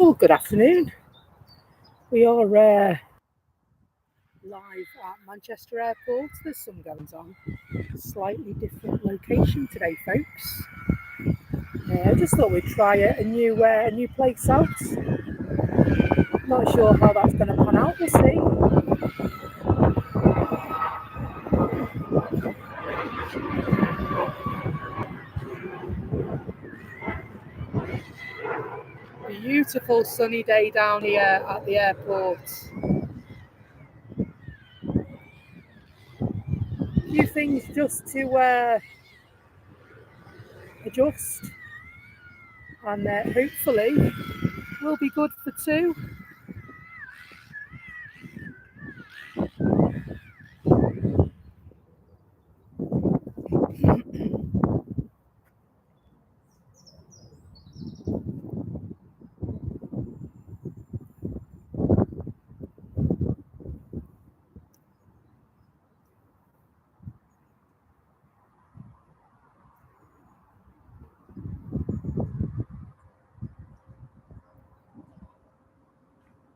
Well, good afternoon. We are live at Manchester Airport. There's some goings on. Slightly different location today, folks. I just thought we'd try a new place out. Not sure how that's going to pan out. We'll see. Beautiful sunny day down here at the airport. A few things just to adjust, and hopefully we'll be good for two.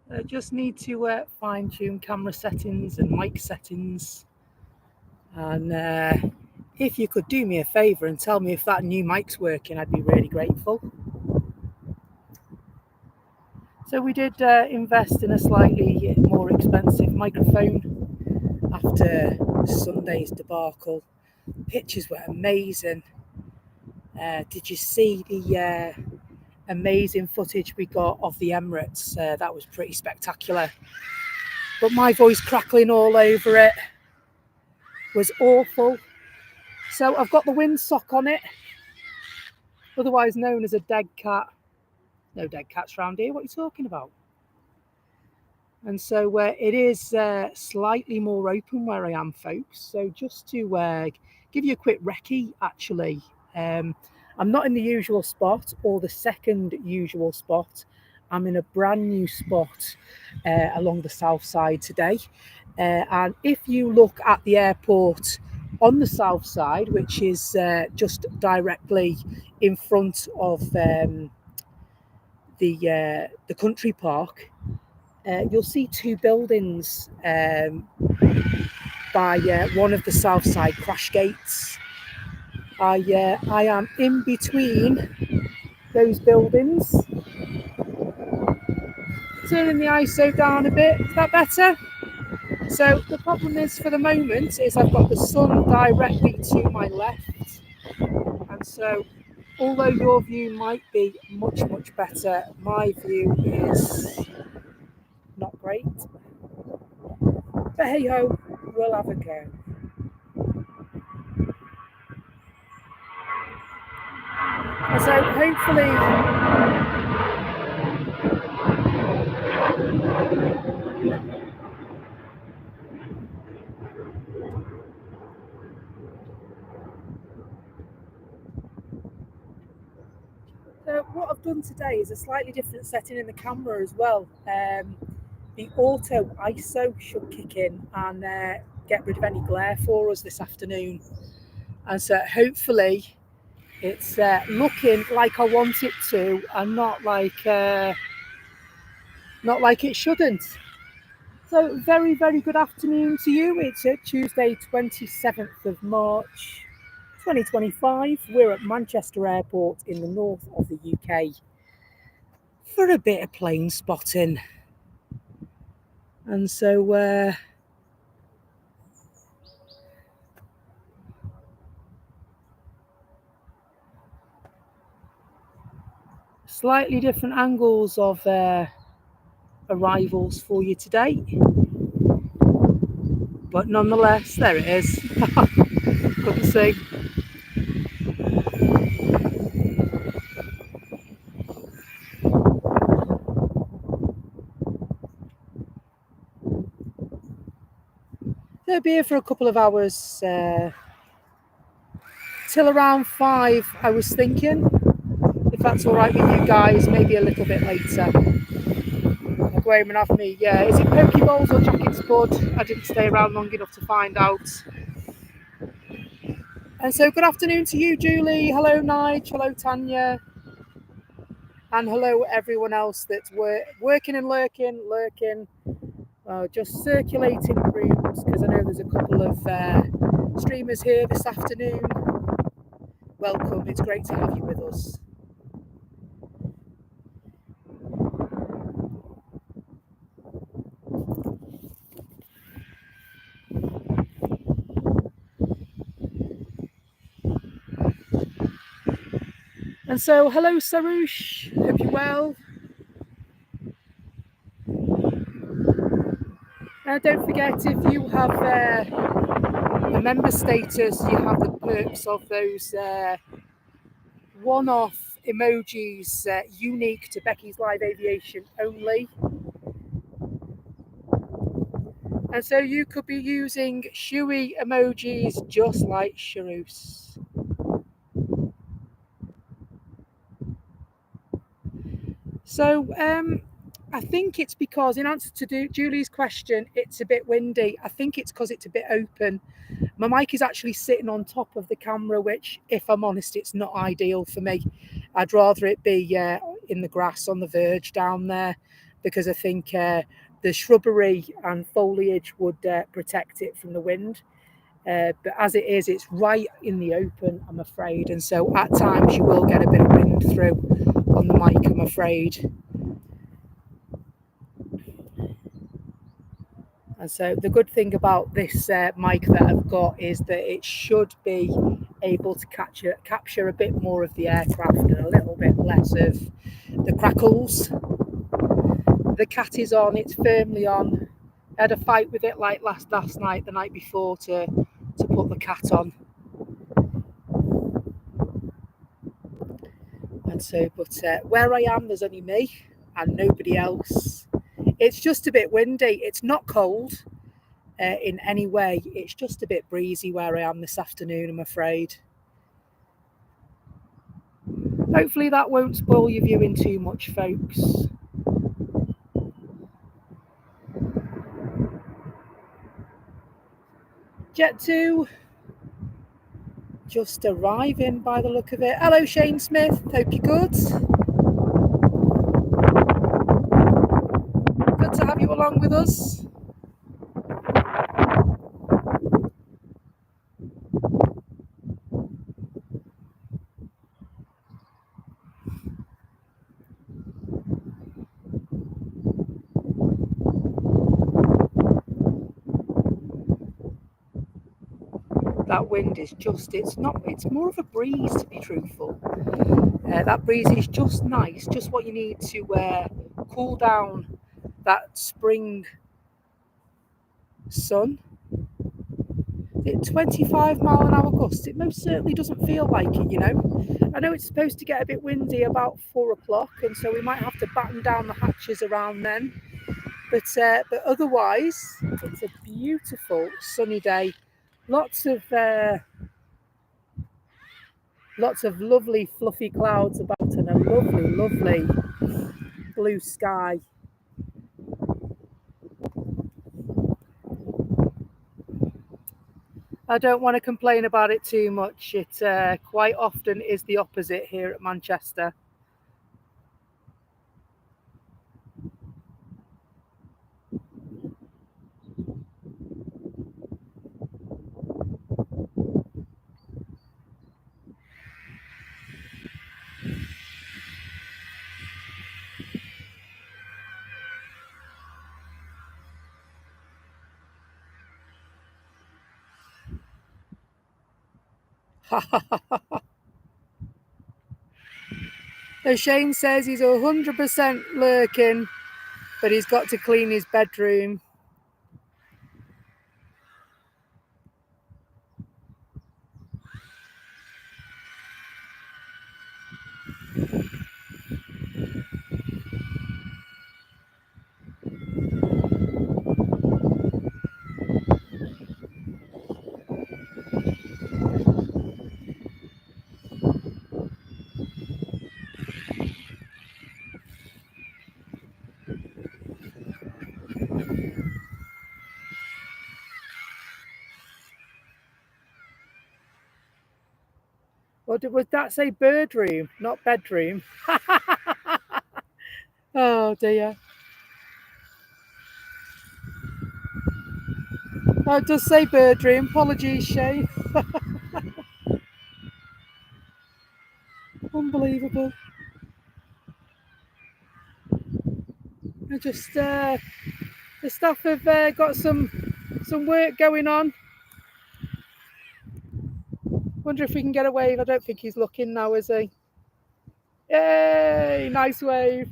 I just need to fine-tune camera settings and mic settings. And if you could do me a favour and tell me if that new mic's working, I'd be really grateful. So we did invest in a slightly more expensive microphone after Sunday's debacle. Pictures were amazing. Did you see the amazing footage we got of the Emirates? That was pretty spectacular. But my voice crackling all over it was awful. So I've got the windsock on it, otherwise known as a dead cat. No dead cats around here. What are you talking about? And so it is slightly more open where I am, folks. So just to give you a quick recce, actually, I'm not in the usual spot or the second usual spot. I'm in a brand new spot along the south side today. And if you look at the airport on the south side, which is just directly in front of the country park, you'll see two buildings by one of the south side crash gates. I am in between those buildings. Turning the ISO down a bit. Is that better? So the problem is, for the moment, is I've got the sun directly to my left, and so although your view might be much better, my view is not great. But hey ho, we'll have a go. So hopefully what I've done today is a slightly different setting in the camera as well. The auto ISO should kick in and get rid of any glare for us this afternoon. And so hopefully it's looking like I want it to, and not like it shouldn't. So very good afternoon to you. It's Tuesday 27th of March 2025. We're at Manchester Airport in the north of the UK for a bit of plane spotting. And so slightly different angles of arrivals for you today, but nonetheless, there it is. Couldn't see. They'll be here for a couple of hours till around 5. I was thinking, if that's all right with you guys, maybe a little bit later. Graham and have me. Yeah, is it Pokeballs or Jacket Spud? I didn't stay around long enough to find out. And so good afternoon to you, Julie. Hello, Nige. Hello, Tanya. And hello, everyone else that's working and lurking, just circulating the rooms, because I know there's a couple of streamers here this afternoon. Welcome, it's great to have you with us. And so, hello, Sarush. Hope you're well. Don't forget, if you have a member status, you have the perks of those one-off emojis unique to Becky's Live Aviation only. And so you could be using shoey emojis just like Sharus. So I think it's because, in answer to Julie's question, it's a bit windy. I think it's because it's a bit open. My mic is actually sitting on top of the camera, which, if I'm honest, it's not ideal for me. I'd rather it be in the grass on the verge down there, because I think the shrubbery and foliage would protect it from the wind. But as it is, it's right in the open, I'm afraid. And so at times you will get a bit of wind through on the mic, I'm afraid. And so the good thing about this mic that I've got is that it should be able to capture a bit more of the aircraft and a little bit less of the crackles. The cat is on, it's firmly on. I had a fight with it like last night, the night before, to put the cat on. And so, but where I am, there's only me and nobody else. It's just a bit windy. It's not cold in any way. It's just a bit breezy where I am this afternoon, I'm afraid. Hopefully that won't spoil your viewing too much, folks. Jet 2 just arriving by the look of it. Hello, Shane Smith. Hope you're good. Good to have you along with us. That wind is just, it's more of a breeze, to be truthful. That breeze is just nice, just what you need to cool down that spring sun. At 25 mile an hour gusts, it most certainly doesn't feel like it, you know. I know it's supposed to get a bit windy about 4 o'clock, and so we might have to batten down the hatches around then. But otherwise, it's a beautiful sunny day. Lots of lovely fluffy clouds about, and a lovely blue sky. I don't want to complain about it too much. It quite often is the opposite here at Manchester. So Shane says he's 100% lurking, but he's got to clean his bedroom. Or would that say bird room, not bedroom? Oh dear. Oh, it does say bird dream. Apologies, Shane. Unbelievable. I just the staff have got some work going on. Wonder if we can get a wave. I don't think he's looking now, is he? Yay! Nice wave.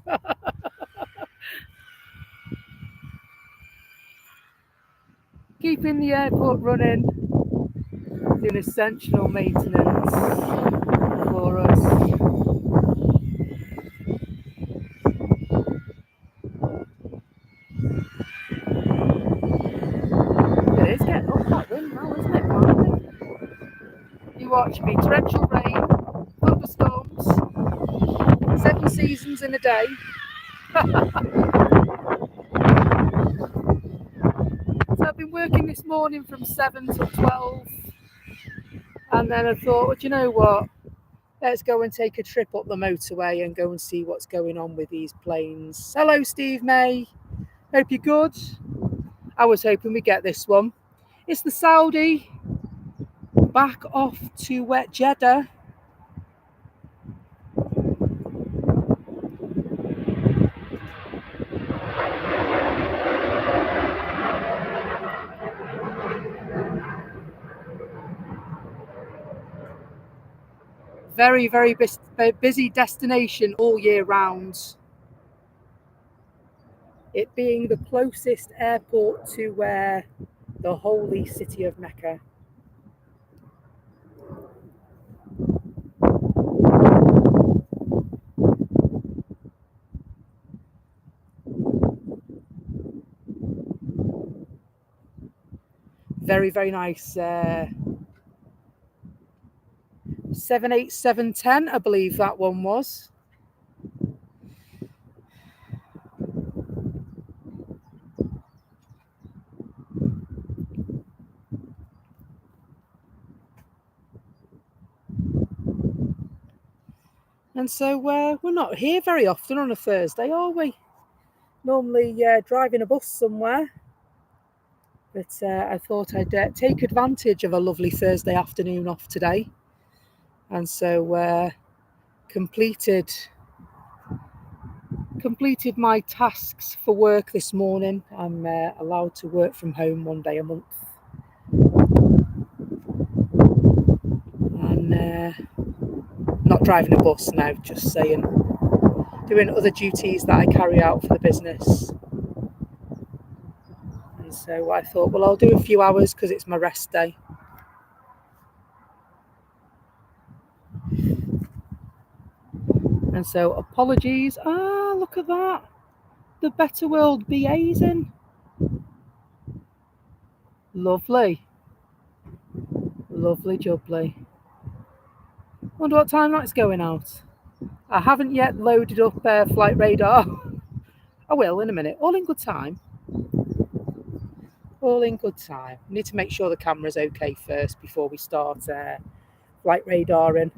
Keeping the airport running, doing essential maintenance for us. It is getting up that wind now, isn't it, Martin? You watch me. Torrential rain, thunderstorms, 7 seasons in a day. So I've been working this morning from 7 till 12. And then I thought, well, do you know what? Let's go and take a trip up the motorway and go and see what's going on with these planes. Hello, Steve May. Hope you're good. I was hoping we'd get this one. It's the Saudi back off to Jeddah. Very, very busy destination all year round. It being the closest airport to the holy city of Mecca. Very, very nice. 787-10, I believe that one was. And so we're not here very often on a Thursday, are we? Normally driving a bus somewhere. But I thought I'd take advantage of a lovely Thursday afternoon off today. And so completed my tasks for work this morning. I'm allowed to work from home 1 day a month. And not driving a bus now, just saying, doing other duties that I carry out for the business. And so I thought, well, I'll do a few hours because it's my rest day. And so apologies. Ah, look at that. The Better World BA's in. Lovely. Lovely jubbly. Wonder what time that's going out. I haven't yet loaded up flight radar. I will in a minute. All in good time. All in good time. Need to make sure the camera's okay first before we start flight radaring.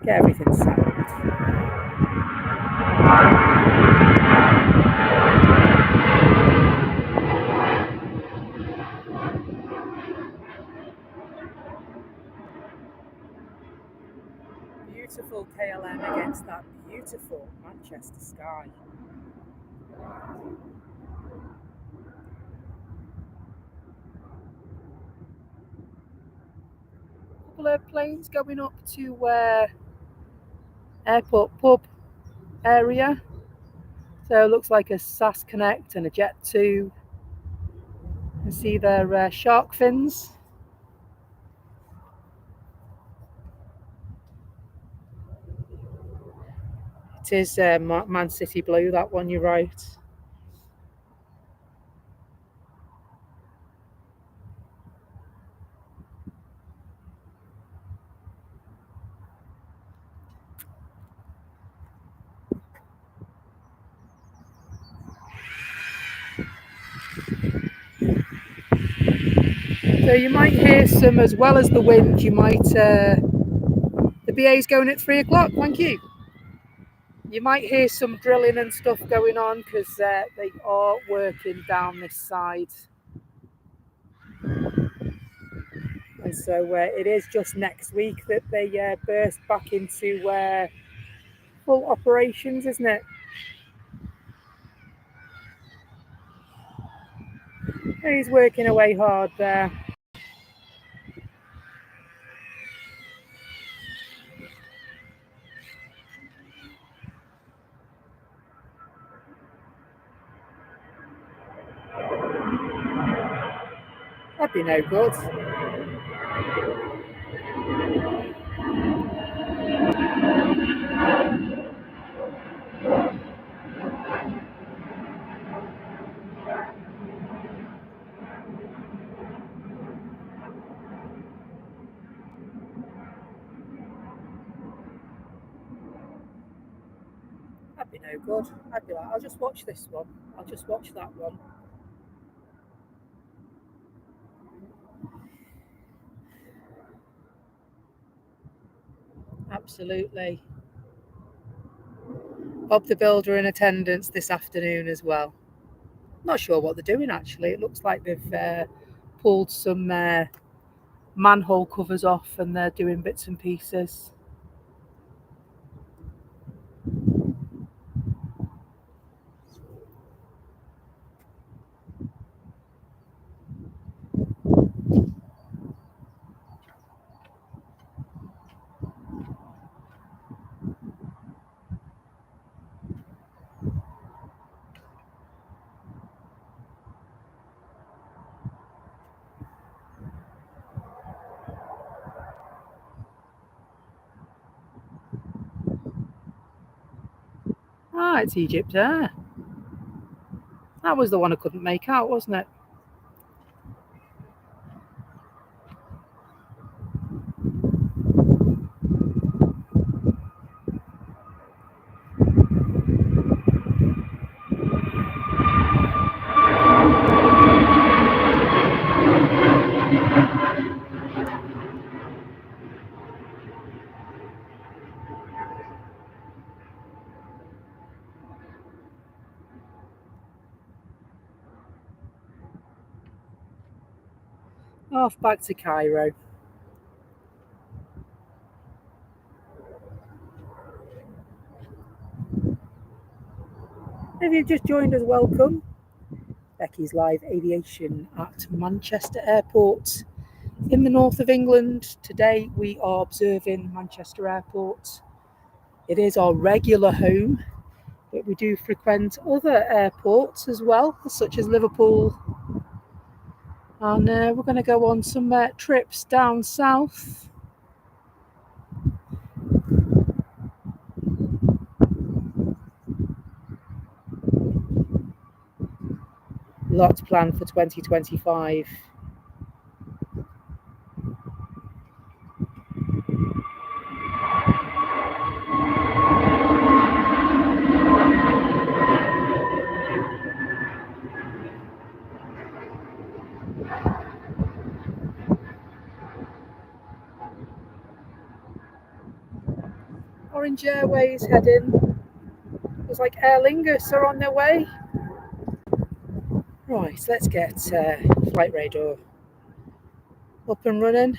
Get everything set. Beautiful KLM against that beautiful Manchester sky. Couple of planes going up to airport pub area. So it looks like a SAS Connect and a Jet 2. You can see their shark fins. It is Man City blue, that one, you're right. So you might hear some, as well as the wind, you might, the BA's going at 3 o'clock. Thank you. You might hear some drilling and stuff going on because they are working down this side. And so it is just next week that they burst back into full operations, isn't it? He's working away hard there. That'd be no good. That'd be no good. I'd be like, I'll just watch this one. I'll just watch that one. Absolutely. Bob the Builder in attendance this afternoon as well. Not sure what they're doing actually. It looks like they've pulled some manhole covers off and they're doing bits and pieces. Ah, it's Egypt Air. That was the one I couldn't make out, wasn't it? Off back to Cairo. If you've just joined us, welcome. Becky's live aviation at Manchester Airport in the north of England. Today we are observing Manchester Airport. It is our regular home, but we do frequent other airports as well, such as Liverpool. And we're going to go on some trips down south. Lots planned for 2025. Orange Airways heading. Looks like Aer Lingus are on their way. Right, let's get flight radar up and running.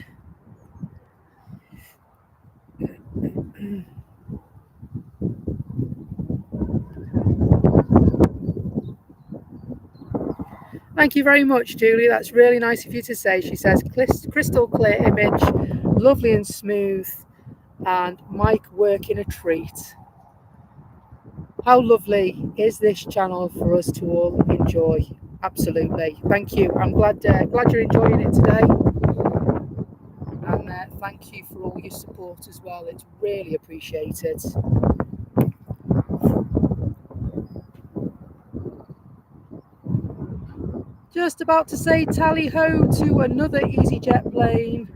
Thank you very much, Julie. That's really nice of you to say. She says, crystal clear image, lovely and smooth, and Mike working a treat. How lovely is this channel for us to all enjoy? Absolutely. Thank you. I'm glad you're enjoying it today. And thank you for all your support as well. It's really appreciated. Just about to say tally ho to another EasyJet plane.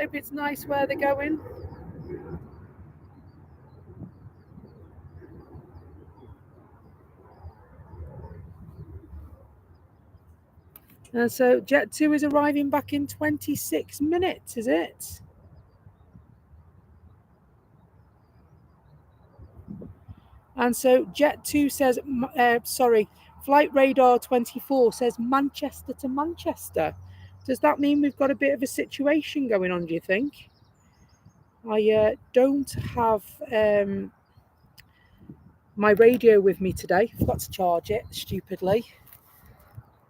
hope it's nice where they're going. And so Jet 2 is arriving back in 26 minutes, is it? And so Jet 2 says, Flight Radar 24 says Manchester to Manchester. Does that mean we've got a bit of a situation going on, do you think? I don't have my radio with me today. I forgot to charge it, stupidly.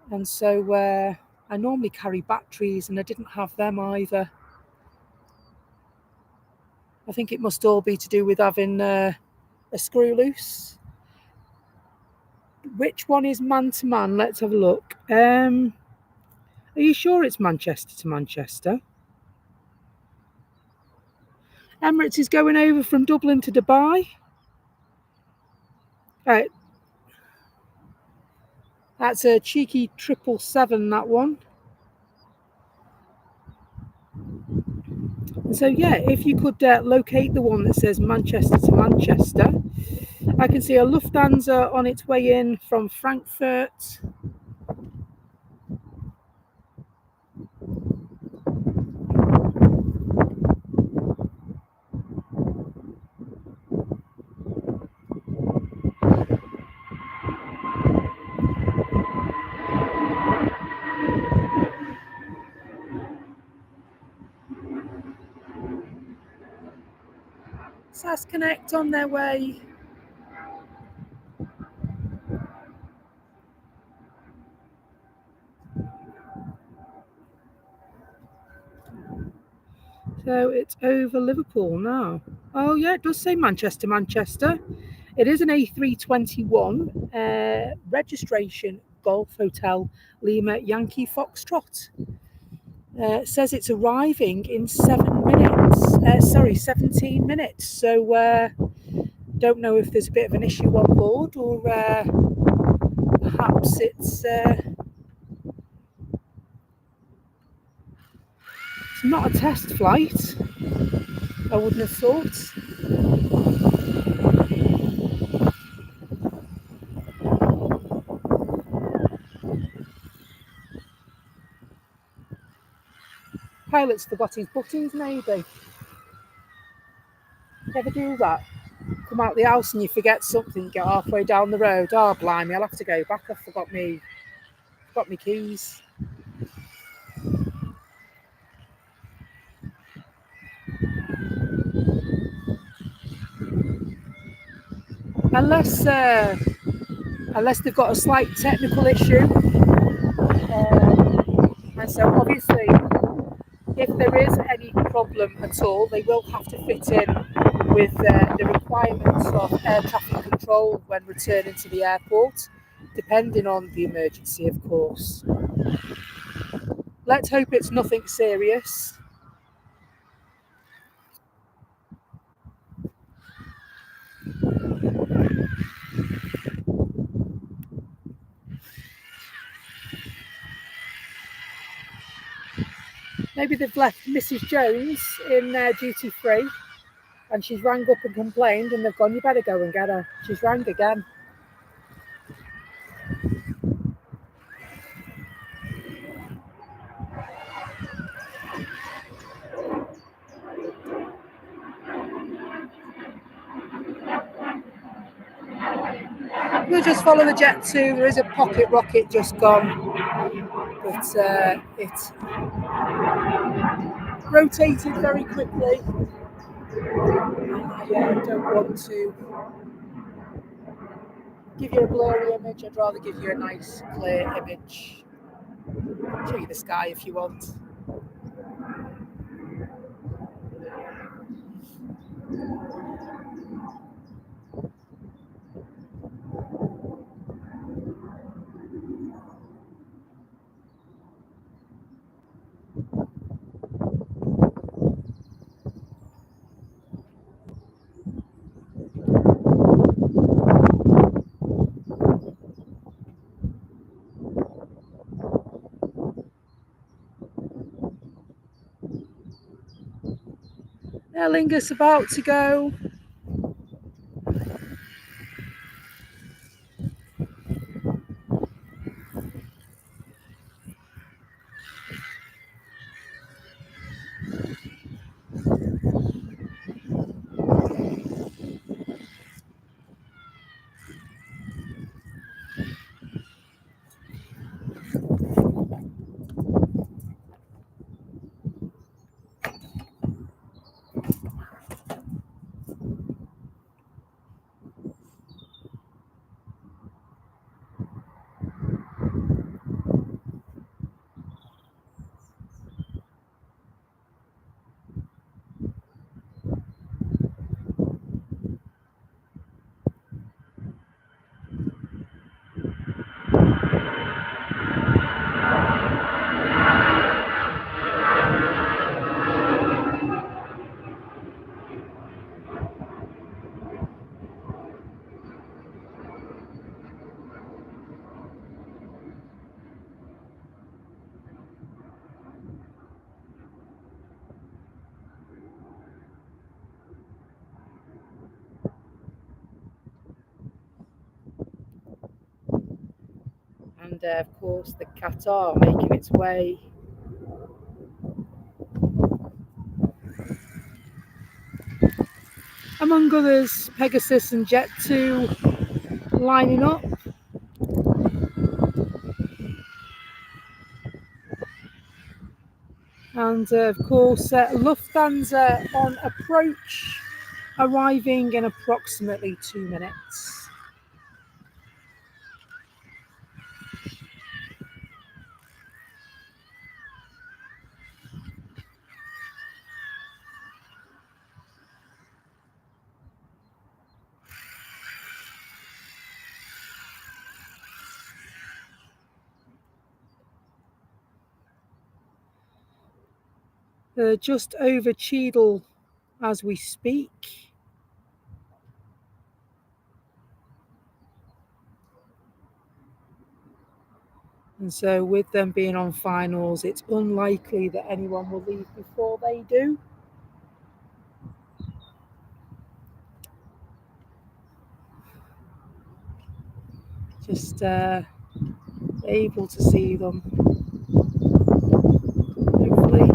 And so I normally carry batteries and I didn't have them either. I think it must all be to do with having a screw loose. Which one is man to man? Let's have a look. Are you sure it's Manchester to Manchester? Emirates is going over from Dublin to Dubai. That's a cheeky 777, that one. So yeah, if you could locate the one that says Manchester to Manchester. I can see a Lufthansa on its way in from Frankfurt. SAS Connect on their way. So it's over Liverpool now. Oh yeah, it does say Manchester, Manchester. It is an A321 registration Golf Hotel Lima Yankee Foxtrot. It says it's arriving in 17 minutes. So don't know if there's a bit of an issue on board or perhaps it's not a test flight. I wouldn't have thought. Pilot's forgot his buttons, maybe. Ever do that? Come out the house and you forget something, get halfway down the road. Oh, blimey, I'll have to go back. I forgot my keys. Unless they've got a slight technical issue. And so obviously, if there is any problem at all, they will have to fit in with the requirements of air traffic control when returning to the airport, depending on the emergency, of course. Let's hope it's nothing serious. Maybe they've left Mrs. Jones in duty free and she's rang up and complained and they've gone, you better go and get her. She's rang again. We'll just follow the Jet 2. There is a pocket rocket just gone, but it rotated very quickly. I don't want to give you a blurry image. I'd rather give you a nice, clear image. Show you the sky if you want. Aer Lingus about to go. And of course the Qatar making its way. Among others, Pegasus and Jet 2 lining up. And of course, Lufthansa on approach, arriving in approximately 2 minutes. Just over Cheadle as we speak. And so with them being on finals, it's unlikely that anyone will leave before they do. Just able to see them, hopefully.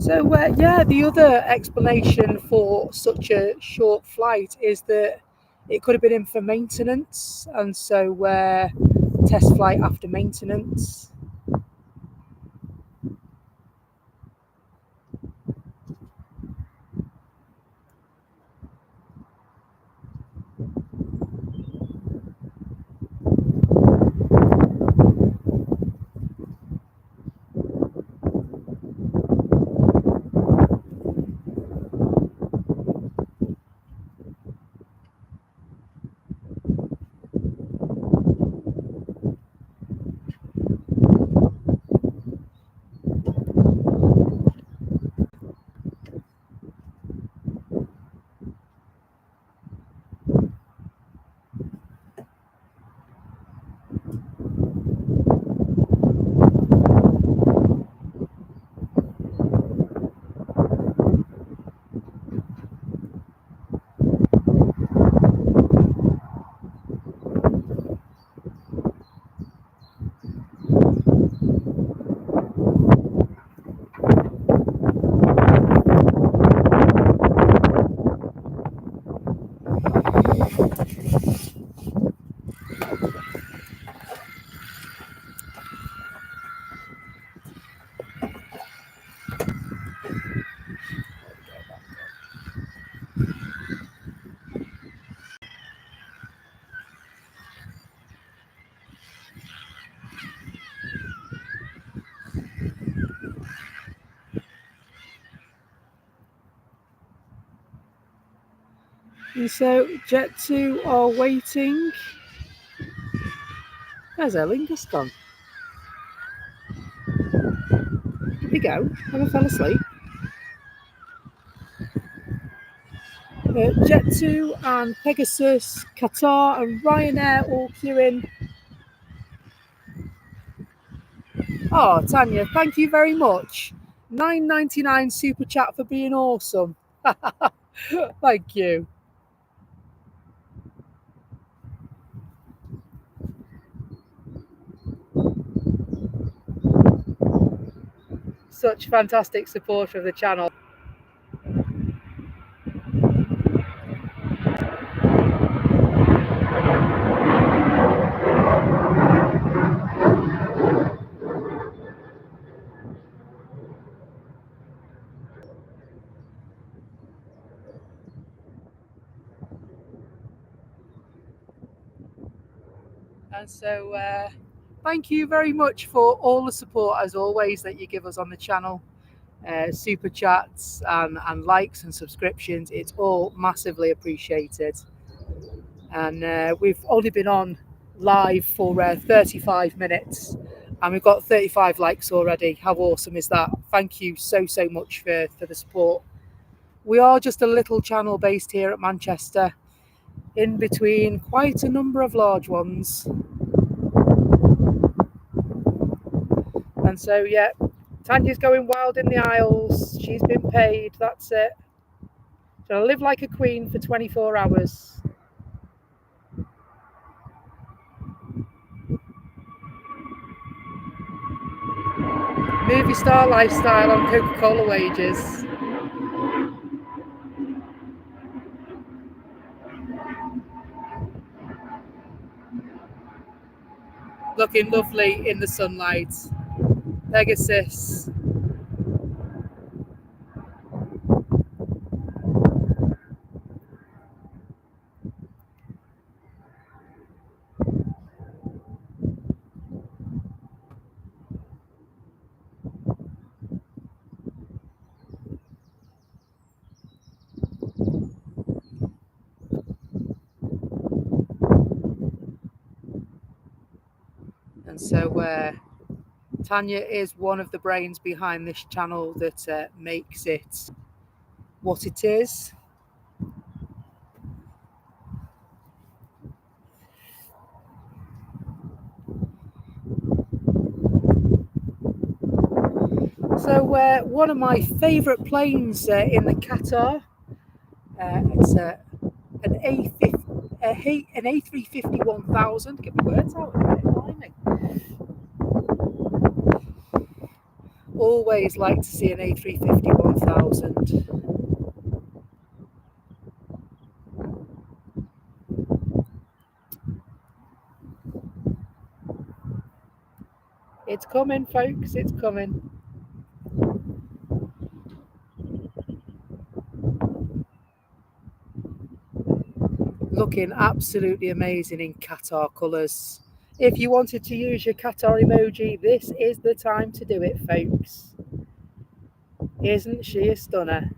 So yeah, the other explanation for such a short flight is that it could have been in for maintenance, and so test flight after maintenance. And so Jet 2 are waiting. There's Erlingus gone. Here we go. Never fell asleep. Jet 2 and Pegasus, Qatar and Ryanair all queuing. Oh, Tanya, thank you very much. $9.99 super chat for being awesome. Thank you. Such fantastic support of the channel. And so thank you very much for all the support, as always, that you give us on the channel. Super chats and likes and subscriptions. It's all massively appreciated. And we've only been on live for 35 minutes and we've got 35 likes already. How awesome is that? Thank you so much for the support. We are just a little channel based here at Manchester, in between quite a number of large ones. And so, yeah, Tanya's going wild in the aisles. She's been paid. That's it. Gonna live like a queen for 24 hours. Movie star lifestyle on Coca-Cola wages. Looking lovely in the sunlight. Pegasus. And so Tanya is one of the brains behind this channel that makes it what it is. So one of my favourite planes in the Qatar, it's an A350 1000. Get my words out. Always like to see an A350 1000. It's coming, folks. It's coming. Looking absolutely amazing in Qatar colours. If you wanted to use your Qatar emoji, this is the time to do it, folks. Isn't she a stunner?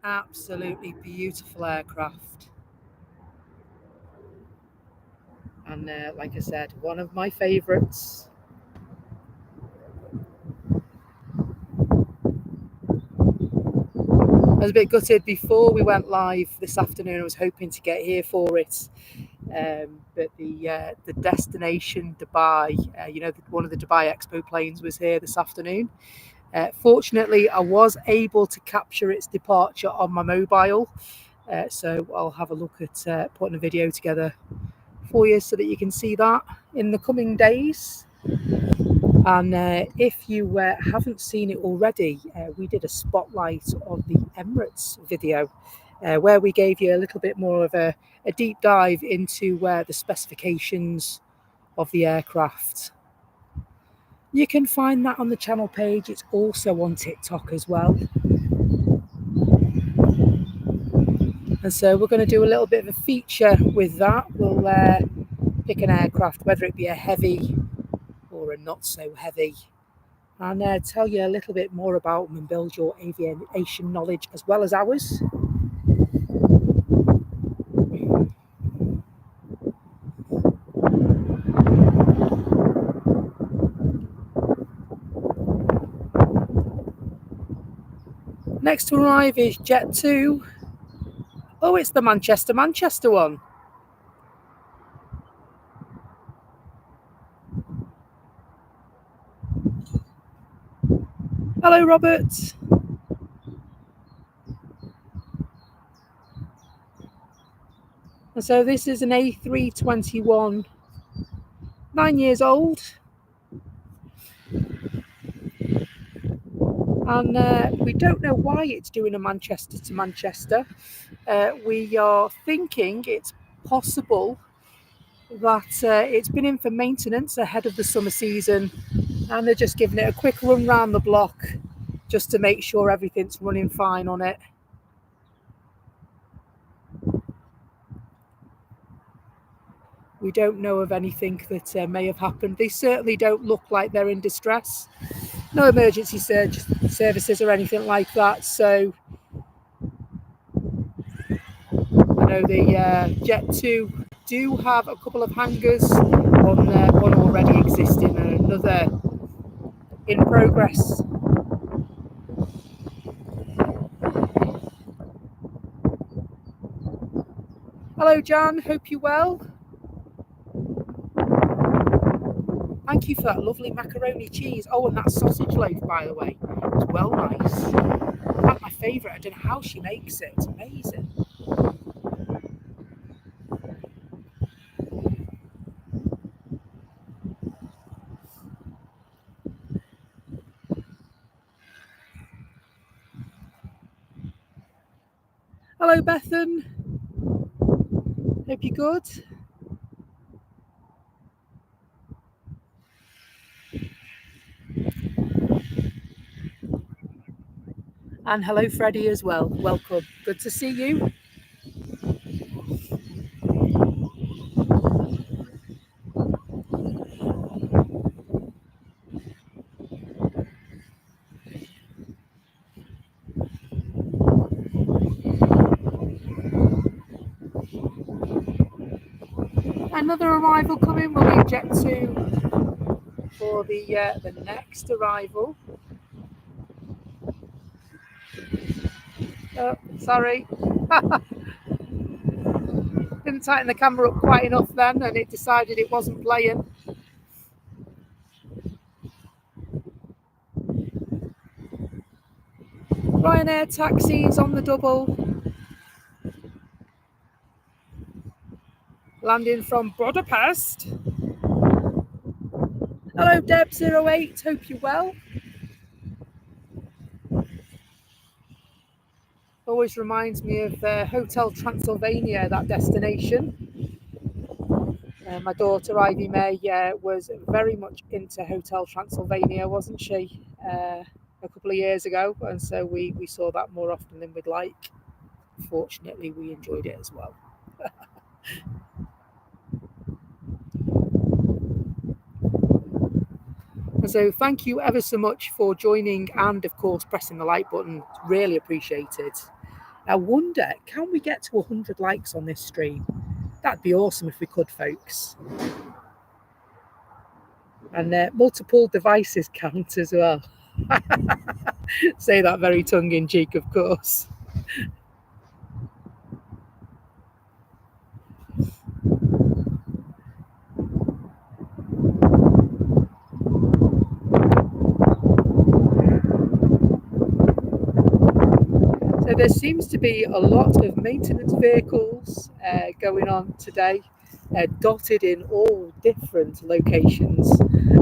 Absolutely beautiful aircraft. And like I said, one of my favourites. I was a bit gutted before we went live this afternoon. I was hoping to get here for it. But the destination Dubai, one of the Dubai Expo planes was here this afternoon. Fortunately, I was able to capture its departure on my mobile. So I'll have a look at putting a video together for you so that you can see that in the coming days. And if you haven't seen it already, we did a spotlight on the Emirates video where we gave you a little bit more of a deep dive into the specifications of the aircraft. You can find that on the channel page. It's also on TikTok as well. And so we're going to do a little bit of a feature with that. We'll pick an aircraft, whether it be a heavy or a not so heavy, and tell you a little bit more about them and build your aviation knowledge as well as ours. Next to arrive is Jet 2. Oh, it's the Manchester one. Hello, Robert. And so this is an A321, 9 years old. And we don't know why it's doing a Manchester to Manchester. We are thinking it's possible that it's been in for maintenance ahead of the summer season, and they're just giving it a quick run round the block just to make sure everything's running fine on it. We don't know of anything that may have happened. They certainly don't look like they're in distress. No emergency services or anything like that. So I know the Jet 2 do have a couple of hangars, one already existing and another in progress. Hello, Jan. Hope you're well. Thank you for that lovely macaroni cheese. Oh, and that sausage loaf, by the way. It's well nice. That's my favourite. I don't know how she makes it. It's amazing. Hello, Bethan. Hope you're good. And hello, Freddie, as well. Welcome. Good to see you. Another arrival coming. We'll leave Jet 2 for the next arrival. Oh, sorry. Didn't tighten the camera up quite enough then, and it decided it wasn't playing. Ryanair taxis on the double. Landing from Budapest. Hello, Deb08. Hope you're well. Always reminds me of Hotel Transylvania, that destination. My daughter, Ivy May, was very much into Hotel Transylvania, wasn't she, a couple of years ago? And so we saw that more often than we'd like. Fortunately, we enjoyed it as well. And so thank you ever so much for joining and, of course, pressing the like button. It's really appreciated. I wonder, can we get to 100 likes on this stream? That'd be awesome if we could, folks. And multiple devices count as well. Say that very tongue-in-cheek, of course. So there seems to be a lot of maintenance vehicles going on today, dotted in all different locations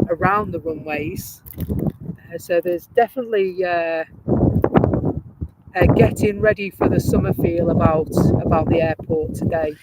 around the runways. So there's definitely getting ready for the summer feel about the airport today.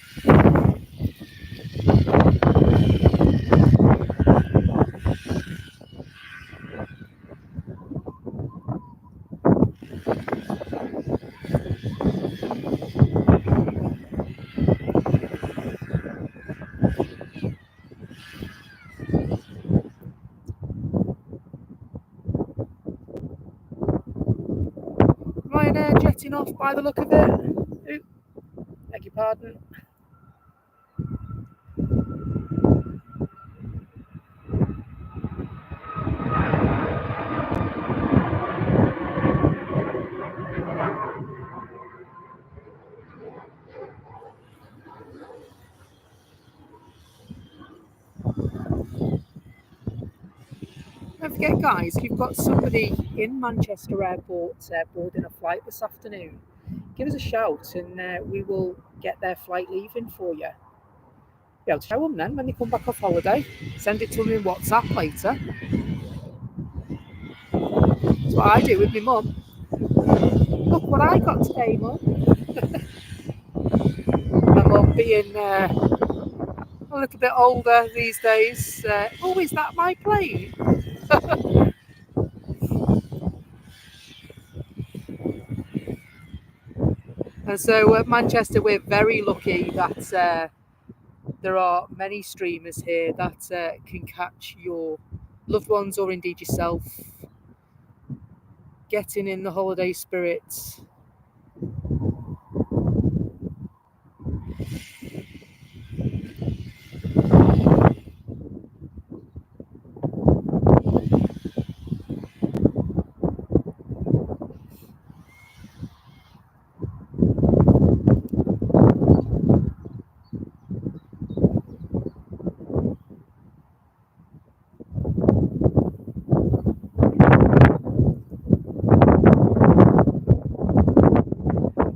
Ryanair jetting off by the look of it. Ooh, beg your pardon. Don't forget, guys, if you've got somebody in Manchester Airport boarding a flight this afternoon, give us a shout and we will get their flight leaving for you. Be able to show them then when they come back off holiday. Send it to them in WhatsApp later. That's what I do with my mum. Look what I got today, mum. My mum being a little bit older these days. Oh, is that my plane? And so at Manchester, we're very lucky that there are many streamers here that can catch your loved ones or indeed yourself getting in the holiday spirit.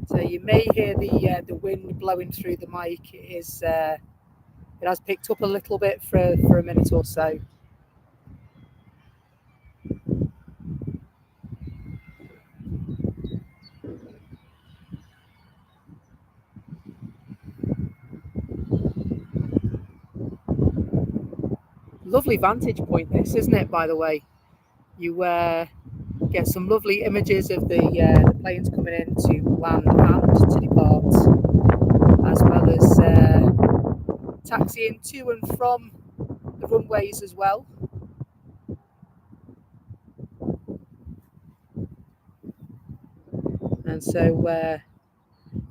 So you may hear the wind blowing through the mic. It has picked up a little bit for a minute or so. Lovely vantage point, this, isn't it? By the way, you get some lovely images of the planes coming in to land and to depart, as well as taxiing to and from the runways as well. And so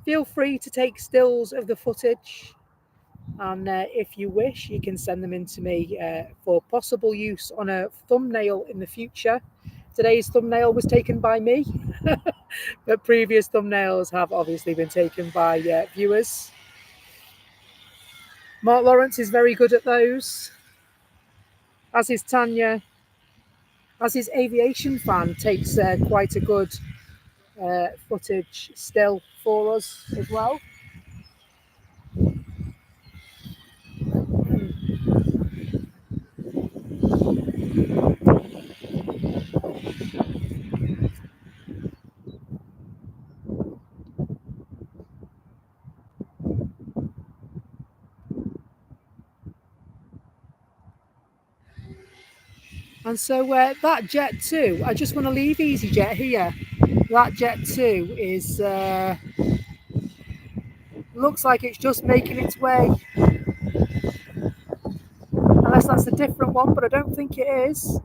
feel free to take stills of the footage, and if you wish, you can send them in to me for possible use on a thumbnail in the future. Today's thumbnail was taken by me, but previous thumbnails have obviously been taken by viewers. Mark Lawrence is very good at those, as is Tanya, as his Aviation fan takes quite a good footage still for us as well. And so that Jet 2, I just want to leave EasyJet here. That Jet 2 is looks like it's just making its way. Unless that's a different one, but I don't think it is.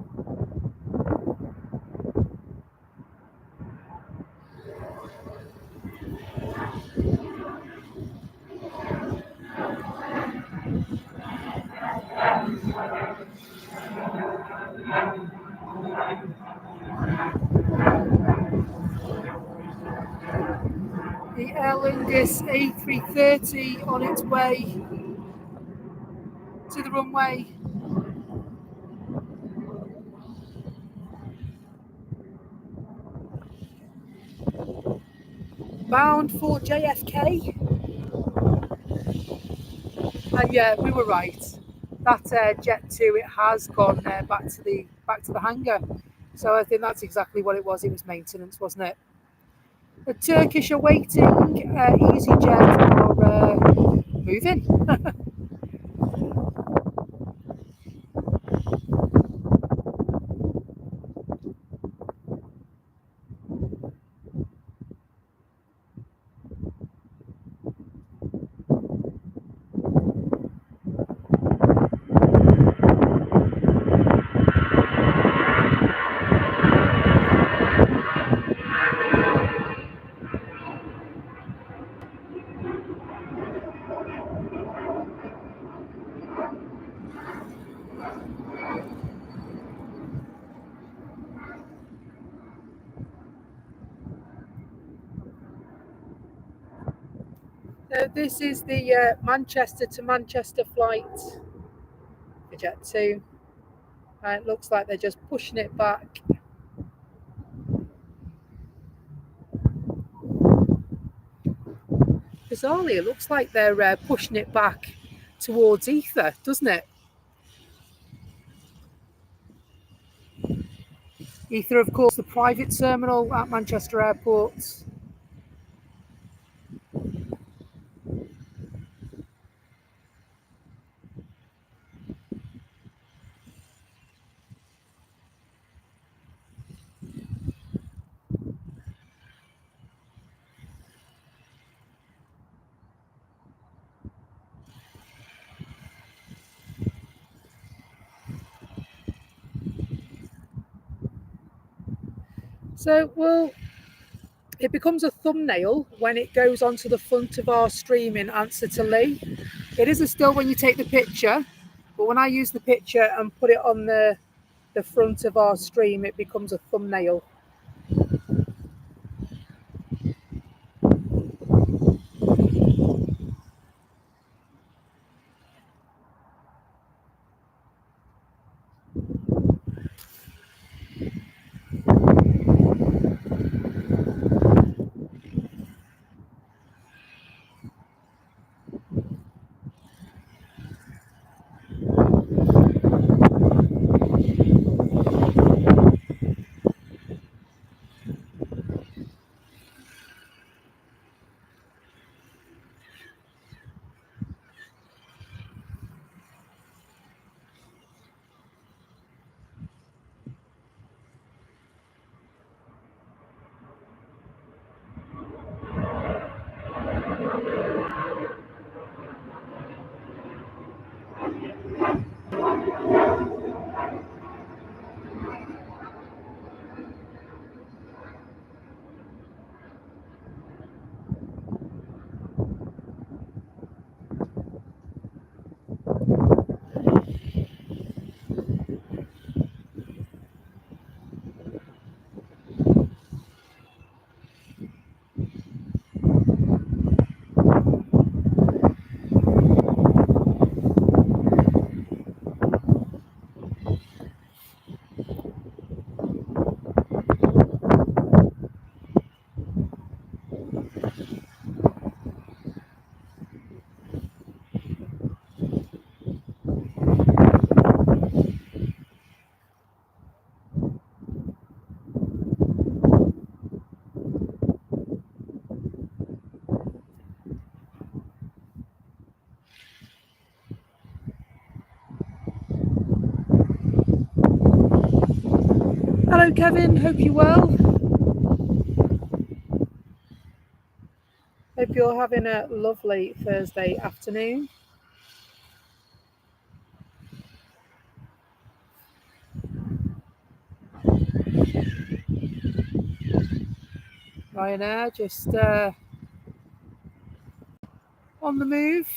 The Aer Lingus A330 on its way to the runway. Bound for JFK. And yeah, we were right. That Jet 2, it has gone back to the hangar. So I think that's exactly what it was. It was maintenance, wasn't it? The Turkish are waiting, EasyJet are moving. This is the Manchester to Manchester flight for Jet 2. It looks like they're just pushing it back. Bizarrely, it looks like they're pushing it back towards Ether, doesn't it? Ether, of course, the private terminal at Manchester Airport. So, well, it becomes a thumbnail when it goes onto the front of our stream in answer to Lee. It is a still when you take the picture, but when I use the picture and put it on the front of our stream, it becomes a thumbnail. Hello, Kevin. Hope you're well. Hope you're having a lovely Thursday afternoon. Ryanair just on the move.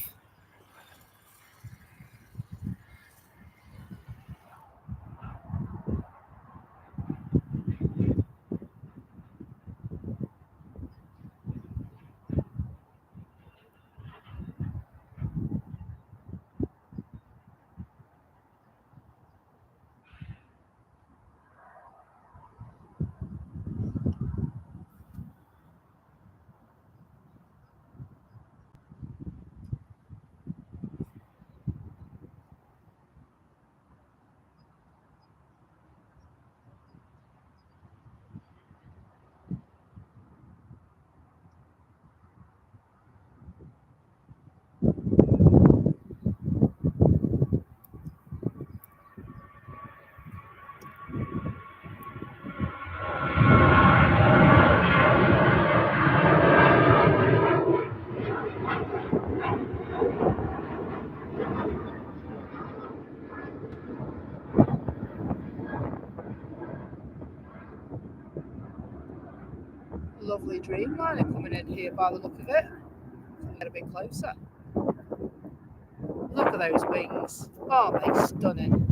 lovely Dreamliner coming in here by the look of it. Get a bit closer. Look at those wings. Aren't they stunning?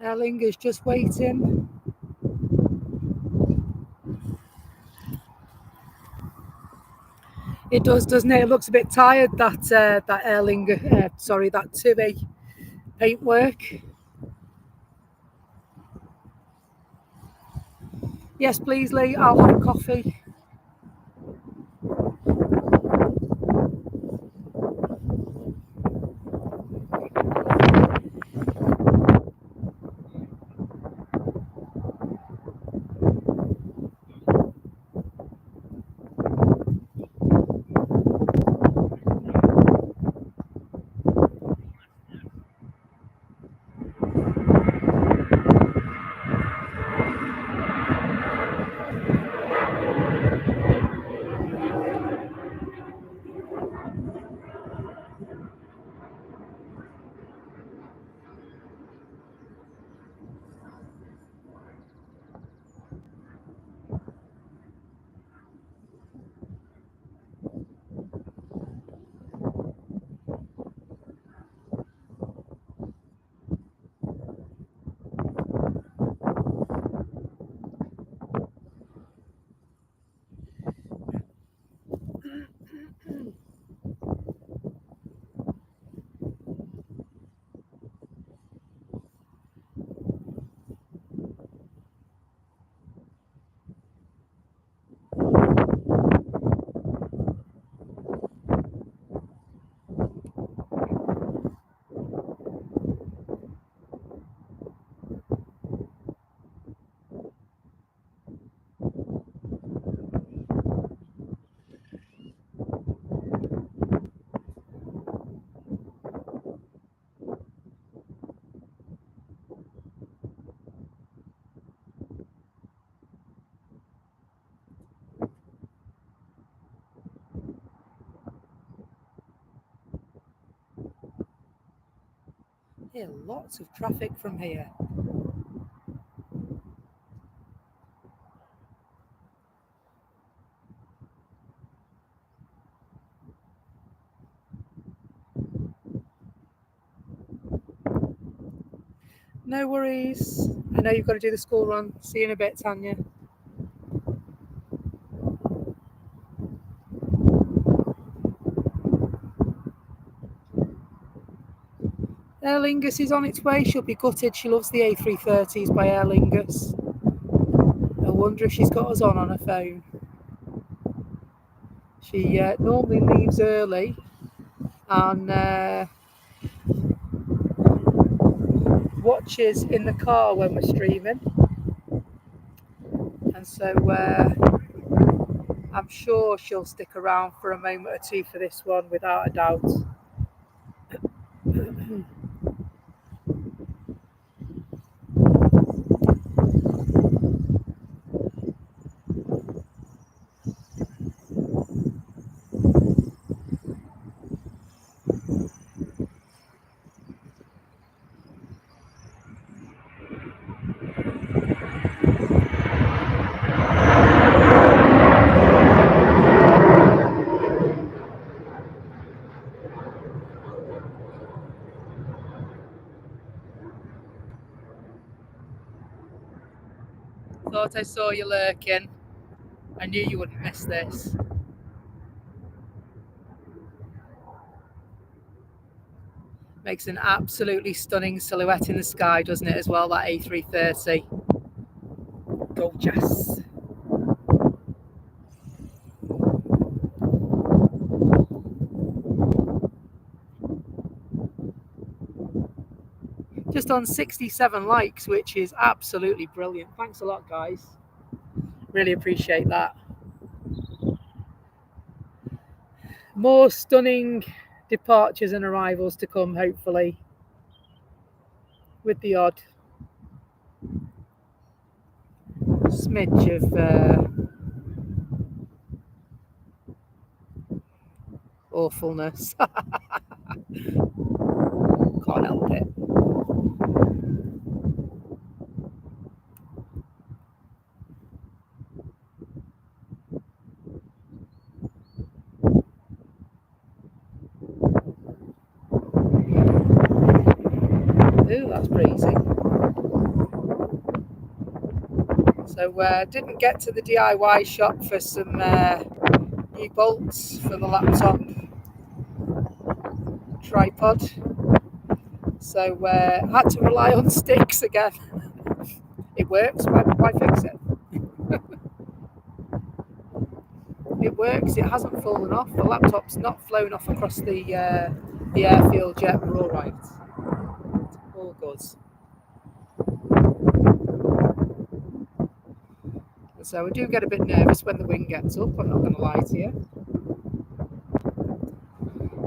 Erlinger's just waiting. It does, doesn't it? It looks a bit tired, that Erlinger, that 2A paintwork. Yes, please, Lee. I'll have a coffee. Yeah, lots of traffic from here. No worries. I know you've got to do the school run. See you in a bit, Tanya. Aer Lingus is on its way. She'll be gutted. She loves the A330s by Aer Lingus. I wonder if she's got us on her phone. She normally leaves early and watches in the car when we're streaming. And so I'm sure she'll stick around for a moment or two for this one, without a doubt. Thought I saw you lurking. I knew you wouldn't miss this. Makes an absolutely stunning silhouette in the sky, doesn't it, as well, that A330. Gorgeous. Just on 67 likes, which is absolutely brilliant. Thanks a lot, guys. Really appreciate that. More stunning departures and arrivals to come, hopefully, with the odd smidge of awfulness. Can't help it. Ooh, that's breezy. So didn't get to the DIY shop for some new bolts for the laptop tripod. So had to rely on sticks again. It works. Why fix it? It works. It hasn't fallen off. The laptop's not flown off across the airfield yet. We're all right. All good. So I do get a bit nervous when the wing gets up. I'm not going to lie to you.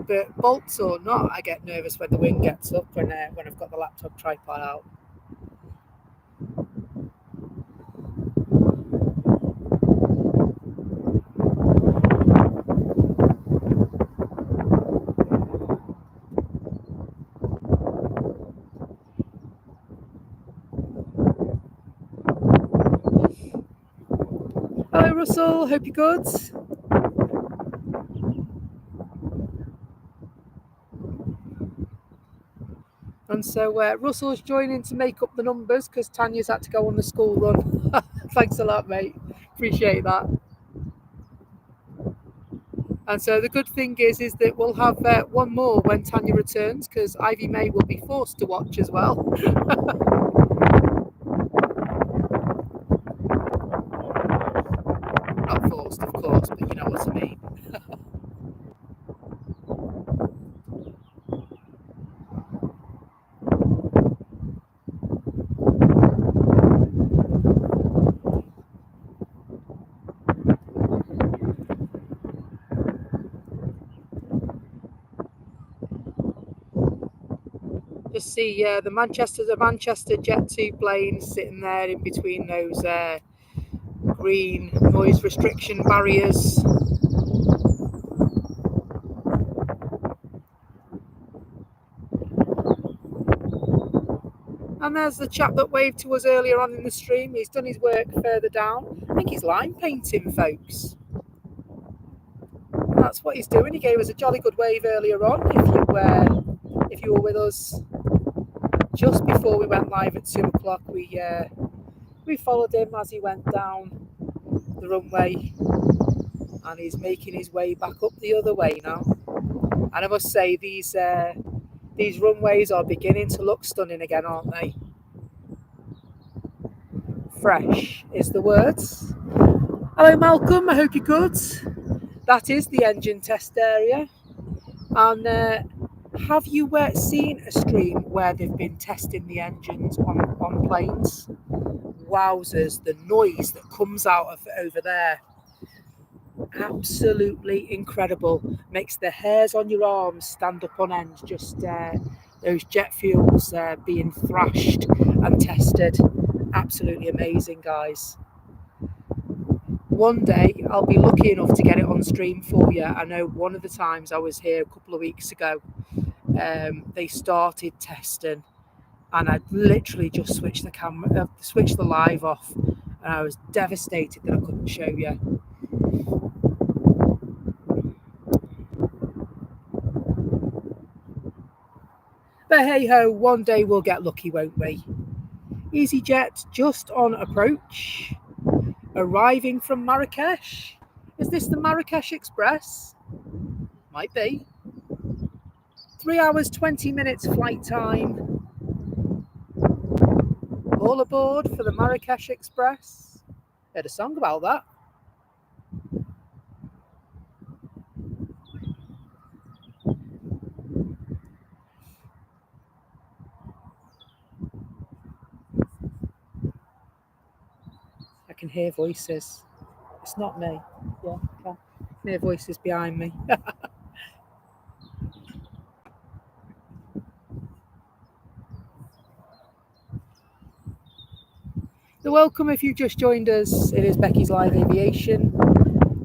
But bolts or not, I get nervous when the wing gets up when I've got the laptop tripod out. Hello, Russell. Hope you're good. And so Russell's joining to make up the numbers because Tanya's had to go on the school run. Thanks a lot, mate. Appreciate that. And so the good thing is that we'll have one more when Tanya returns because Ivy May will be forced to watch as well. Not forced, of course, but you know what I mean. Just see the Manchester Jet 2 planes sitting there in between those green noise restriction barriers. And there's the chap that waved to us earlier on in the stream. He's done his work further down. I think he's line painting, folks. That's what he's doing. He gave us a jolly good wave earlier on. If you were with us just before we went live at 2 o'clock, we followed him as he went down the runway, and he's making his way back up the other way now. And I must say, these runways are beginning to look stunning again, aren't they? Fresh is the words. Hello, Malcolm. I hope you're good. That is the engine test area. And have you seen a stream where they've been testing the engines on planes? Wowzers, the noise that comes out of over there. Absolutely incredible. Makes the hairs on your arms stand up on end. Just those jet fuels being thrashed and tested. Absolutely amazing, guys. One day I'll be lucky enough to get it on stream for you. I know one of the times I was here a couple of weeks ago, they started testing, and I literally just switched the live off, and I was devastated that I couldn't show you. But hey ho, one day we'll get lucky, won't we? EasyJet just on approach, arriving from Marrakesh. Is this the Marrakesh Express? Might be. 3 hours, 20 minutes flight time. All aboard for the Marrakesh Express. Heard a song about that. I can hear voices. It's not me. Yeah, I can hear voices behind me. So welcome if you've just joined us. It is Becky's Live Aviation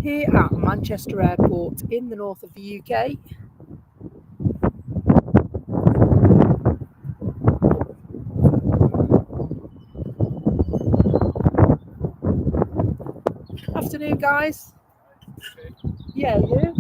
here at Manchester Airport in the north of the UK. Afternoon, guys. Yeah, you?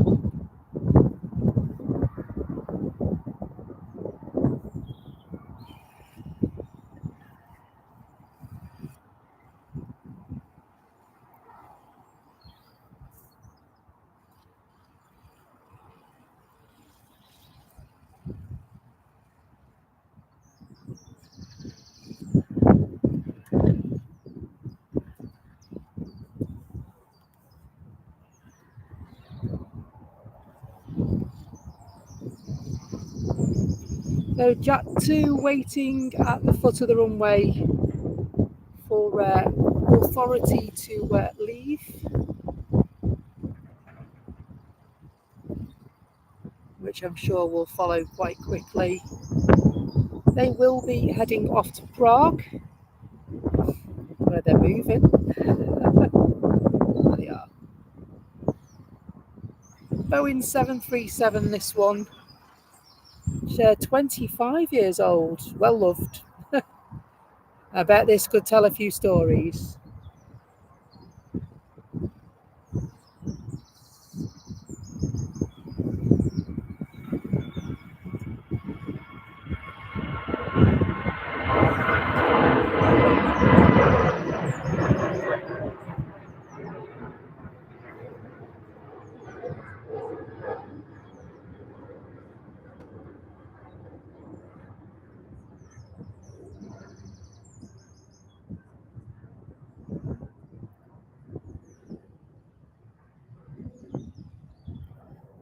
So Jack 2 waiting at the foot of the runway for authority to leave, which I'm sure will follow quite quickly. They will be heading off to Prague, where they're moving. There they are. Boeing 737, this one. 25 years old, well loved. I bet this could tell a few stories.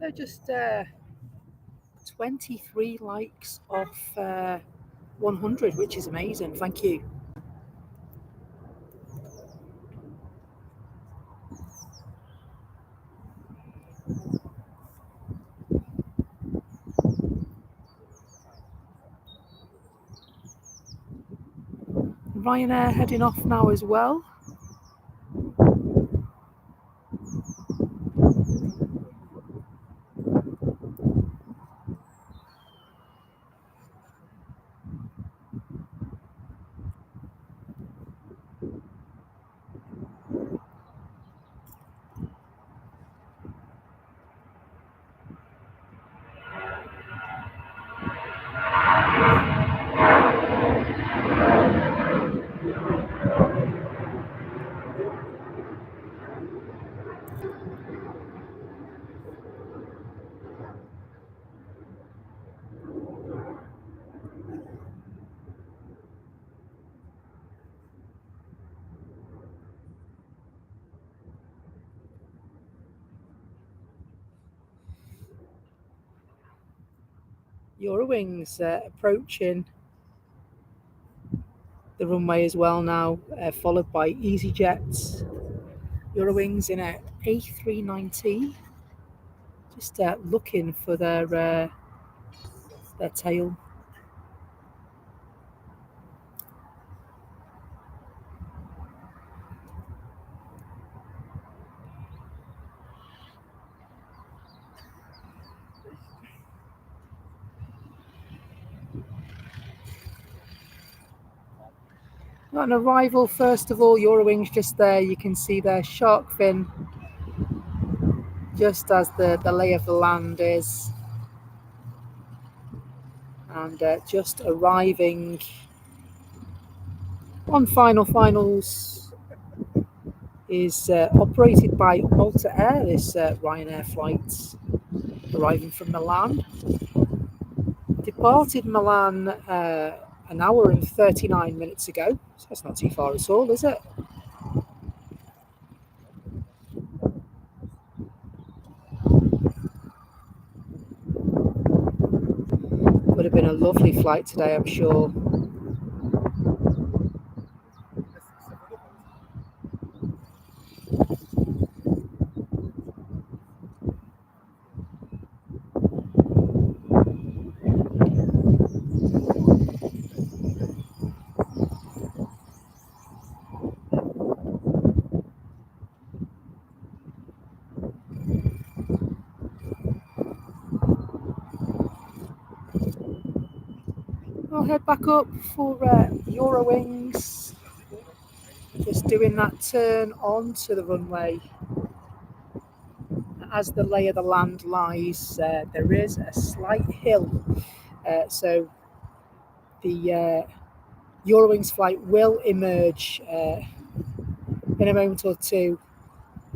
They're just 23 likes off 100, which is amazing. Thank you. Ryanair heading off now as well. Eurowings approaching the runway as well now, followed by EasyJet. Eurowings in a A319, just looking for their tail. Got an arrival first of all, Eurowings just there. You can see their shark fin just as the lay of the land is. And just arriving On finals is operated by Malta Air. This Ryanair flight arriving from Milan. Departed Milan an hour and 39 minutes ago. So that's not too far at all, is it? Would have been a lovely flight today, I'm sure. I'll head back up for Eurowings. Just doing that turn onto the runway. As the lay of the land lies, there is a slight hill. So the Eurowings flight will emerge in a moment or two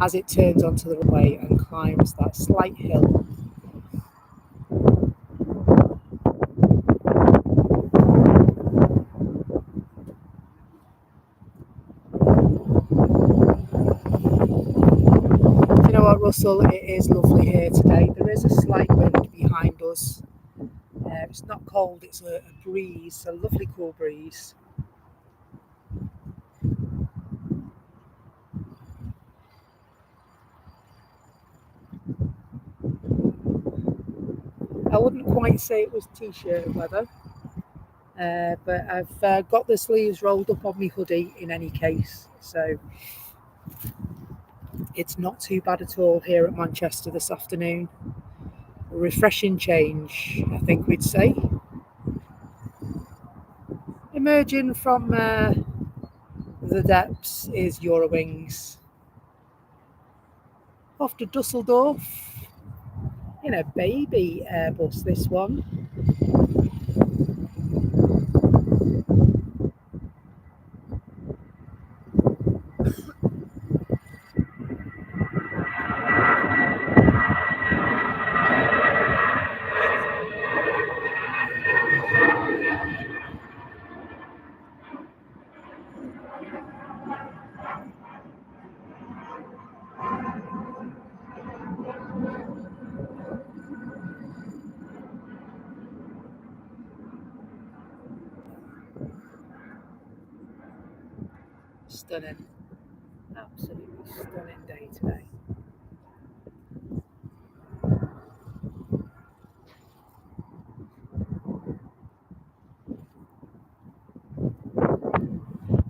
as it turns onto the runway and climbs that slight hill. You know what, Russell? It is lovely here today. There is a slight wind behind us. It's not cold, it's a breeze, a lovely cool breeze. I wouldn't quite say it was t-shirt weather, but I've got the sleeves rolled up on my hoodie in any case, so it's not too bad at all here at Manchester this afternoon. A refreshing change, I think we'd say. Emerging from the depths is Eurowings. Off to Dusseldorf in a baby Airbus, this one. Stunning. Absolutely stunning day today.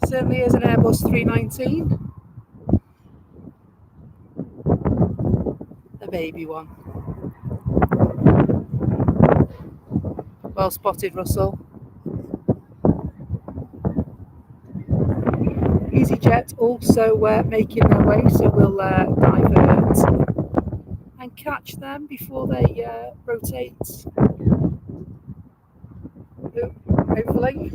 Certainly is an Airbus 319. A baby one. Well spotted, Russell. EasyJet also making their way, so we'll divert and catch them before they rotate. Hopefully.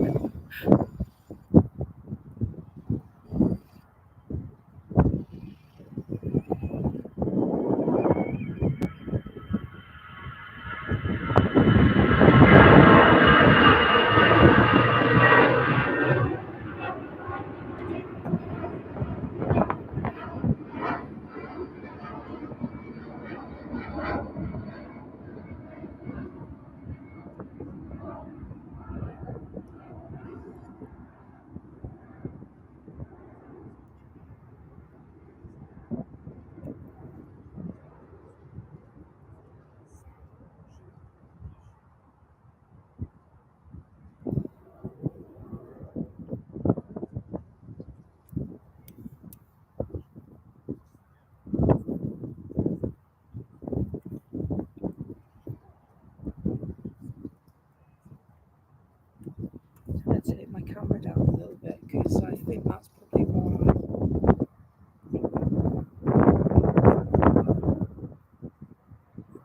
Let's hit my camera down a little bit because I think that's probably why.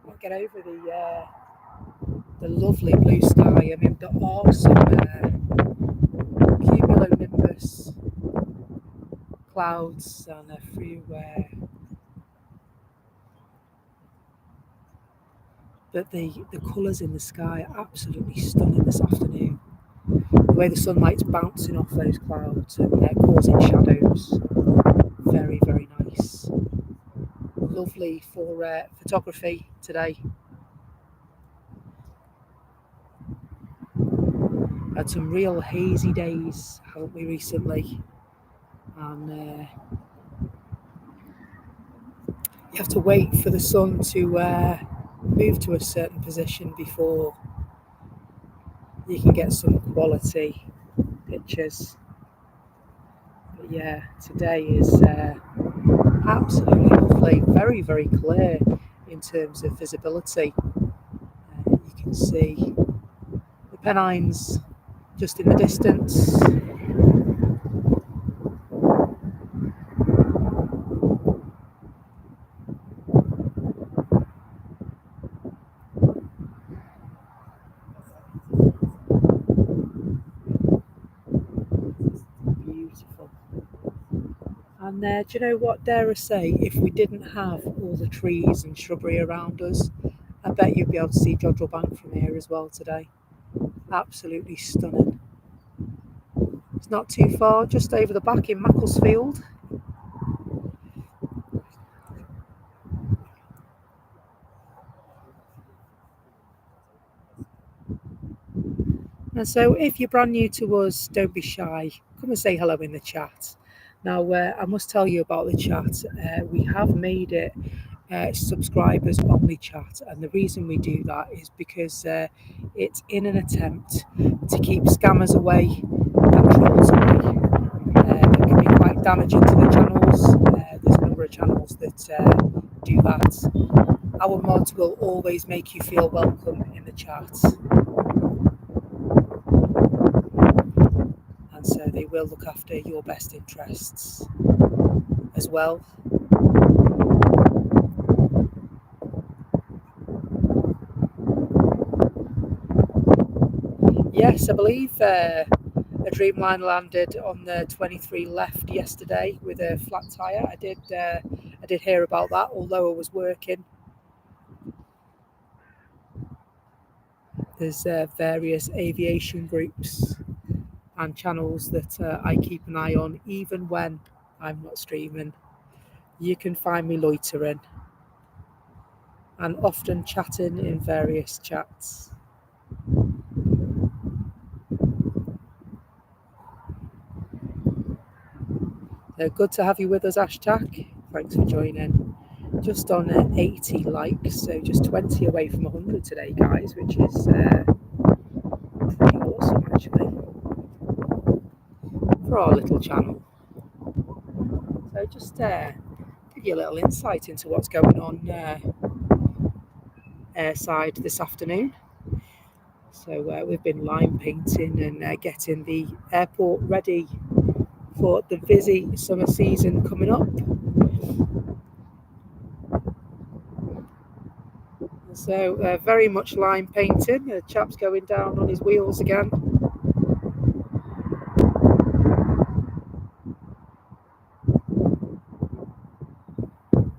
I'll get over the lovely blue sky. I mean, the awesome cumulonimbus clouds and a few but the colours in the sky are absolutely stunning this afternoon. The way the sunlight's bouncing off those clouds and causing shadows. Very, very nice. Lovely for photography today. Had some real hazy days, haven't we, recently? And you have to wait for the sun to move to a certain position before you can get some quality pictures. But yeah, today is absolutely lovely, very, very clear in terms of visibility. You can see the Pennines just in the distance. Beautiful. And do you know what, dare I say, if we didn't have all the trees and shrubbery around us, I bet you'd be able to see Jodrell Bank from here as well today. Absolutely stunning. It's not too far, just over the back in Macclesfield. And so if you're brand new to us, don't be shy. Come and say hello in the chat. Now, I must tell you about the chat. We have made it subscribers only chat, and the reason we do that is because it's in an attempt to keep scammers away and trolls away. It can be quite damaging to the channels. There's a number of channels that do that. Our mods will always make you feel welcome in the chat. And so they will look after your best interests as well. Yes, I believe a Dreamliner landed on the 23 left yesterday with a flat tyre. I did hear about that, although I was working. There's various aviation groups and channels that I keep an eye on, even when I'm not streaming. You can find me loitering and often chatting in various chats. Good to have you with us, Ashtak. Thanks for joining. Just on 80 likes, so just 20 away from 100 today, guys, which is pretty awesome, actually, for our little channel. So just give you a little insight into what's going on airside this afternoon. So we've been line painting and getting the airport ready for the busy summer season coming up. So very much line painting. The chap's going down on his wheels again.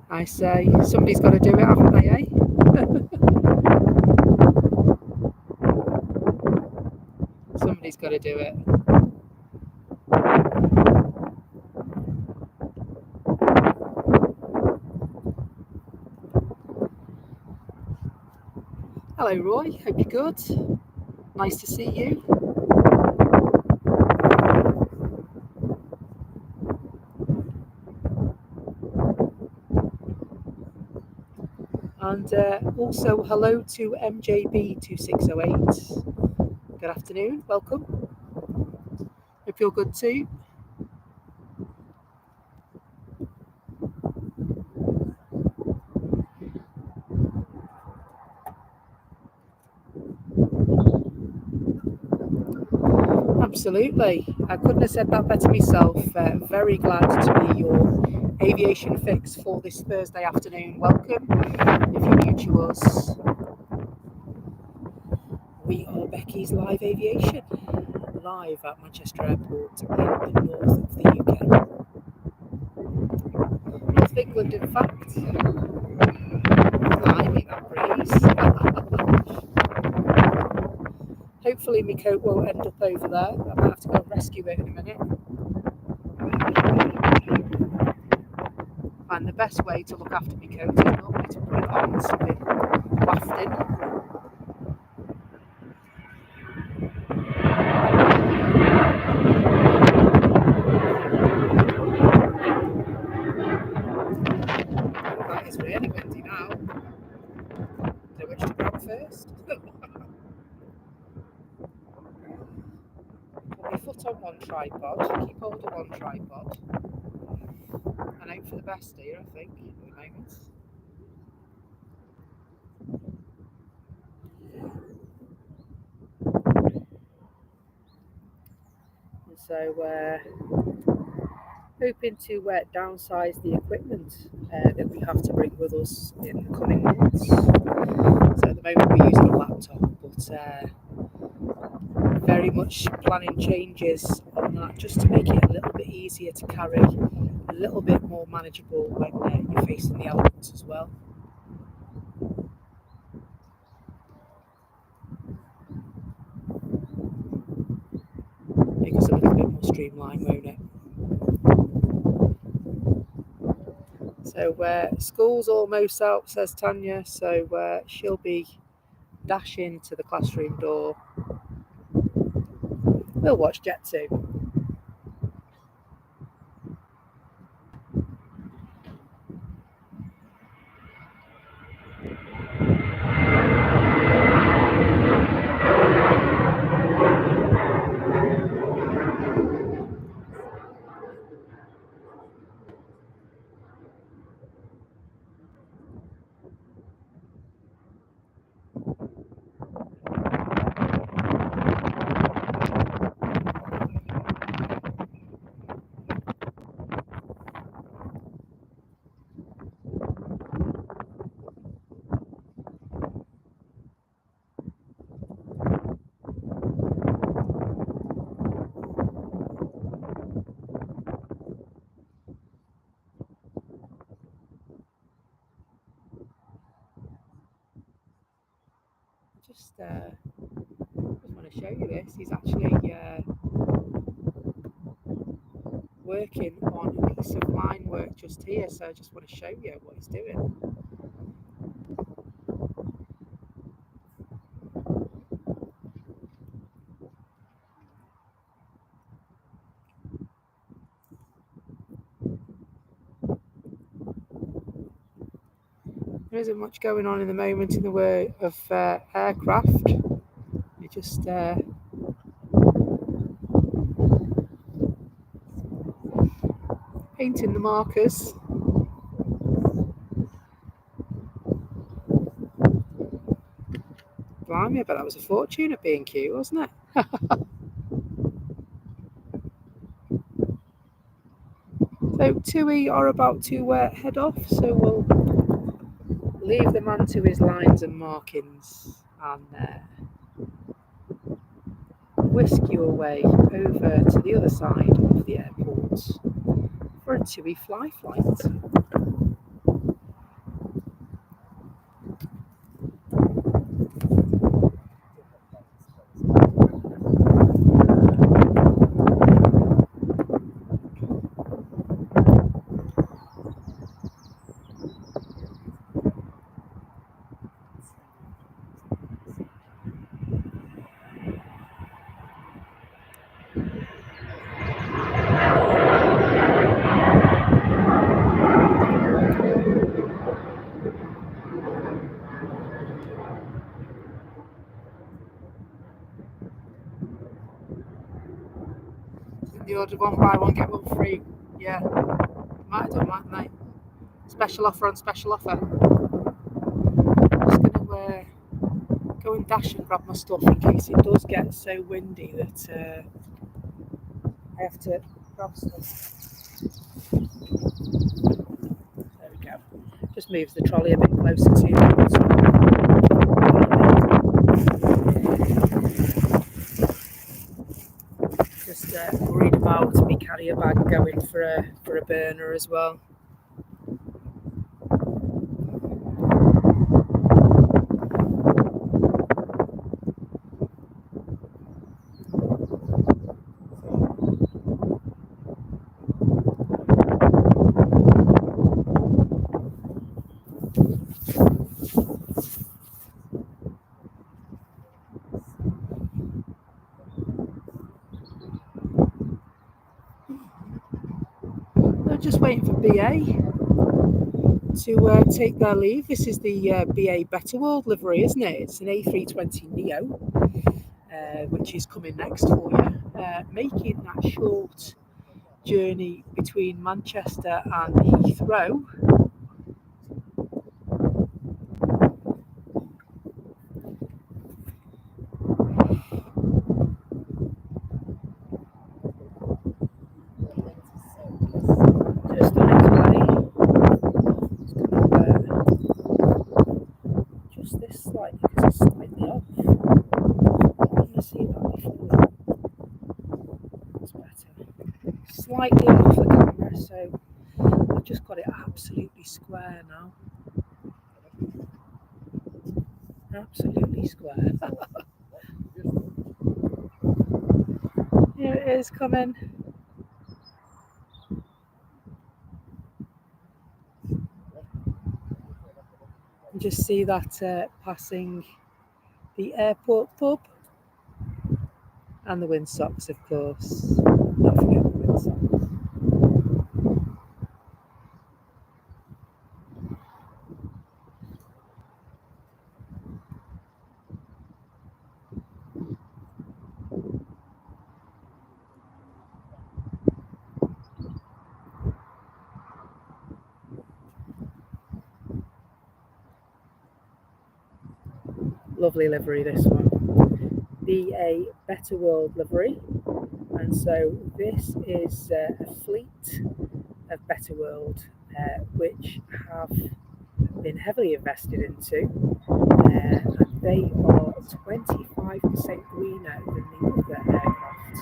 I say somebody's got to do it, haven't they, eh? Somebody's got to do it. Hello, Roy. Hope you're good. Nice to see you. And also hello to MJB2608. Good afternoon. Welcome. Hope you're good too. Absolutely. I couldn't have said that better myself. Very glad to be your aviation fix for this Thursday afternoon. Welcome. If you're new to us, we are Becky's Live Aviation, live at Manchester Airport in the north of the UK. of England, in fact. Blimey, that breeze. Hopefully my coat won't end up over there. I might have to go and rescue it in a minute. And the best way to look after my coat is normally to put it on something wafting. That is really windy now. Don't know which to grab first. Put my foot on one tripod, keep hold of one tripod, and hope for the best here, I think, at the moment. And so, hoping to downsize the equipment that we have to bring with us in the coming months. So at the moment we're using a laptop, but very much planning changes on that just to make it a little bit easier to carry, a little bit more manageable when you're facing the elements as well. Make us a little bit more streamlined, won't it? So school's almost out, says Tanya, so she'll be dashing to the classroom door. We'll watch Jet 2. Just want to show you this. He's actually working on a piece of line work just here, so I just want to show you what he's doing. There isn't much going on in the moment in the way of aircraft. You're just painting the markers. Blimey, I bet that was a fortune at B&Q, wasn't it? So TUI are about to head off, so we'll leave the man to his lines and markings and whisk you away over to the other side of the airport for a TUI flight. The order one buy one get one free. Yeah, might have done that, mate. Special offer on special offer. Just gonna go and dash and grab my stuff in case it does get so windy that I have to grab stuff. There we go. Just moves the trolley a bit closer to me. Just worried about my carrier bag going for a burner as well. just waiting for BA to take their leave. This is the BA Better World livery, isn't it? It's an A320 Neo, which is coming next for you, making that short journey between Manchester and Heathrow. Just on its way. Just this slightly, because it's slightly off. I want to see that before. It's better. Slightly off the camera, so I've just got it absolutely square now. Absolutely square. Here it is coming. You just see that passing the airport pub and the windsocks, of course. Don't forget the windsocks. Lovely livery, this one. BA Better World livery. And so this is a fleet of Better World, which have been heavily invested into. And they are 25% greener than the other aircraft.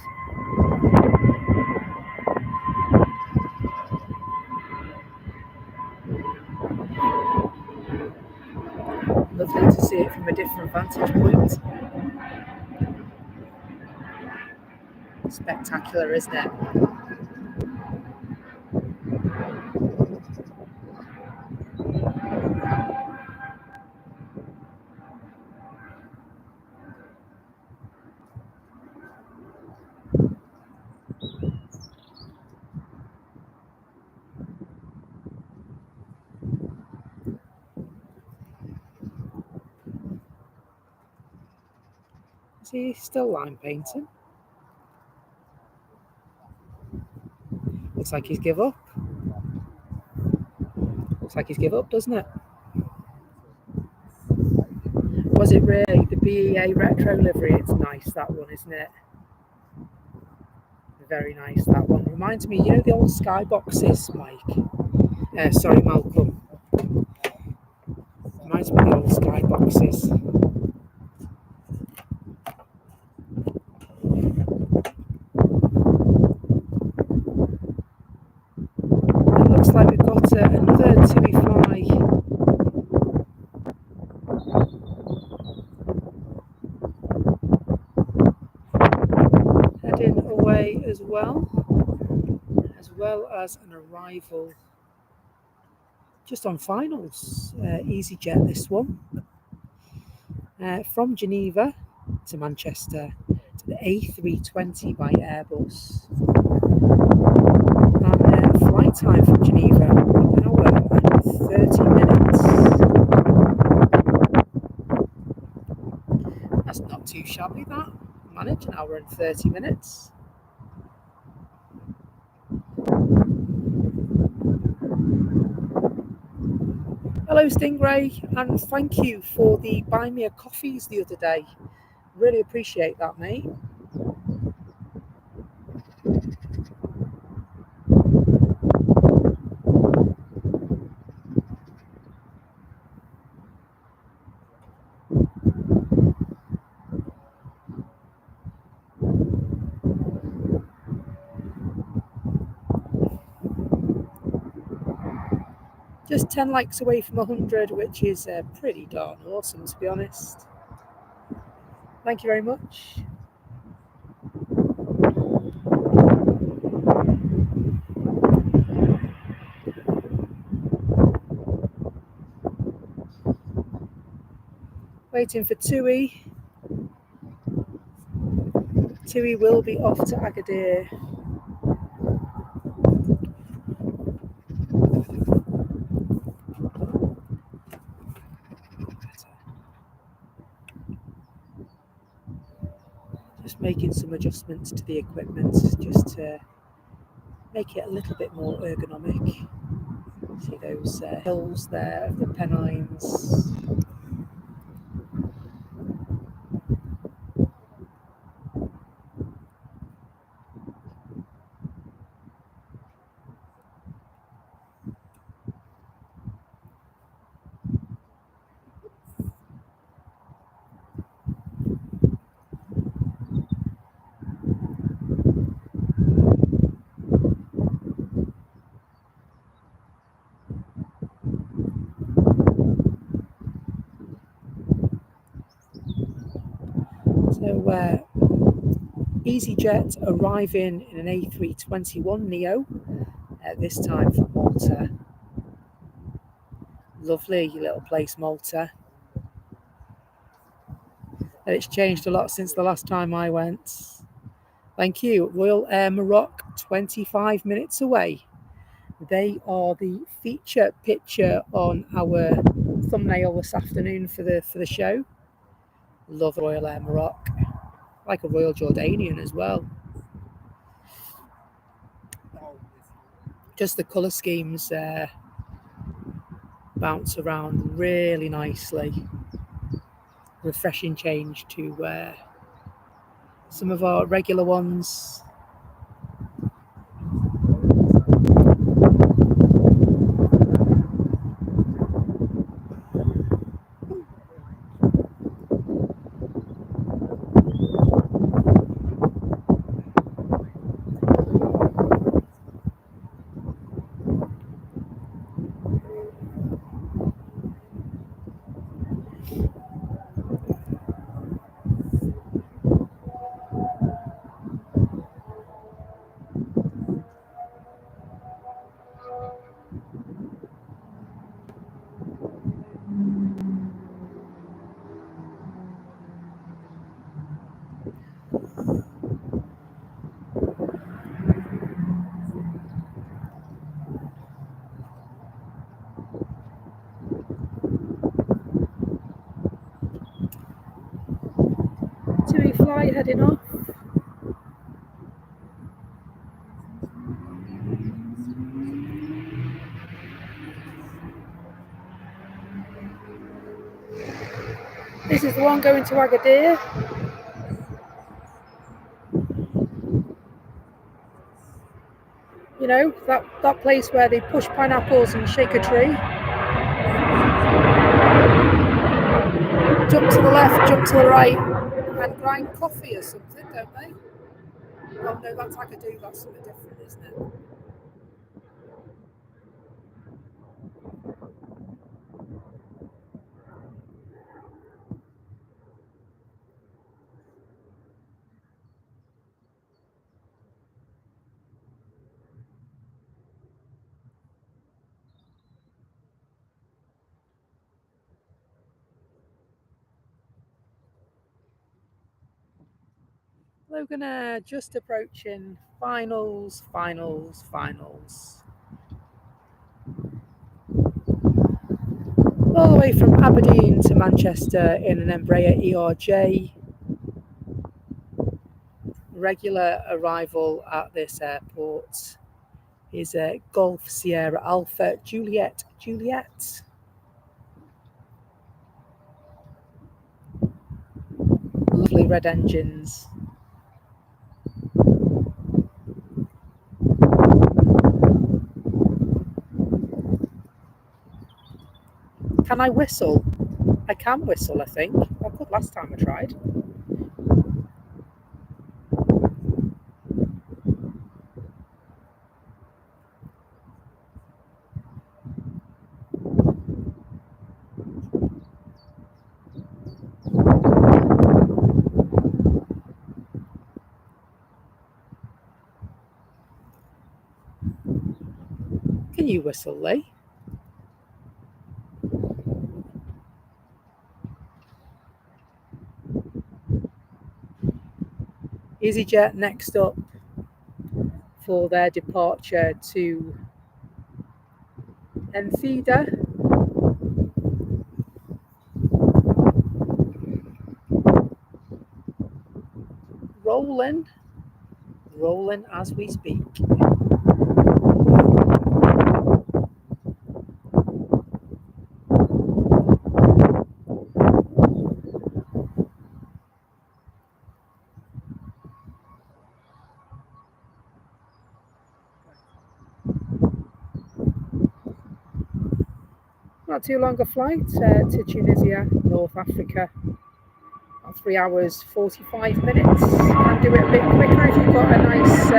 Lovely to see it from a different vantage point. Spectacular, isn't it? Is he still line painting? Looks like he's give up. Looks like he's give up, doesn't it? Was it really the BEA retro livery? It's nice, that one, isn't it? Very nice, that one. Reminds me, you know the old skyboxes, Mike? Sorry, Malcolm. Reminds me of the old skyboxes. It looks like we've got another TUI fly. Heading away as well as an arrival just on finals. EasyJet, this one. From Geneva to Manchester to the A320 by Airbus. And flight time from Geneva, 1 hour and 30 minutes. That's not too shabby, that. Manage 1 hour and 30 minutes. Hello Stingray, and thank you for the buy me a coffees the other day. Really appreciate that, mate. Just 10 likes away from 100, which is pretty darn awesome, to be honest. Thank you very much. Waiting for TUI. TUI will be off to Agadir. Just making some adjustments to the equipment just to make it a little bit more ergonomic. See those hills there of the Pennines. So EasyJet arriving in an A321neo, this time from Malta. Lovely little place, Malta. And it's changed a lot since the last time I went. Thank you. Royal Air Maroc, 25 minutes away. They are the feature picture on our thumbnail this afternoon for the show. Love Royal Air Maroc. Like a Royal Jordanian as well. Just the colour schemes bounce around really nicely. Refreshing change to some of our regular ones. TUI flight heading off. This is the one going to Agadir. You know, that place where they push pineapples and shake a tree. Jump to the left, jump to the right, and grind coffee or something, don't they? Oh no, that's Agadir, that's something different, isn't it? Logan just approaching finals. All the way from Aberdeen to Manchester in an Embraer ERJ. Regular arrival at this airport is Golf Sierra Alpha Juliet. Lovely red engines. Can I whistle? I can whistle, I think. I could last time I tried. Can you whistle, Lee? EasyJet next up for their departure to Enfida. rolling as we speak. Not too long a flight to Tunisia, North Africa. About 3 hours 45 minutes. Can do it a bit quicker if you've got a nice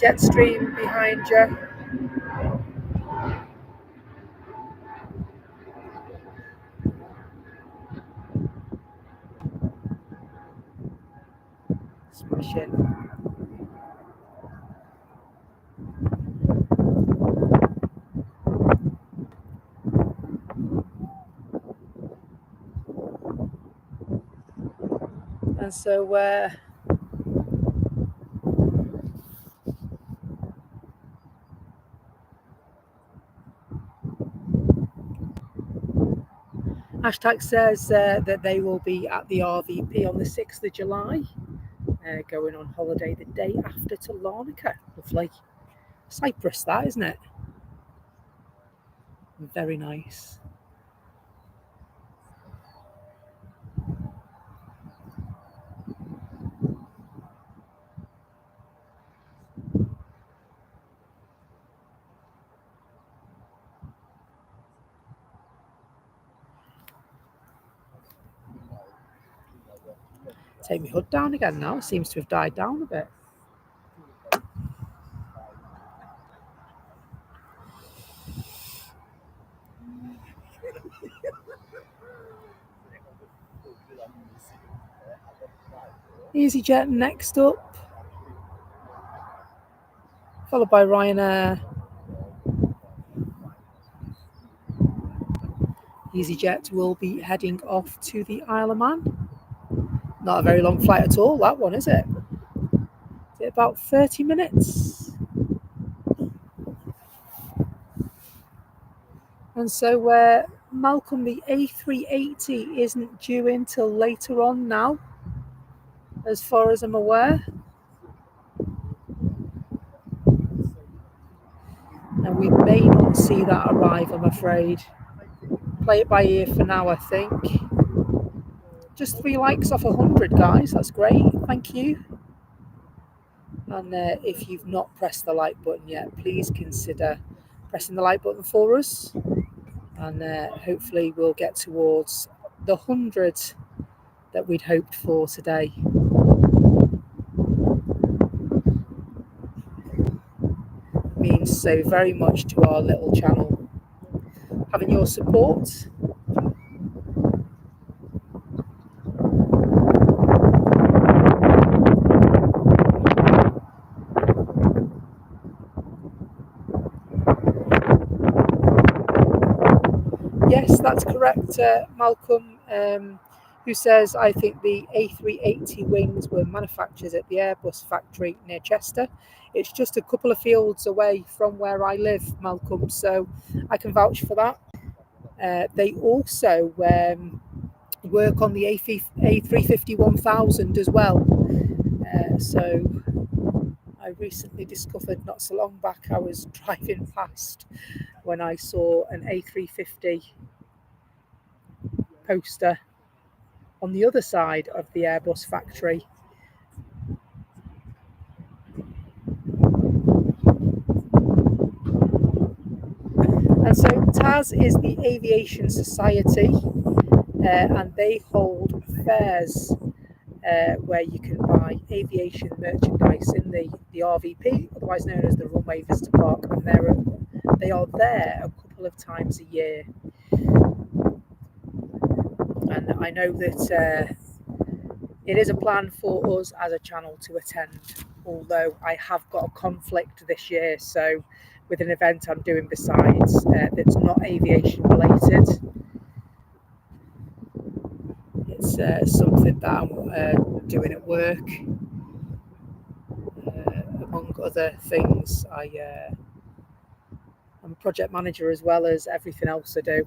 jet stream behind you. Smashing. And so Hashtag says that they will be at the RVP on the 6th of July, going on holiday the day after to Larnaca. Lovely. Cyprus, that, isn't it? Very nice. Take my hood down again now. It seems to have died down a bit. EasyJet next up, followed by Ryanair. EasyJet will be heading off to the Isle of Man. Not a very long flight at all, that one, is it? Is it about 30 minutes? And so Malcolm, the A380 isn't due in till later on now, as far as I'm aware. And we may not see that arrive, I'm afraid. Play it by ear for now, I think. Just 3 likes off 100, guys. That's great. Thank you. And if you've not pressed the like button yet, please consider pressing the like button for us. And hopefully we'll get towards the 100 that we'd hoped for today. It means so very much to our little channel. Having your support. Yes, that's correct, Malcolm, who says, I think the A380 wings were manufactured at the Airbus factory near Chester. It's just a couple of fields away from where I live, Malcolm, so I can vouch for that. They also work on the A350 1000 as well. So I recently discovered, not so long back, I was driving past when I saw an A350 poster on the other side of the Airbus factory. And so TAS is the Aviation Society, and they hold fairs where you can buy aviation merchandise in the RVP, otherwise known as the Runway Visitor Park, and they are there a couple of times a year. And I know that it is a plan for us as a channel to attend, although I have got a conflict this year, so with an event I'm doing besides that's not aviation related. It's something that I'm doing at work. Among other things, I'm a project manager as well as everything else I do.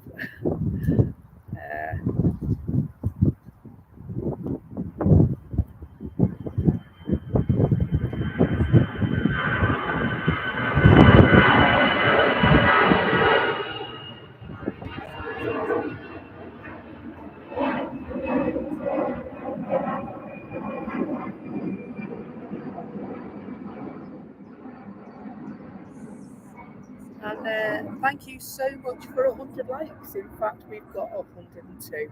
thank you so much for 100 likes. In fact, we've got 102.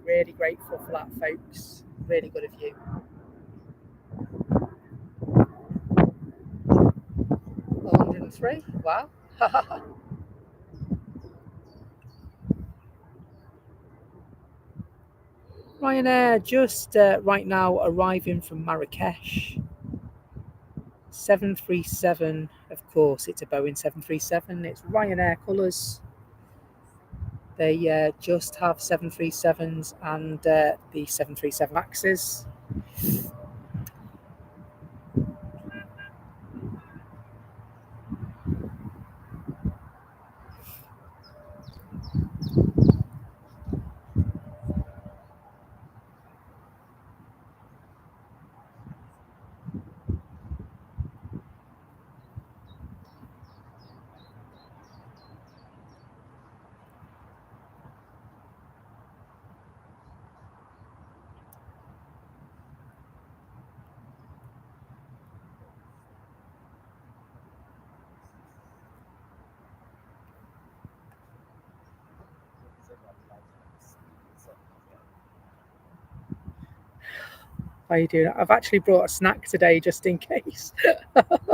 Really grateful for that, folks. Really good of you. 103. Wow. Ryanair just right now arriving from Marrakesh. 737, of course, it's a Boeing 737. It's Ryanair colours. They just have 737s and the 737 Maxes. How are you doing? I've actually brought a snack today just in case. Got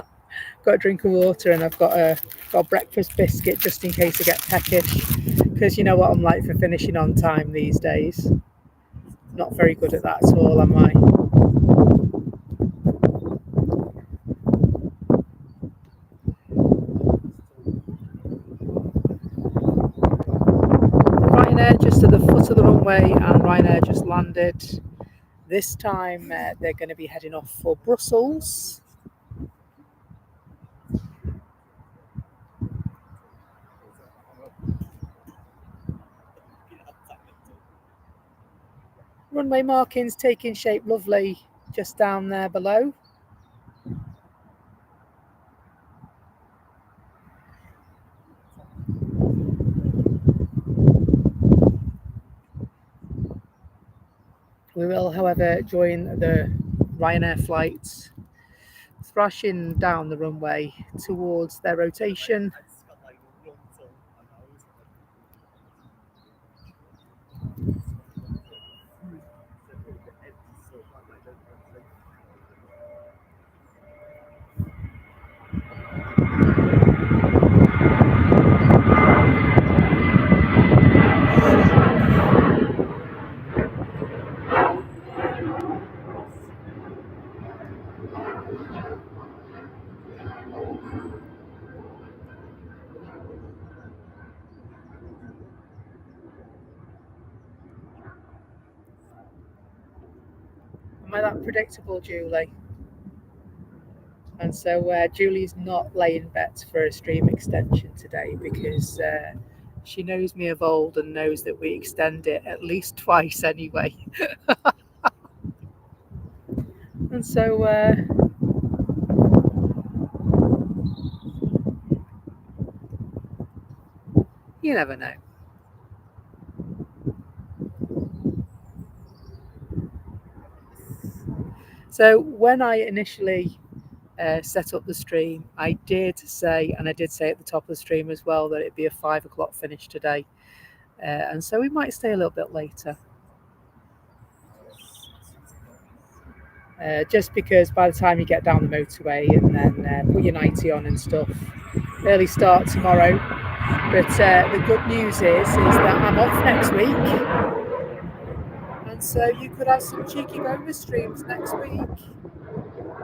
a drink of water and I've got a breakfast biscuit just in case I get peckish. Because you know what I'm like for finishing on time these days. Not very good at that at all, am I? Ryanair just at the foot of the runway, and Ryanair just landed. This time they're going to be heading off for Brussels. Runway markings taking shape lovely just down there below. We will, however, join the Ryanair flights thrashing down the runway towards their rotation. Am I that predictable, Julie? And so Julie's not laying bets for a stream extension today because she knows me of old and knows that we extend it at least twice anyway. And so you never know. So when I initially set up the stream, I did say, and I did say at the top of the stream as well, that it'd be a 5 o'clock finish today. And so we might stay a little bit later. Just because by the time you get down the motorway and then put your nightie on and stuff, early start tomorrow. But the good news is that I'm off next week. And so you could have some cheeky bonus streams next week.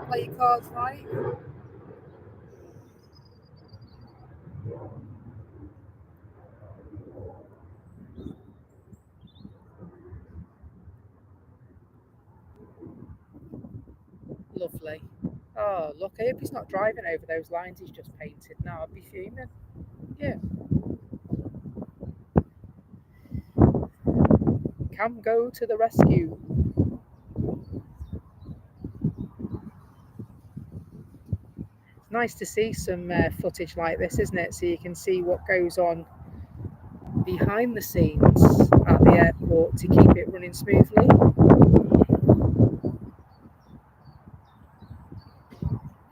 Play your cards right. Lovely. Oh, look, I hope he's not driving over those lines he's just painted. Now I'd be fuming. Yeah. Cam, go to the rescue. It's nice to see some footage like this, isn't it? So you can see what goes on behind the scenes at the airport to keep it running smoothly.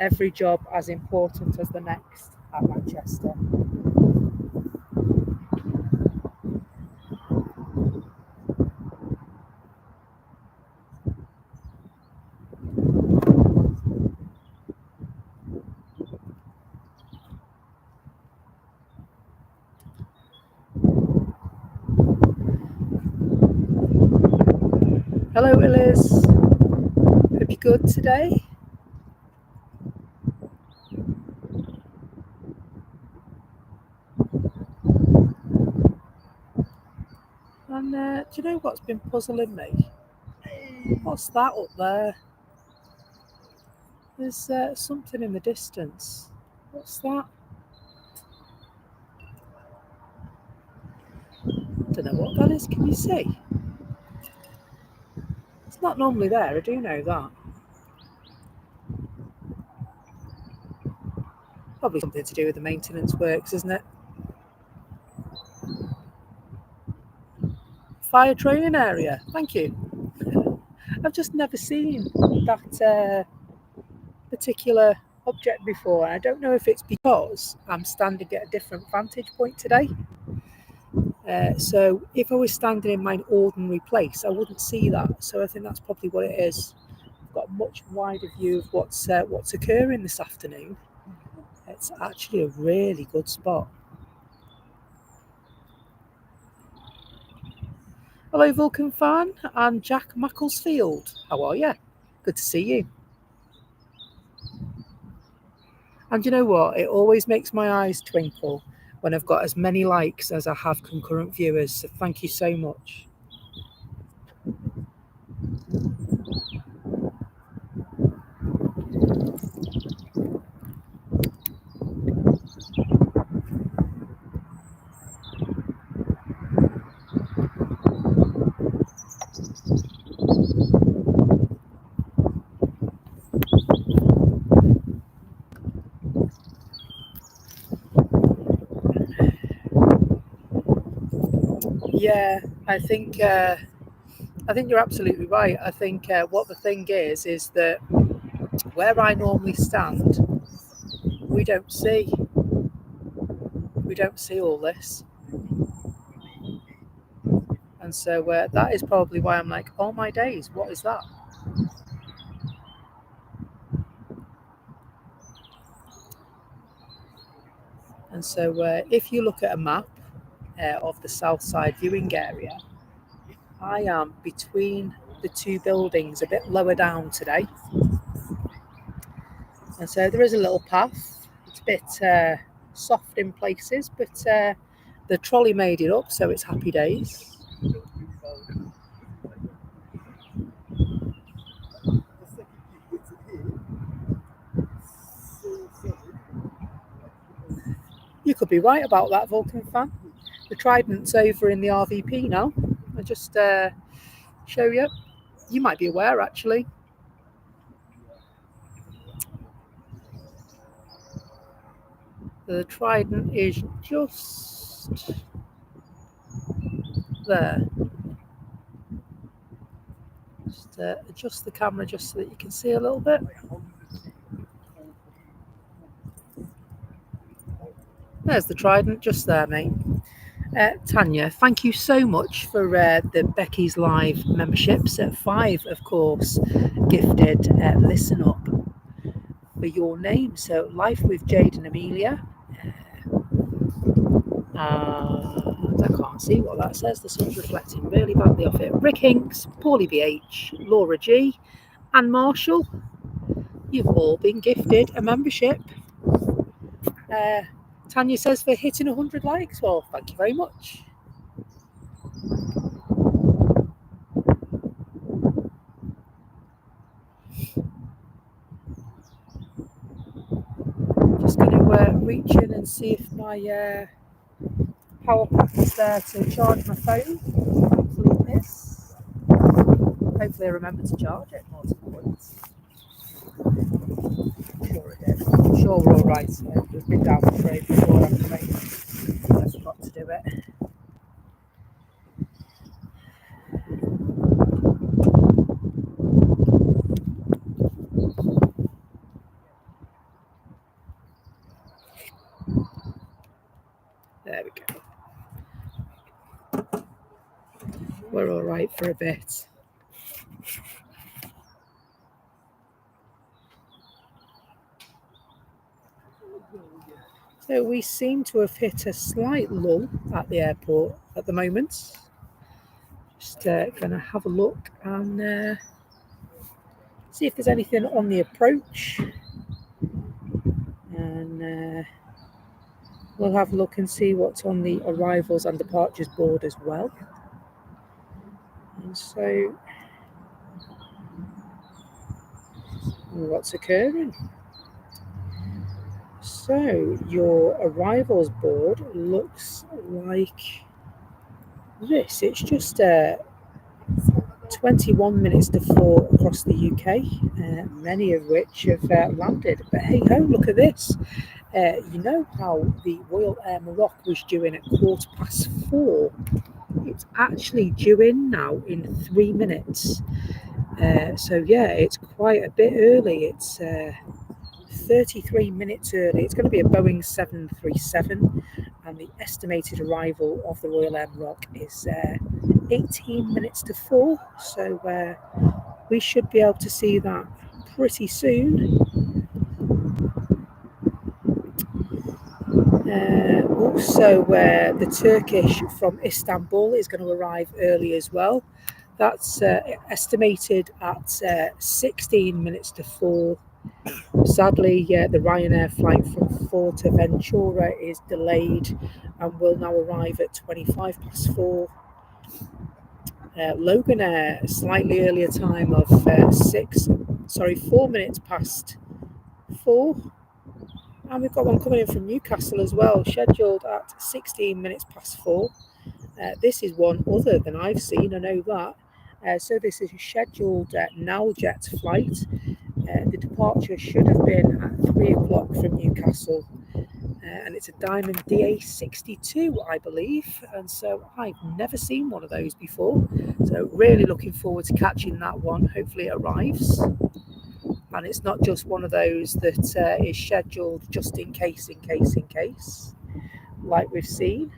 Every job as important as the next. at Manchester. Hello, Liz. Hope you're good today. And do you know what's been puzzling me? What's that up there? There's something in the distance. What's that? Don't know what that is. Can you see? It's not normally there. I do know that. Probably something to do with the maintenance works, isn't it? Fire training area. Thank you. I've just never seen that particular object before. I don't know if it's because I'm standing at a different vantage point today. So if I was standing in my ordinary place, I wouldn't see that. So I think that's probably what it is. I've got a much wider view of what's occurring this afternoon. It's actually a really good spot. Hello, Vulcan fan and Jack Macclesfield. How are you? Good to see you. And you know what? It always makes my eyes twinkle when I've got as many likes as I have concurrent viewers. So thank you so much. Yeah, I think you're absolutely right. I think what the thing is that where I normally stand, we don't see all this, and so that is probably why I'm like, oh my days, what is that? And so if you look at a map of the south side viewing area, I am between the two buildings, a bit lower down today. And so there is a little path. It's a bit soft in places, but the trolley made it up, so it's happy days. You could be right about that, Vulcan fan. The Trident's over in the RVP now. I'll just show you. You might be aware, actually. The Trident is just there. Just adjust the camera just so that you can see a little bit. There's the Trident just there, mate. Tanya, thank you so much for the Becky's Live memberships. 5, of course, gifted Listen Up for your name. So, Life with Jade and Amelia. I can't see what that says. The sun's reflecting really badly off it. Rick Hinks, Paulie BH, Laura G, and Marshall. You've all been gifted a membership. Tanya says for hitting 100 likes. Well, thank you very much. Just going to reach in and see if my power pack is there to charge my phone. Hopefully it is. Hopefully I remember to charge it more to the point. I'm sure it did. I'm sure we're all right. We've been down the road before, haven't we? I forgot to do it. we're all right for a bit. So we seem to have hit a slight lull at the airport at the moment. Just going to have a look and see if there's anything on the approach. And we'll have a look and see what's on the arrivals and departures board as well. And so, what's occurring? So, your arrivals board looks like this. It's just 21 minutes to 4 across the UK, many of which have landed. But hey ho, look at this. You know how the Royal Air Maroc was due in at 4:15? It's actually due in now in 3 minutes. So yeah, it's quite a bit early. It's 33 minutes early. It's going to be a Boeing 737, and the estimated arrival of the Royal Air Maroc is 18 minutes to 4. So we should be able to see that pretty soon. Also, the Turkish from Istanbul is going to arrive early as well. That's estimated at 16 minutes to 4. Sadly, the Ryanair flight from Fuerteventura is delayed and will now arrive at 4:25. Logan Air, a slightly earlier time of 4 minutes past 4. And we've got one coming in from Newcastle as well, scheduled at 16 minutes past 4. This is one other than I've seen, I know that. So this is a scheduled Nowjet flight. The departure should have been at 3 o'clock from Newcastle. And it's a Diamond DA62, I believe. And so I've never seen one of those before. So really looking forward to catching that one. Hopefully it arrives. And it's not just one of those that is scheduled just in case, like we've seen.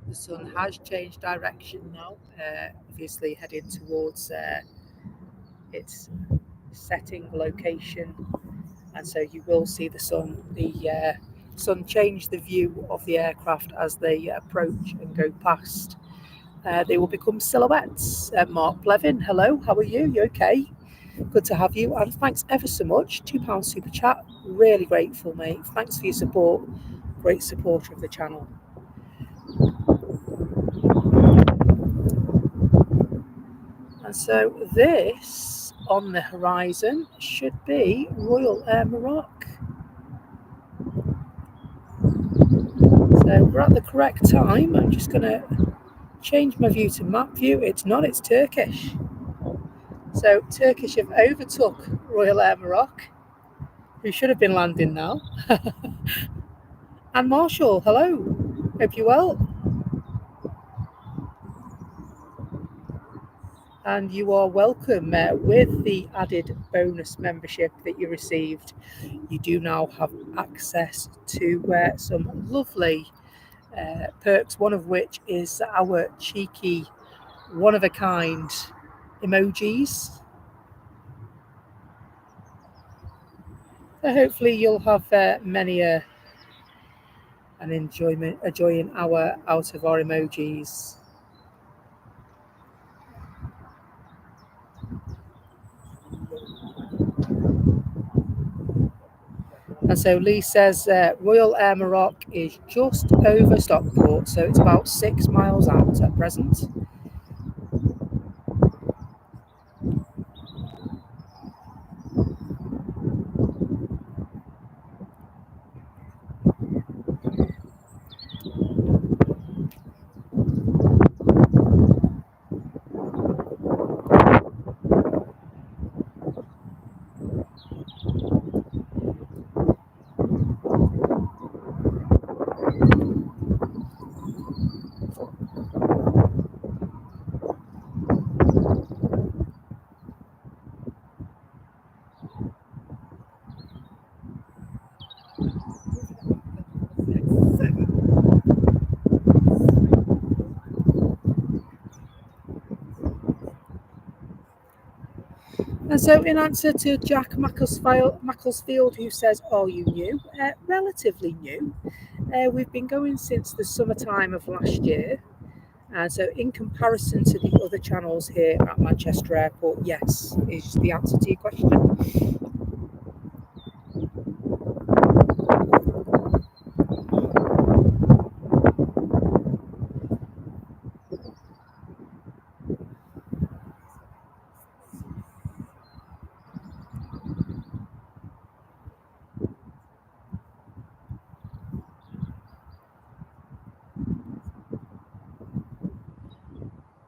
The sun has changed direction now, obviously heading towards its setting location, and so you will see the sun change the view of the aircraft as they approach and go past. They will become silhouettes. Mark Blevin, hello, how are you? You okay? Good to have you, and thanks ever so much. £2 super chat, really grateful, mate. Thanks for your support, great supporter of the channel. And so this on the horizon should be Royal Air Maroc. So we're at the correct time. I'm just going to change my view to map view. It's not, it's Turkish. So Turkish have overtook Royal Air Maroc, who should have been landing now. And Marshall, hello. Hope you're well. And you are welcome. With the added bonus membership that you received, you do now have access to some lovely perks, one of which is our cheeky one-of-a-kind emojis. So hopefully you'll have many an enjoying out of our emojis. And so Lee says Royal Air Maroc is just over Stockport, so it's about 6 miles out at present. So in answer to Jack Macclesfield, who says, are you new? Relatively new. We've been going since the summertime of last year. So in comparison to the other channels here at Manchester Airport, yes, is the answer to your question.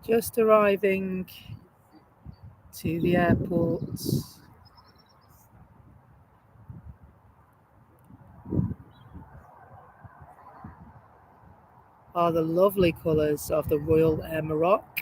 Just arriving to the airport. Are the lovely colours of the Royal Air Maroc.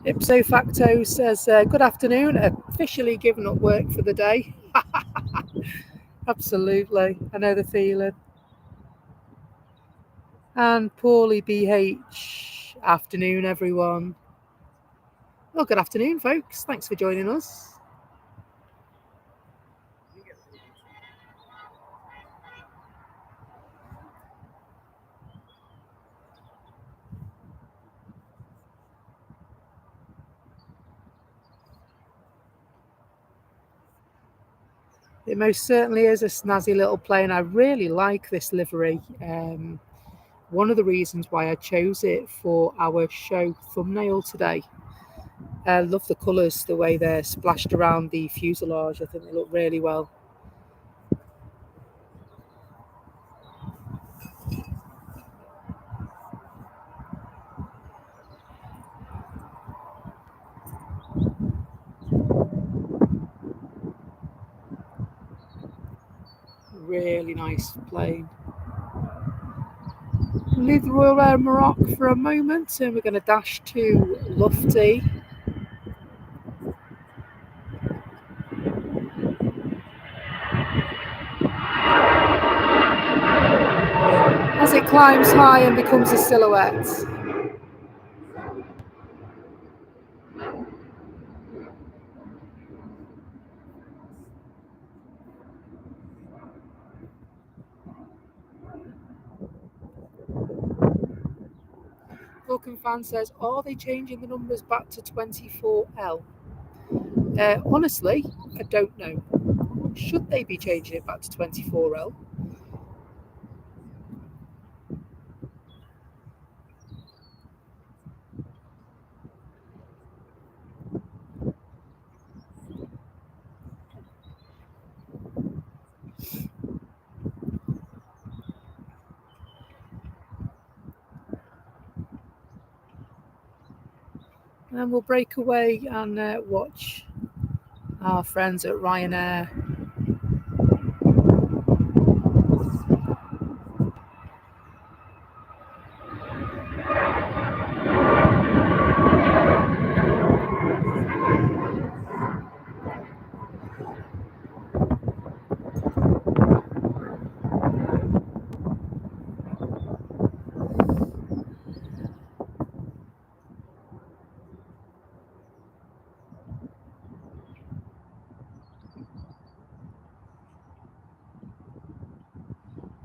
Ipso facto says, good afternoon, officially given up work for the day. Absolutely, I know the feeling. And Paulie BH, afternoon everyone. Well, good afternoon folks, thanks for joining us. It most certainly is a snazzy little plane. I really like this livery. One of the reasons why I chose it for our show thumbnail today. I love the colours, the way they're splashed around the fuselage. I think they look really well. Really nice plane. Leave the Royal Air Maroc for a moment and we're going to dash to Lufty. As it climbs high and becomes a silhouette. Vulcan fan says, are they changing the numbers back to 24L? Honestly, I don't know. Should they be changing it back to 24L? And we'll break away and watch our friends at Ryanair.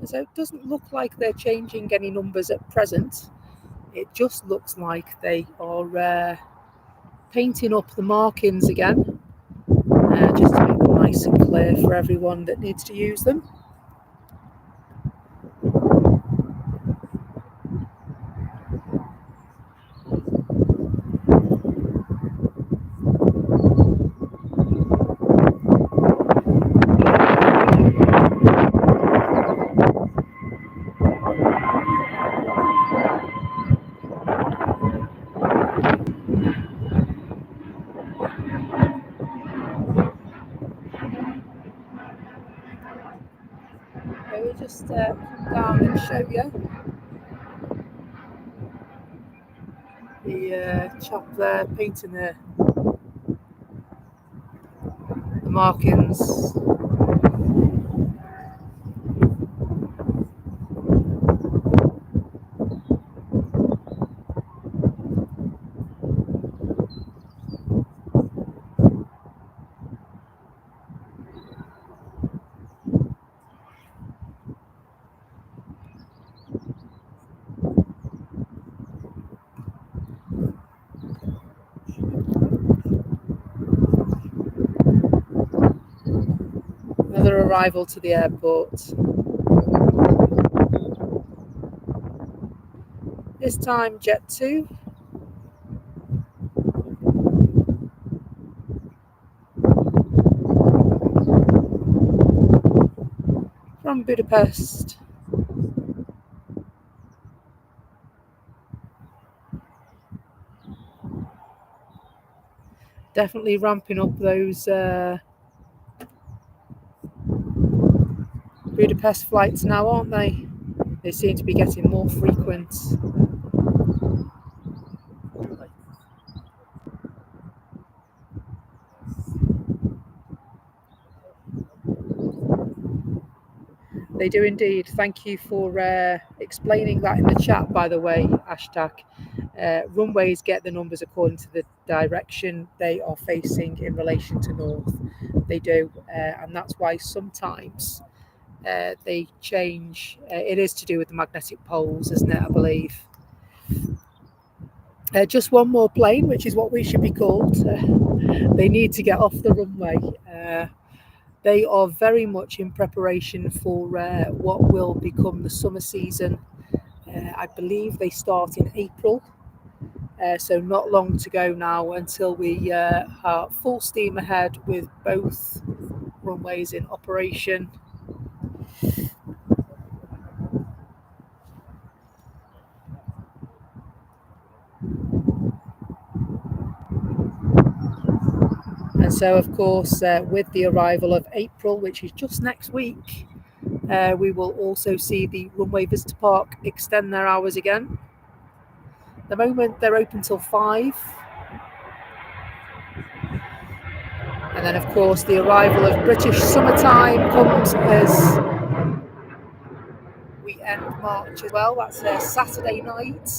So it doesn't look like they're changing any numbers at present. It just looks like they are painting up the markings again, just to make them nice and clear for everyone that needs to use them. We'll just come down and show you. The chap there painting the markings. Another arrival to the airport. This time Jet 2. From Budapest. Definitely ramping up those Budapest flights now, aren't they? They seem to be getting more frequent. They do indeed. Thank you for explaining that in the chat, by the way, hashtag. Runways get the numbers according to the direction they are facing in relation to north. They do, and that's why sometimes they change. It is to do with the magnetic poles, isn't it, I believe? Just one more plane, which is what we should be called. They need to get off the runway. They are very much in preparation for what will become the summer season. I believe they start in April. So not long to go now until we are full steam ahead with both runways in operation. And so, of course, with the arrival of April, which is just next week, we will also see the Runway Visitor Park extend their hours again. At the moment, they're open till 5. And then, of course, the arrival of British summertime comes as we end March as well. That's a Saturday night.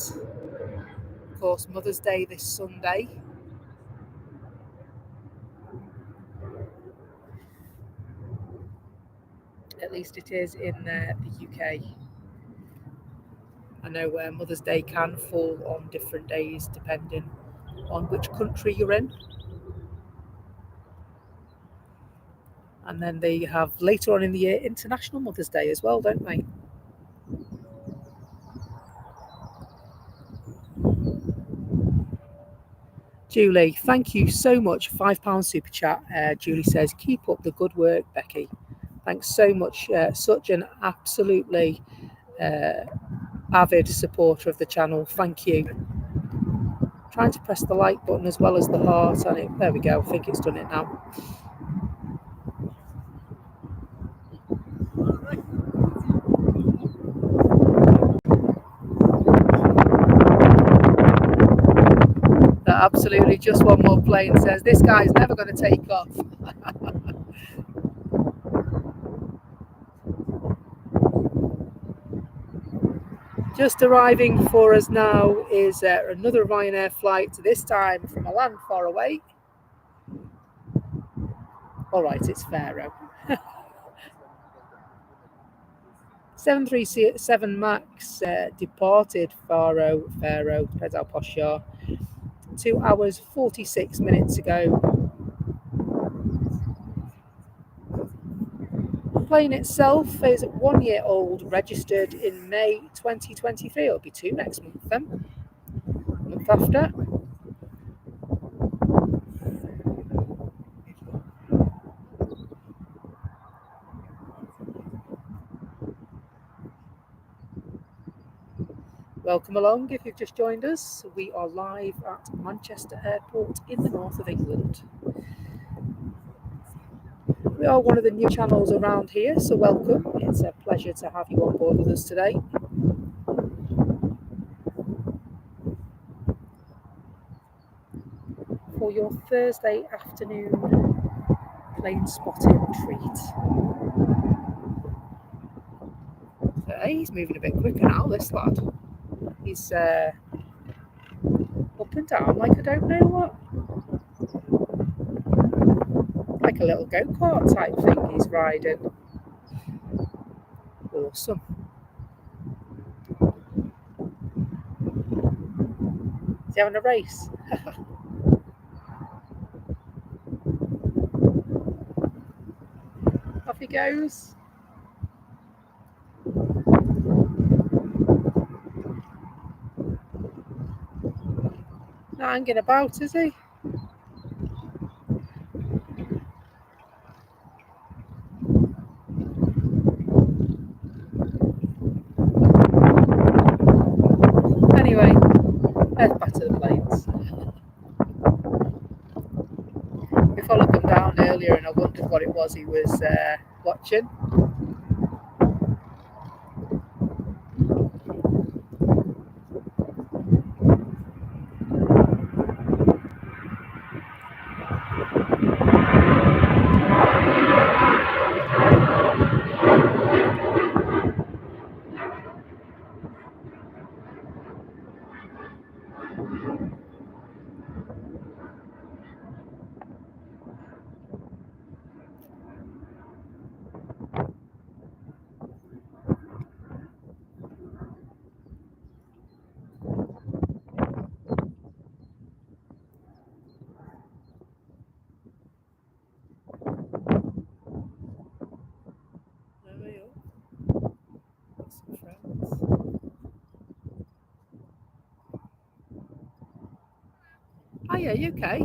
Of course, Mother's Day this Sunday. At least it is in the UK. I know Mother's Day can fall on different days depending on which country you're in. And then they have later on in the year International Mother's Day as well, don't they? Julie, thank you so much. £5 super chat. Julie says, keep up the good work, Becky. Thanks so much. Such an absolutely avid supporter of the channel. Thank you. Trying to press the like button as well as the heart on it. There we go. I think it's done it now. Absolutely, just one more plane says this guy's never going to take off. Just arriving for us now is another Ryanair flight, this time from a land far away. All right, it's Faro. 737 MAX departed Faro, depends how posh you are. 2 hours 46 minutes ago. The plane itself is 1 year old, registered in May 2023. It'll be 2 next month then. Month after. Welcome along if you've just joined us. We are live at Manchester Airport in the north of England. We are one of the new channels around here, so welcome. It's a pleasure to have you on board with us today. for your Thursday afternoon plane spotting treat. He's moving a bit quicker now, this lad. He's up and down like I don't know what. Like a little go-kart type thing he's riding. Awesome. Is he having a race? Off he goes. Not hanging about, is he? Anyway, let's back to the planes. We followed them down earlier and I wondered what it was he was watching. Hiya, you okay?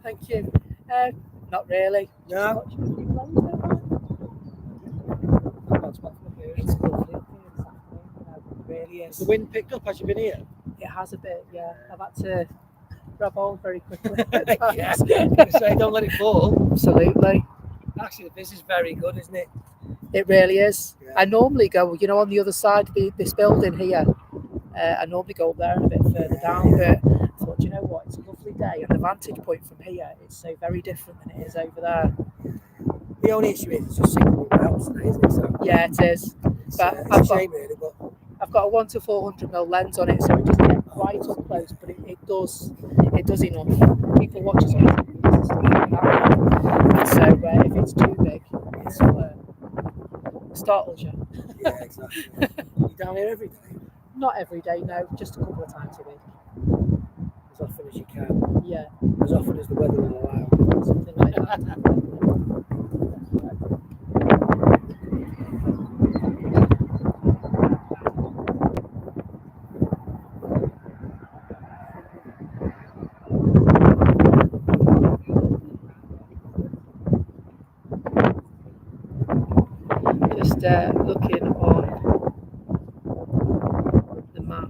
Thank you. Not really. No. It's lovely up here this afternoon. It really is. Has the wind picked up as you've been here? It has a bit, yeah. I've had to grab hold very quickly. Yeah. Say, don't let it fall. Absolutely. Actually, this is very good, isn't it? It really is. Yeah. I normally go, on the other side of this building here. I normally go up there and a bit further down, but I thought, you know what, it's a lovely day, and the vantage point from here is so very different than it is over there. The only issue is it's just single routes today, isn't it? So yeah, it is. But it's a shame, really, but I've got a 1-400mm lens on it, so it doesn't get quite up close, but it does enough. People watch us on TV and stuff like that. And so if it's too big, it startles you. Yeah, exactly. You're down here every day? Not every day, no, just a couple of times a week. As often as you can? Yeah. As often as the weather will allow? Something like that. Just looking on the map.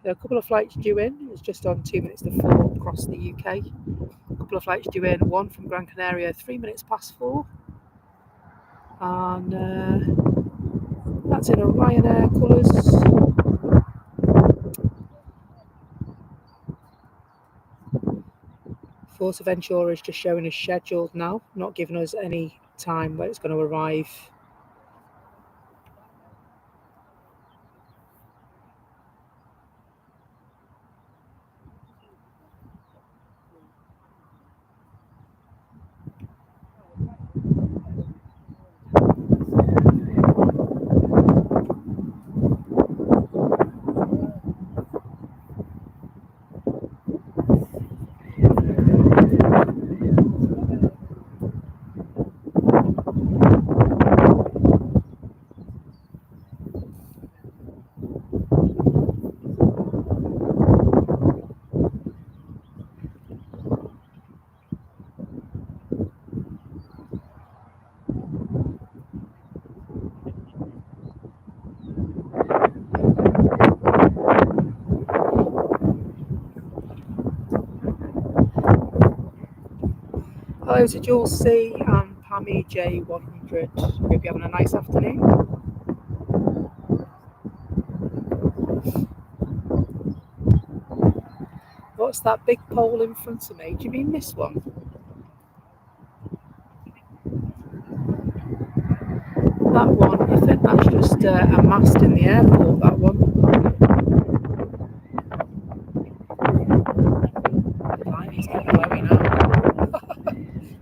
There are a couple of flights due in. It's just on 2 minutes to 4 across the UK. A couple of flights due in. One from Gran Canaria, 3 minutes past 4. And that's in a Ryanair colours. Fuerteventura is just showing us scheduled now, not giving us any time where it's going to arrive. Hello to Jules C and Pammy J100. Hope you're having a nice afternoon. What's that big pole in front of me? Do you mean this one? That one, I think that's just a mast in the airport, that one. It's getting blowy now.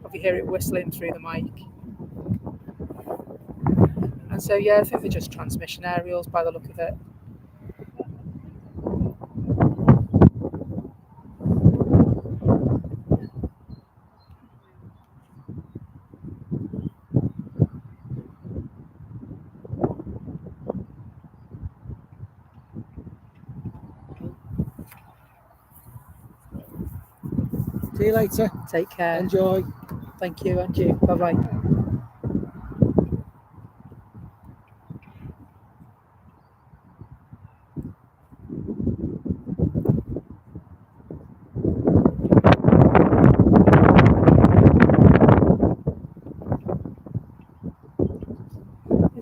Probably hear it whistling through the mic. And so, yeah, I think they're just transmission aerials by the look of it. See you later. Take care. Enjoy. Thank you, and you. Bye-bye.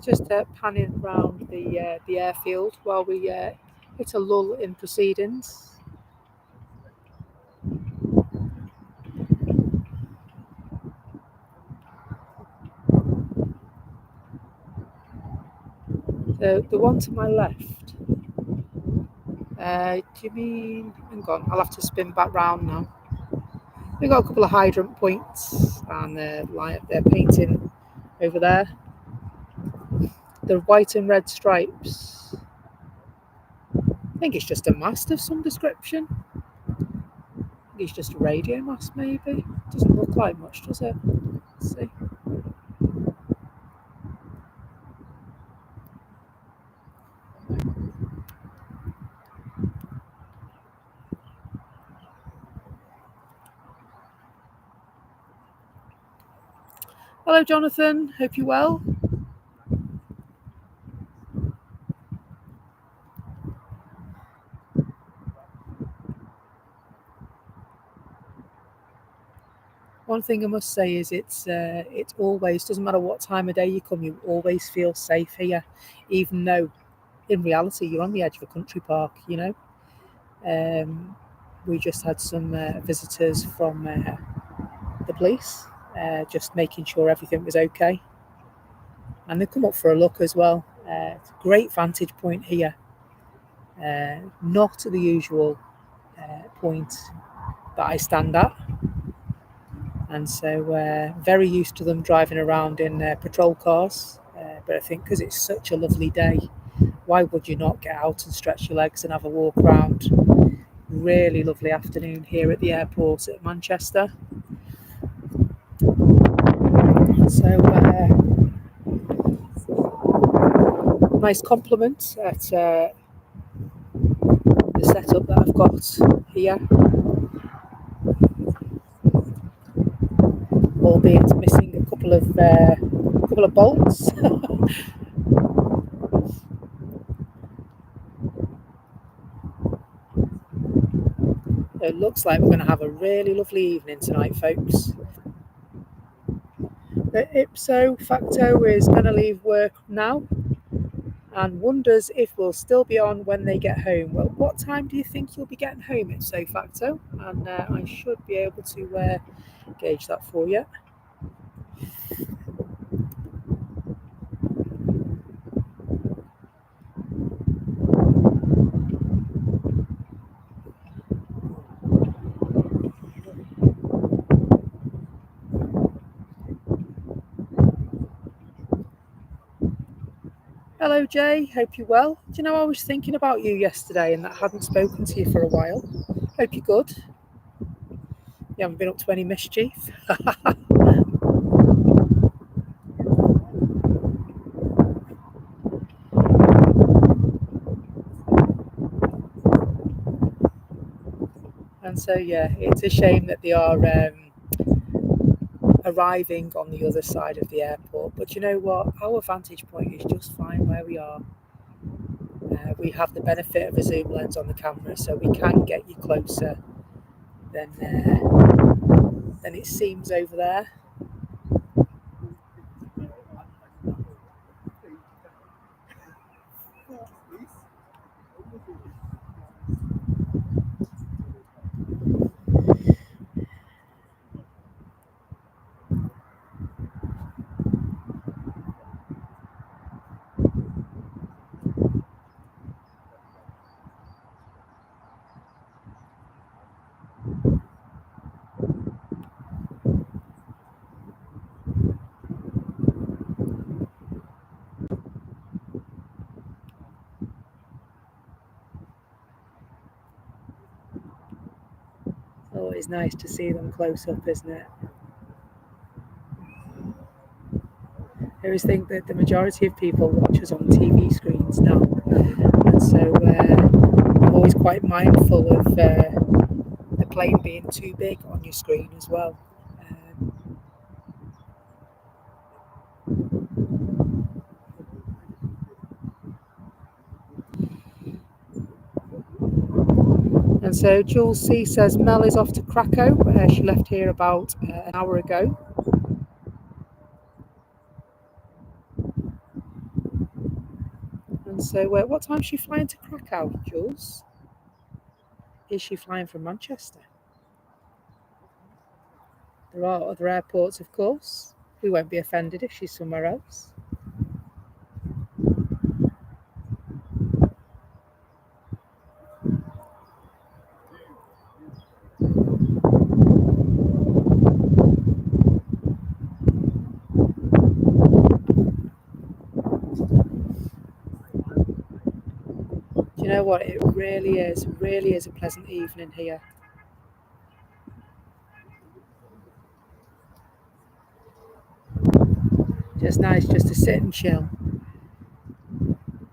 Just panning around the airfield while we hit a lull in proceedings. So the one to my left, do you mean, hang on, I'll have to spin back round now. We've got a couple of hydrant points and they're painting over there. The white and red stripes. I think it's just a mast of some description. I think it's just a radio mast, maybe. Doesn't look like much, does it? Let's see. Hello, Jonathan. Hope you're well. One thing I must say is it's always, doesn't matter what time of day you come, you always feel safe here, even though in reality you're on the edge of a country park, you know. We just had some visitors from the police, just making sure everything was okay. And they come up for a look as well. It's a great vantage point here. Not the usual point that I stand at. And so very used to them driving around in patrol cars. But I think because it's such a lovely day, why would you not get out and stretch your legs and have a walk around? Really lovely afternoon here at the airport at Manchester. So nice compliment at the setup that I've got here. Albeit missing a couple of bolts. It looks like we're going to have a really lovely evening tonight, folks. The ipso facto is going to leave work now and wonders if we'll still be on when they get home. Well, what time do you think you'll be getting home, ipso facto? And I should be able to gauge that for you. Hello, Jay. Hope you're well. Do you know, I was thinking about you yesterday and that I hadn't spoken to you for a while. Hope you're good. You haven't been up to any mischief. And so, yeah, it's a shame that they are arriving on the other side of the airport. But you know what? Our vantage point is just fine where we are. We have the benefit of a zoom lens on the camera, so we can get you closer than then it seems over there. Always nice to see them close up, isn't it? I always think that the majority of people watch us on TV screens now, and so I'm always quite mindful of the plane being too big on your screen as well. And so Jules C says Mel is off to Krakow. She left here about an hour ago. And so what time is she flying to Krakow, Jules? Is she flying from Manchester? There are other airports, of course. We won't be offended if she's somewhere else. Do you know what? It really is a pleasant evening here. Just nice just to sit and chill,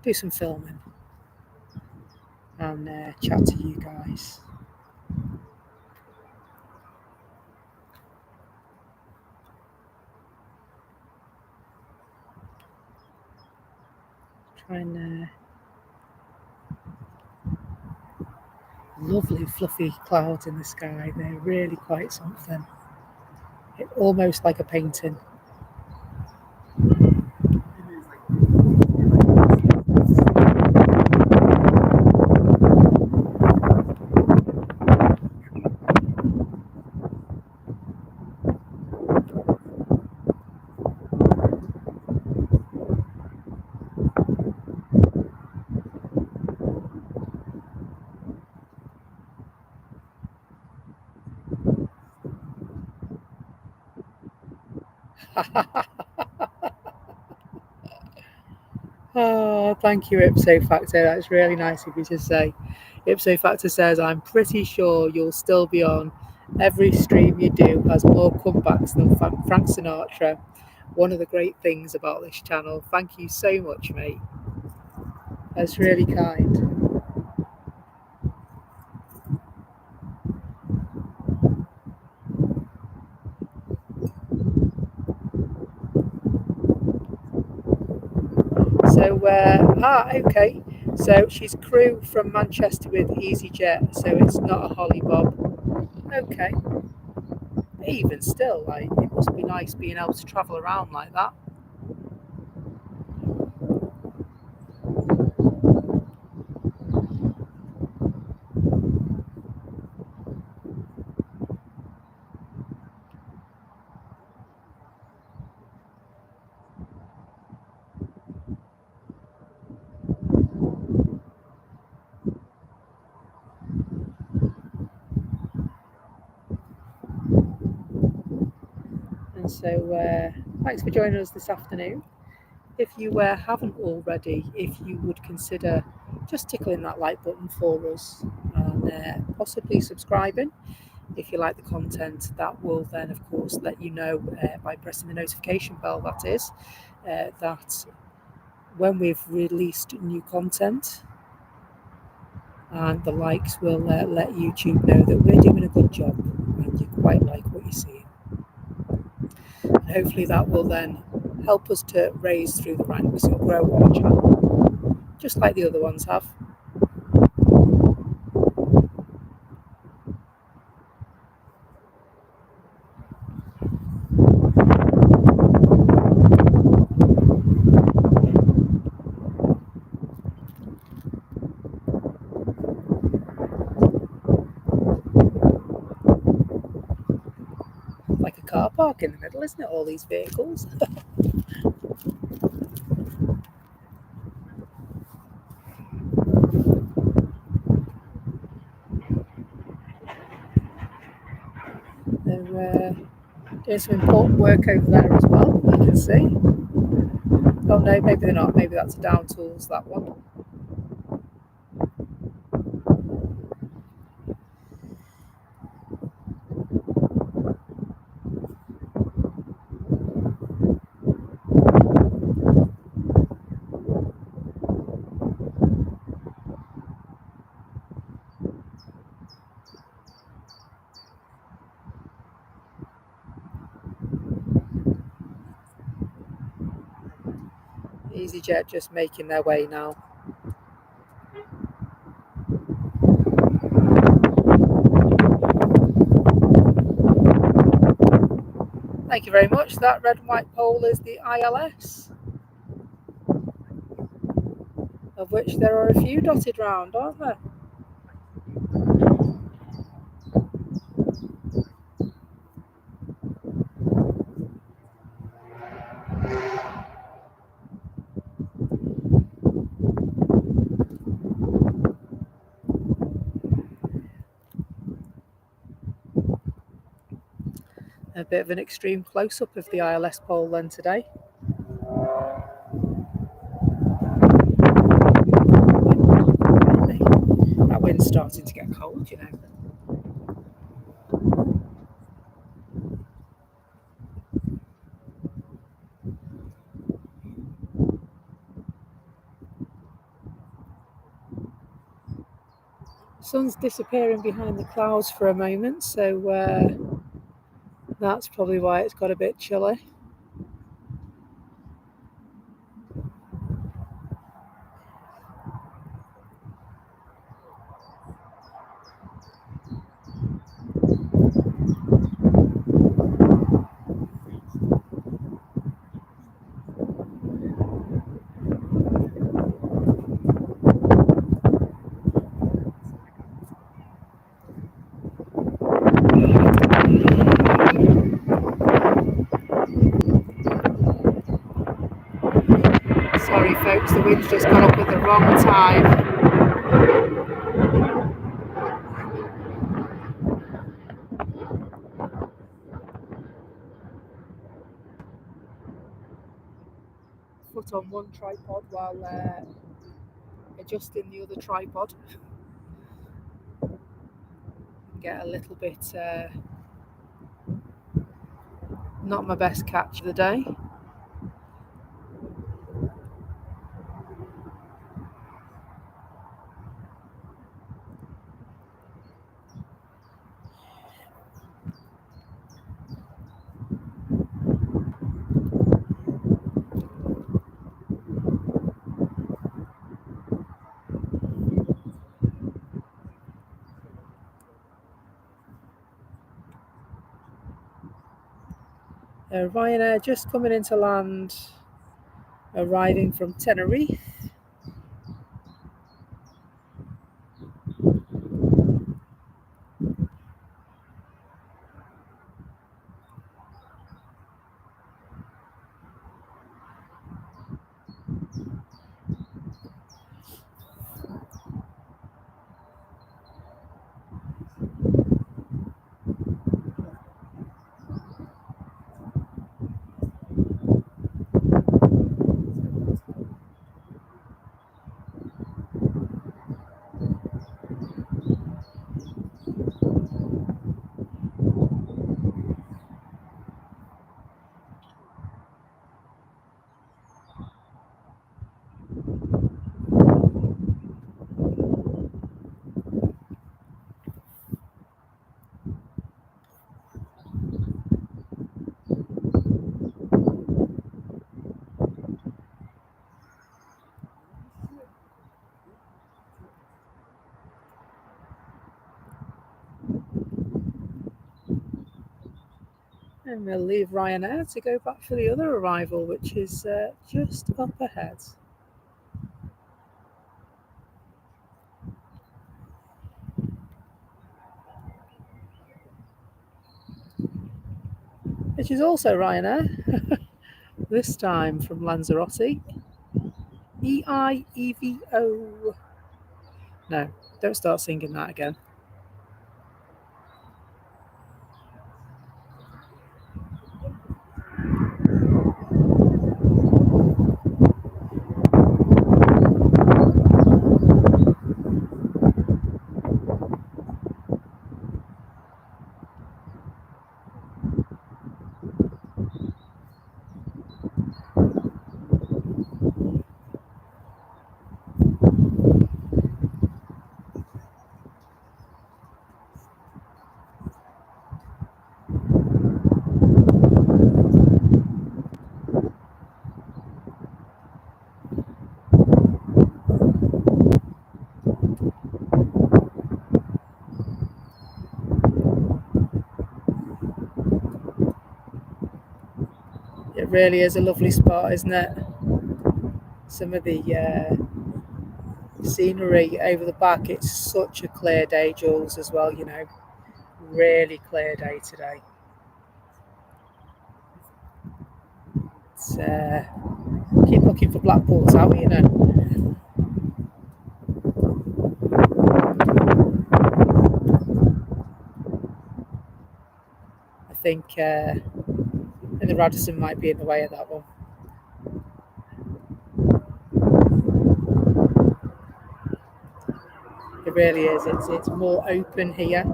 do some filming, and chat to you guys. Try and lovely fluffy clouds in the sky. They're really quite something. It's almost like a painting. Oh, thank you, Ipso Factor. That's really nice of you to say. Ipso Factor says, I'm pretty sure you'll still be on. Every stream you do has more comebacks than Frank Sinatra. One of the great things about this channel. Thank you so much, mate. That's really kind. So, okay. So she's crew from Manchester with EasyJet, so it's not a Holly Bob. Okay. Even still, like, it must be nice being able to travel around like that. And so thanks for joining us this afternoon. If you haven't already, if you would consider just tickling that like button for us and possibly subscribing if you like the content, that will then of course let you know by pressing the notification bell, that is, that when we've released new content, and the likes will let YouTube know that we're doing a good job and you quite like what you're seeing. And hopefully that will then help us to raise through the ranks and grow our channel, just like the other ones have. car park in the middle, isn't it? All these vehicles. They're doing some important work over there as well, you can see. Oh no, maybe they're not. Maybe that's a down tools, that one. EasyJet just making their way now. Thank you very much. That red and white pole is the ILS, of which there are a few dotted round, aren't there? A bit of an extreme close-up of the ILS pole then today. That wind's starting to get cold, you know. Sun's disappearing behind the clouds for a moment, so that's probably why it's got a bit chilly. Sorry folks, the wind's just gone up at the wrong time. Foot on one tripod while adjusting the other tripod. Get a little bit, not my best catch of the day. Ryanair just coming into land, arriving from Tenerife. And we'll leave Ryanair to go back for the other arrival, which is just up ahead. which is also Ryanair, this time from Lanzarote. EIEVO. No, don't start singing that again. It really is a lovely spot, isn't it? Some of the scenery over the back, it's such a clear day, Jules, as well, you know. Really clear day today. It's, keep looking for Blackpool Tower, you know. I think and the Radisson might be in the way of that one. It really is. It's more open here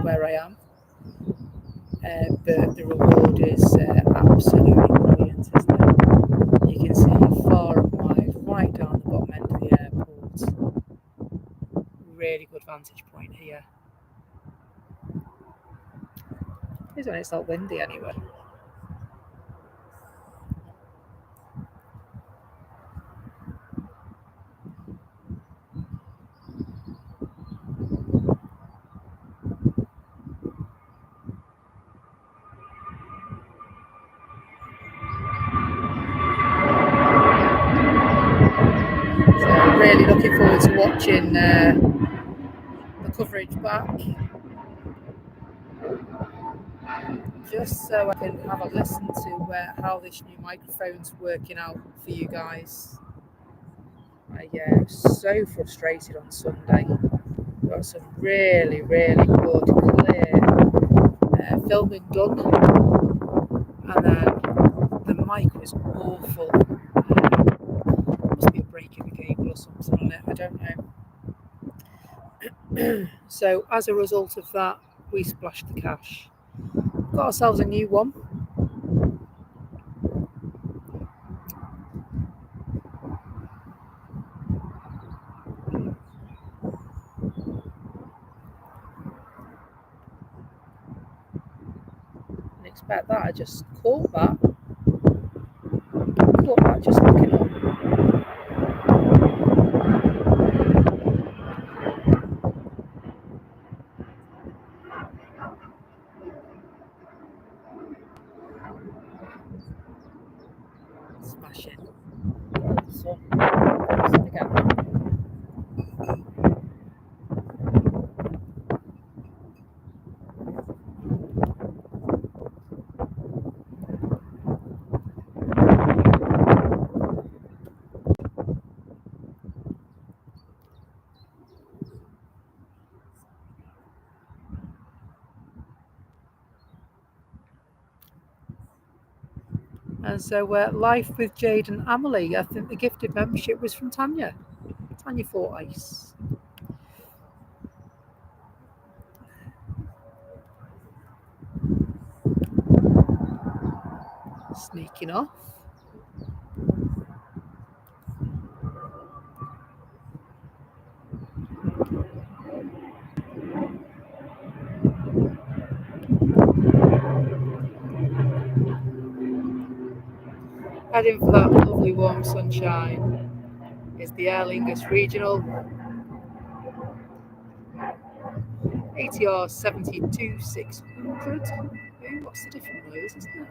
where I am. But the reward is absolutely brilliant, isn't it? You can see far and wide, right down the bottom end of the airport. Really good vantage point here. It's when it's not windy anyway. So I'm really looking forward to watching the coverage back, just so I can have a listen to how this new microphone's working out for you guys. I was so frustrated on Sunday. Got some really, really good, clear filming done, and then the mic was awful. Must be a break in the cable or something on it, I don't know. So as a result of that, we splashed the cash. Got ourselves a new one. Didn't expect that. I just caught that. Just looking up. Smash it. So again. And so Life with Jade and Amelie, I think the gifted membership was from Tanya. Tanya Fort Ice. Sneaking off. Heading for that lovely warm sunshine is the Aer Lingus Regional ATR 72600. Ooh, what's the different noise, isn't it?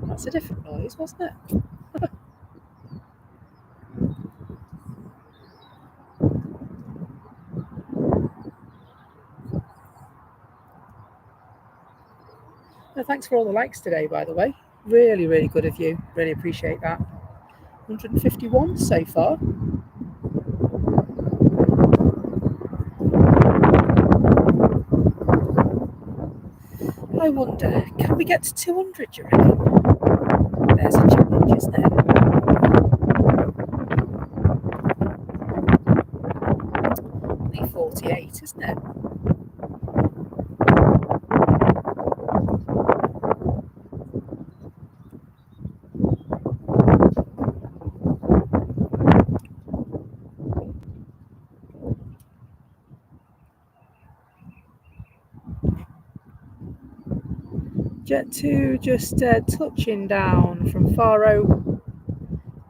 That's a different noise, wasn't it? No, thanks for all the likes today, by the way. Really, really good of you. Really appreciate that. 151 so far. I wonder, can we get to 200, do you reckon? There's a challenge, isn't it? Only 48, isn't it? Jet 2 just touching down from Faro.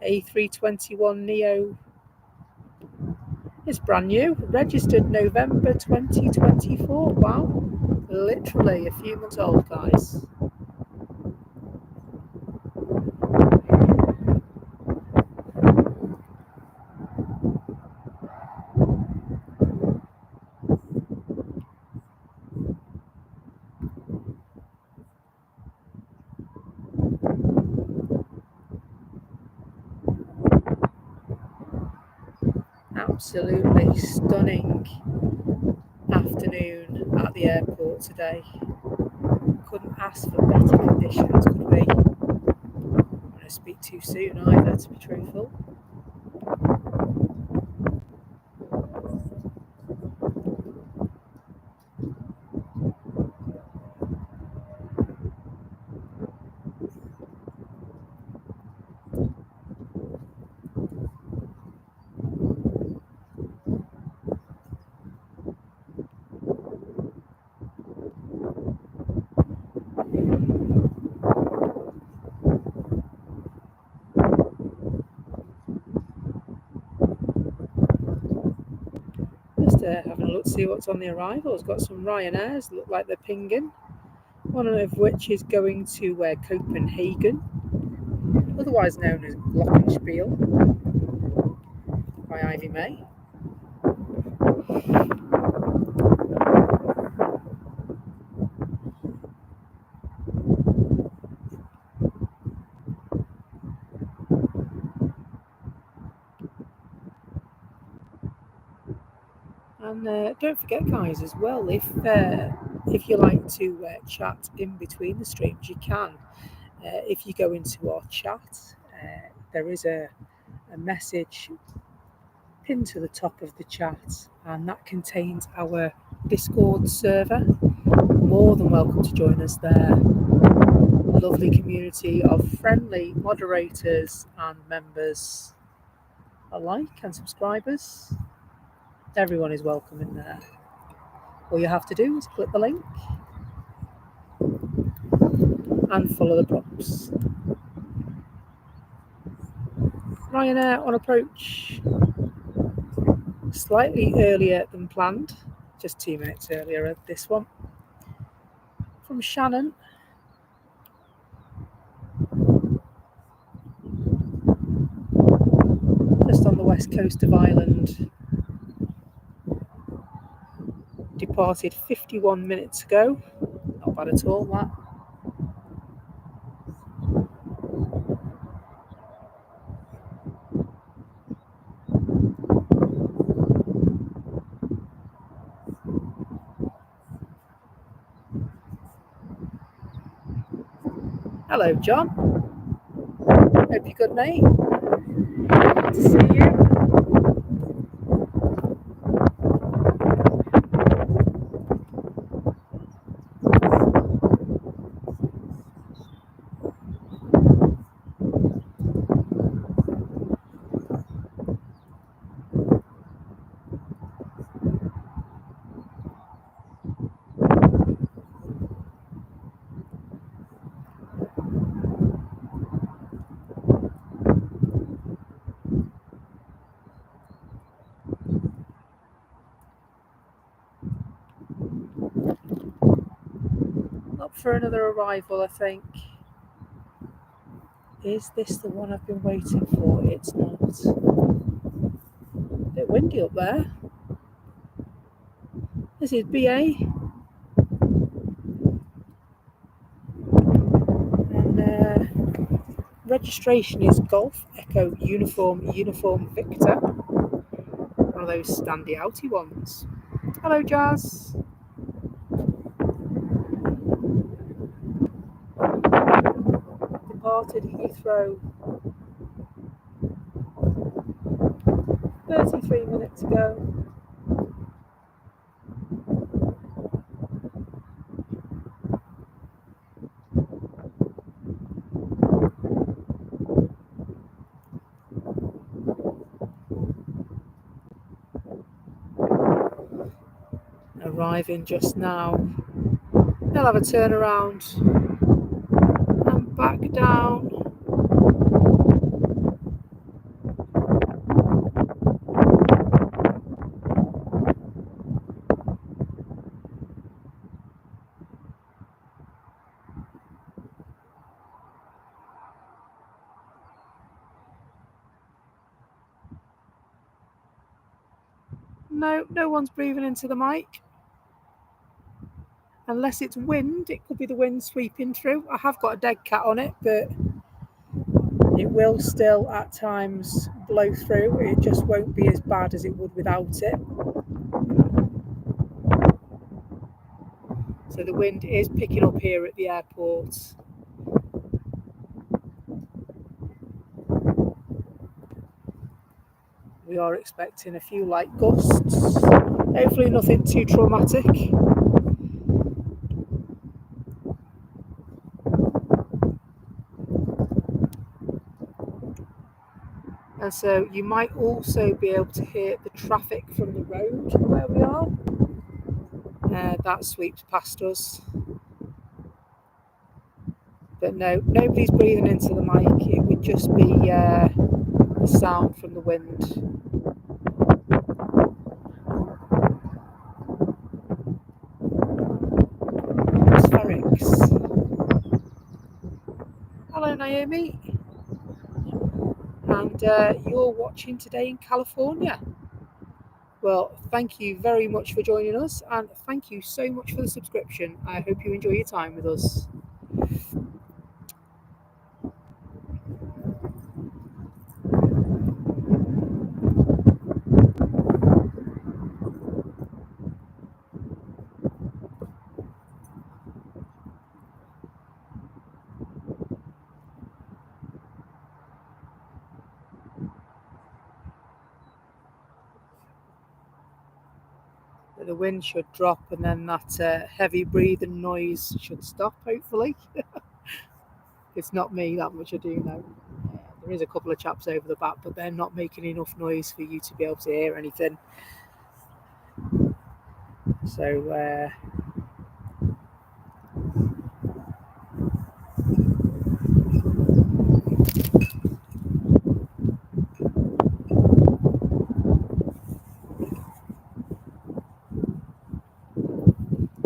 A321 Neo. It's brand new, registered November 2024. Wow, literally a few months old, guys. Absolutely stunning afternoon at the airport today. Couldn't ask for better conditions, could we? I don't want to speak too soon either, to be truthful. Just having a look to see what's on the arrivals. Got some Ryanairs, look like they're pinging. One of which is going to Copenhagen, otherwise known as Glockenspiel, by Ivy May. And don't forget, guys, as well, if you like to chat in between the streams, you can. If you go into our chat, there is a message pinned to the top of the chat, and that contains our Discord server. More than welcome to join us there. A lovely community of friendly moderators and members alike and subscribers. Everyone is welcome in there. All you have to do is click the link and follow the prompts. Ryanair on approach, slightly earlier than planned, just 2 minutes earlier at this one. From Shannon, just on the west coast of Ireland. Departed 51 minutes ago, not bad at all that. Hello, John. Hope you're good, mate. Good to see you. Up for another arrival, I think. Is this the one I've been waiting for? It's not. A bit windy up there. This is BA. registration is Golf Echo Uniform Victor. One of those standy outy ones. Hello, Jazz. Departed Heathrow 33 minutes ago. Arriving just now. They'll have a turnaround and back down. No one's breathing into the mic. Unless it's wind, it could be the wind sweeping through. I have got a dead cat on it, but it will still at times blow through. It just won't be as bad as it would without it. So the wind is picking up here at the airport. We are expecting a few light gusts. Hopefully nothing too traumatic. And so you might also be able to hear the traffic from the road where we are. That sweeps past us. But no, nobody's breathing into the mic. It would just be the sound from the wind. Atmospherics. Hello, Naomi. And you're watching today in California. Well, thank you very much for joining us, and thank you so much for the subscription. I hope you enjoy your time with us. The wind should drop, and then that heavy breathing noise should stop, hopefully. It's not me, that much I do know. There is a couple of chaps over the back, but they're not making enough noise for you to be able to hear anything. So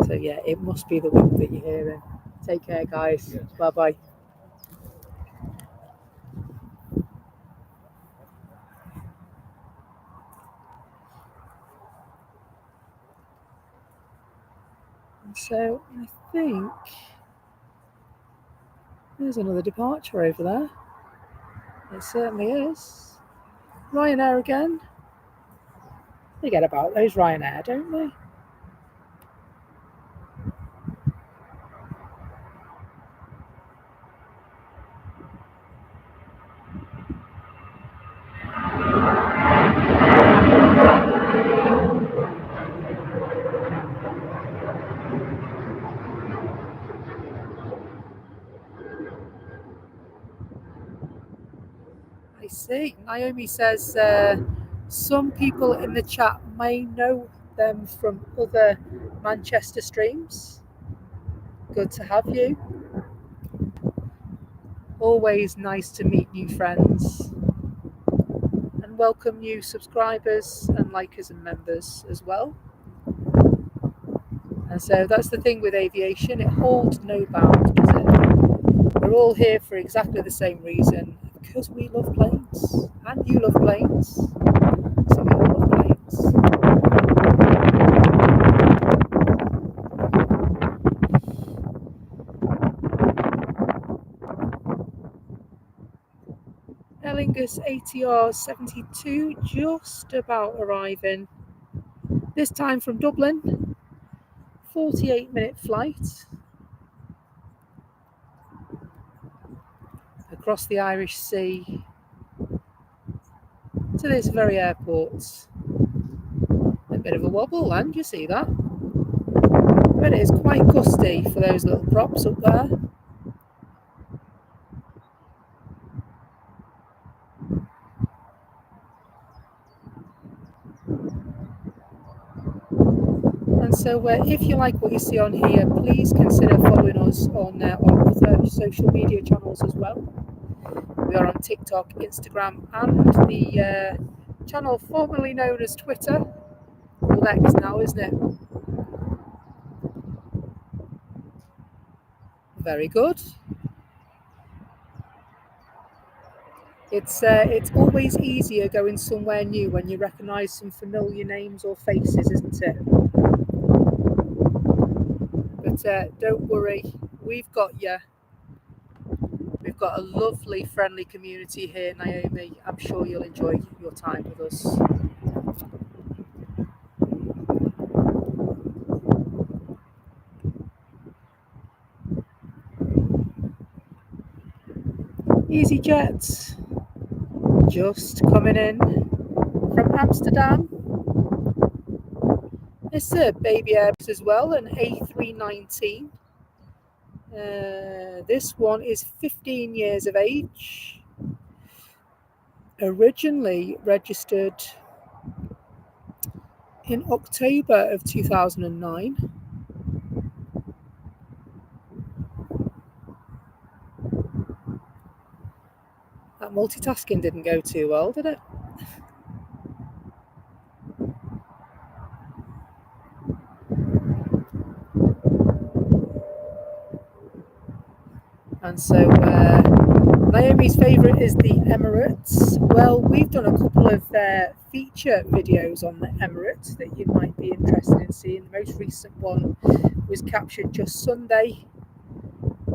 So yeah, it must be the wind that you're hearing. Take care, guys. Yeah. Bye-bye. So I think there's another departure over there. It certainly is. Ryanair again. They get about those Ryanair, don't they? I see. Naomi says some people in the chat may know them from other Manchester streams. Good to have you. Always nice to meet new friends. And welcome new subscribers and likers and members as well. And so that's the thing with aviation. It holds no bounds, does it? We're all here for exactly the same reason. Because we love planes. And you love planes. So we all love planes. Aer Lingus ATR 72 just about arriving. This time from Dublin, 48-minute flight across the Irish Sea to this very airport. A bit of a wobble, and you see that? But it is quite gusty for those little props up there. And so if you like what you see on here, please consider following us on our other social media channels as well. We are on TikTok, Instagram, and the channel formerly known as Twitter, called X now, isn't it? Very good. It's always easier going somewhere new when you recognise some familiar names or faces, isn't it? But don't worry, we've got you. We've got a lovely, friendly community here, Naomi. I'm sure you'll enjoy your time with us. EasyJet, just coming in from Amsterdam. It's a baby Airbus as well, an A319. This one is 15 years of age. Originally registered in October of 2009. That multitasking didn't go too well, did it? And so Naomi's favourite is the Emirates. Well, we've done a couple of feature videos on the Emirates that you might be interested in seeing. The most recent one was captured just Sunday.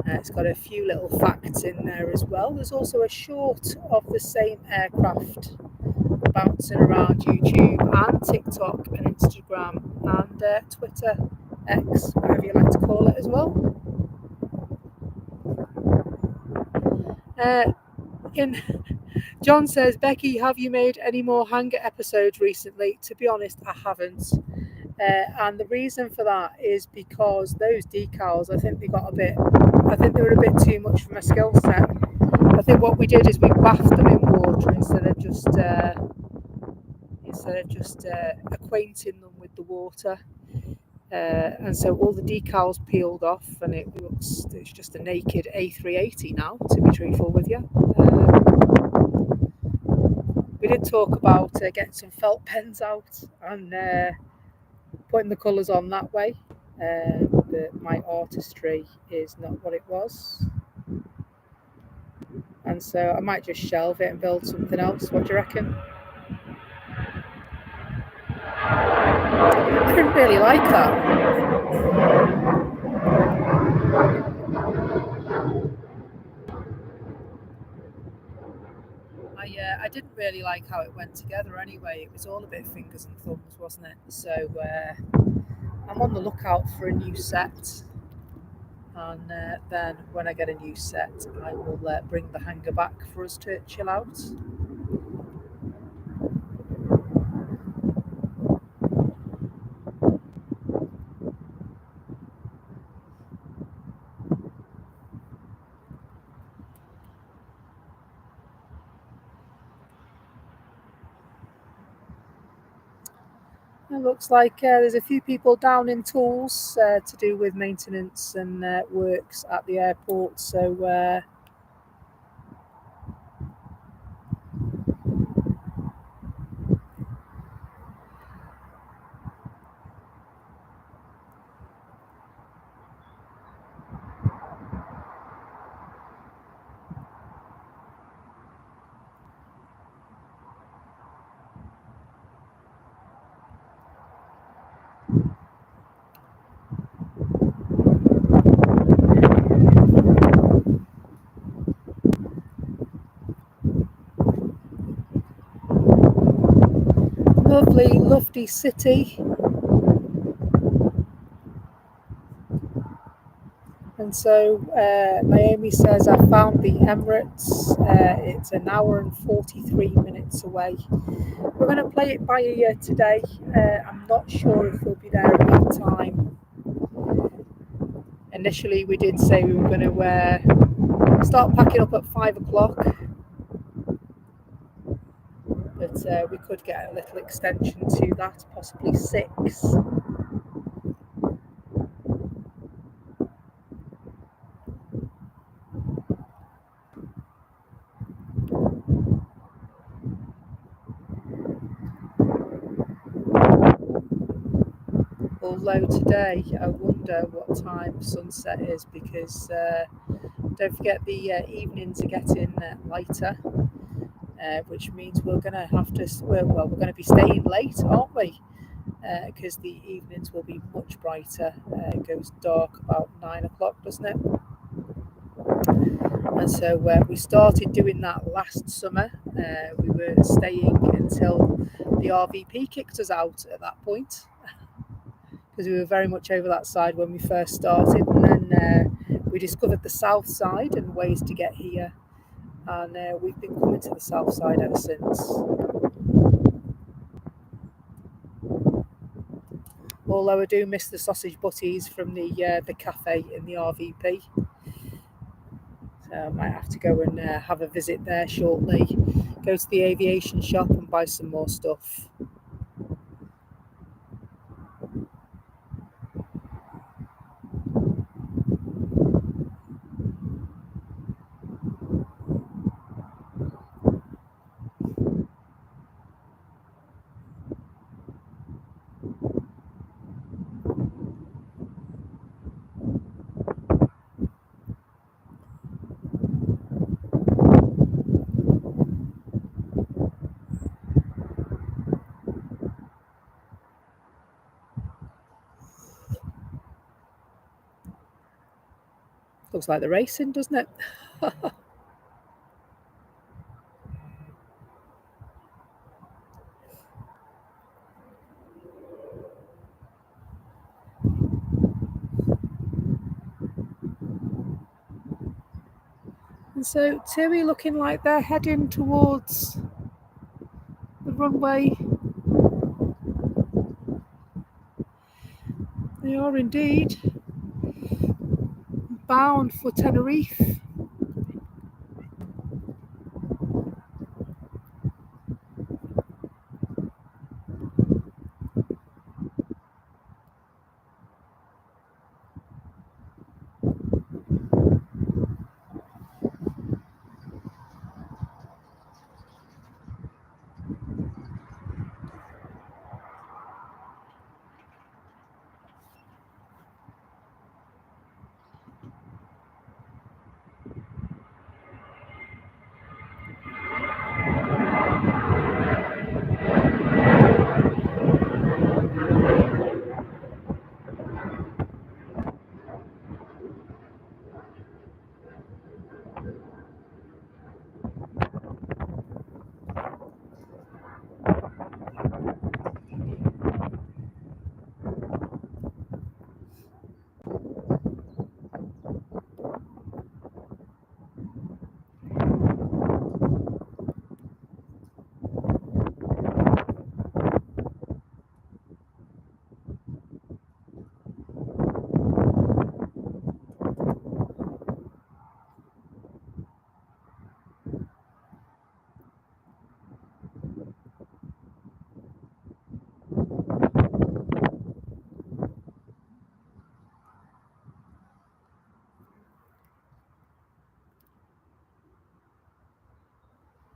It's got a few little facts in there as well. There's also a short of the same aircraft bouncing around YouTube and TikTok and Instagram and Twitter, X, whatever you like to call it as well. John says, Becky, have you made any more hangar episodes recently? To be honest, I haven't. And the reason for that is because those decals, I think they were a bit too much for my skill set. I think what we did is we bathed them in water instead of just acquainting them with the water. And so all the decals peeled off, and it's just a naked A380 now, to be truthful with you. We did talk about getting some felt pens out and putting the colours on that way, but my artistry is not what it was. And so I might just shelve it and build something else. What do you reckon? I didn't really like that. I didn't really like how it went together anyway. It was all a bit fingers and thumbs, wasn't it? So I'm on the lookout for a new set. And then when I get a new set, I will bring the hangar back for us to chill out. It looks like there's a few people down in tools to do with maintenance and works at the airport. So Lovely city. And so Naomi says, I found the Emirates. It's an hour and 43 minutes away. We're going to play it by ear today. I'm not sure if we'll be there in time. Initially, we did say we were going to start packing up at 5 o'clock. But we could get a little extension to that, possibly 6. Although today, I wonder what time sunset is, because don't forget the evenings are getting lighter, which means we're going to have to, we're going to be staying late, aren't we? Because the evenings will be much brighter. It goes dark about 9 o'clock, doesn't it? And so we started doing that last summer. We were staying until the RVP kicked us out at that point, because we were very much over that side when we first started. And then we discovered the south side and ways to get here. And we've been coming to the south side ever since. Although I do miss the sausage butties from the cafe in the RVP. So I might have to go and have a visit there shortly. Go to the aviation shop and buy some more stuff. Looks like the racing, doesn't it? And so TUI looking like they're heading towards the runway. They are indeed bound for Tenerife.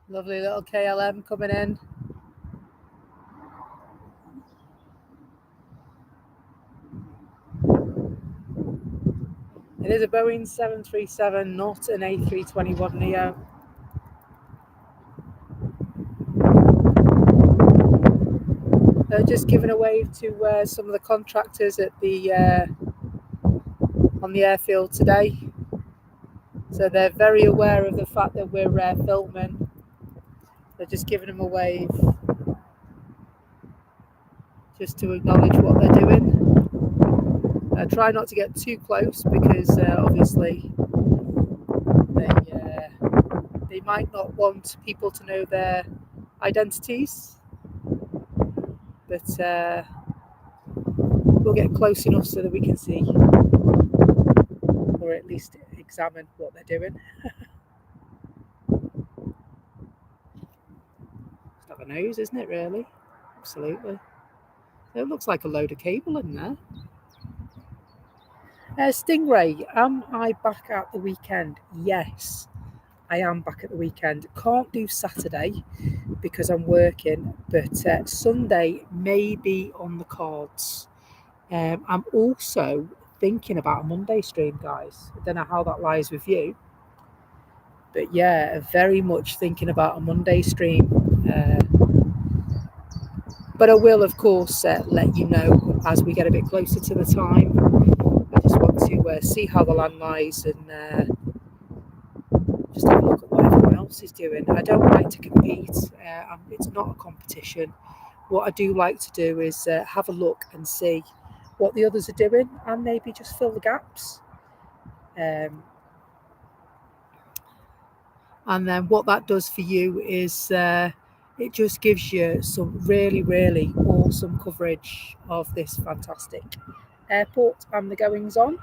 Lovely little KLM coming in. It is a Boeing 737, not an A321 Neo. They're just giving a wave to some of the contractors at the on the airfield today. So they're very aware of the fact that we're filming. They're just giving them a wave. just to acknowledge what they're doing. Try not to get too close because obviously they might not want people to know their identities, but we'll get close enough so that we can see, or at least examine what they're doing. It's like a nose, isn't it, really? Absolutely. It looks like a load of cable in there. Stingray, am I back at the weekend? Yes, I am back at the weekend. Can't do Saturday because I'm working, but Sunday may be on the cards. I'm also thinking about a Monday stream, guys. I don't know how that lies with you, but yeah, very much thinking about a Monday stream. But I will, of course, let you know as we get a bit closer to the time. I just want to see how the land lies and just have a look at what everyone else is doing. I don't like to compete. It's not a competition. What I do like to do is have a look and see what the others are doing and maybe just fill the gaps. And then what that does for you is it just gives you some really, really awesome coverage of this fantastic airport and the goings on.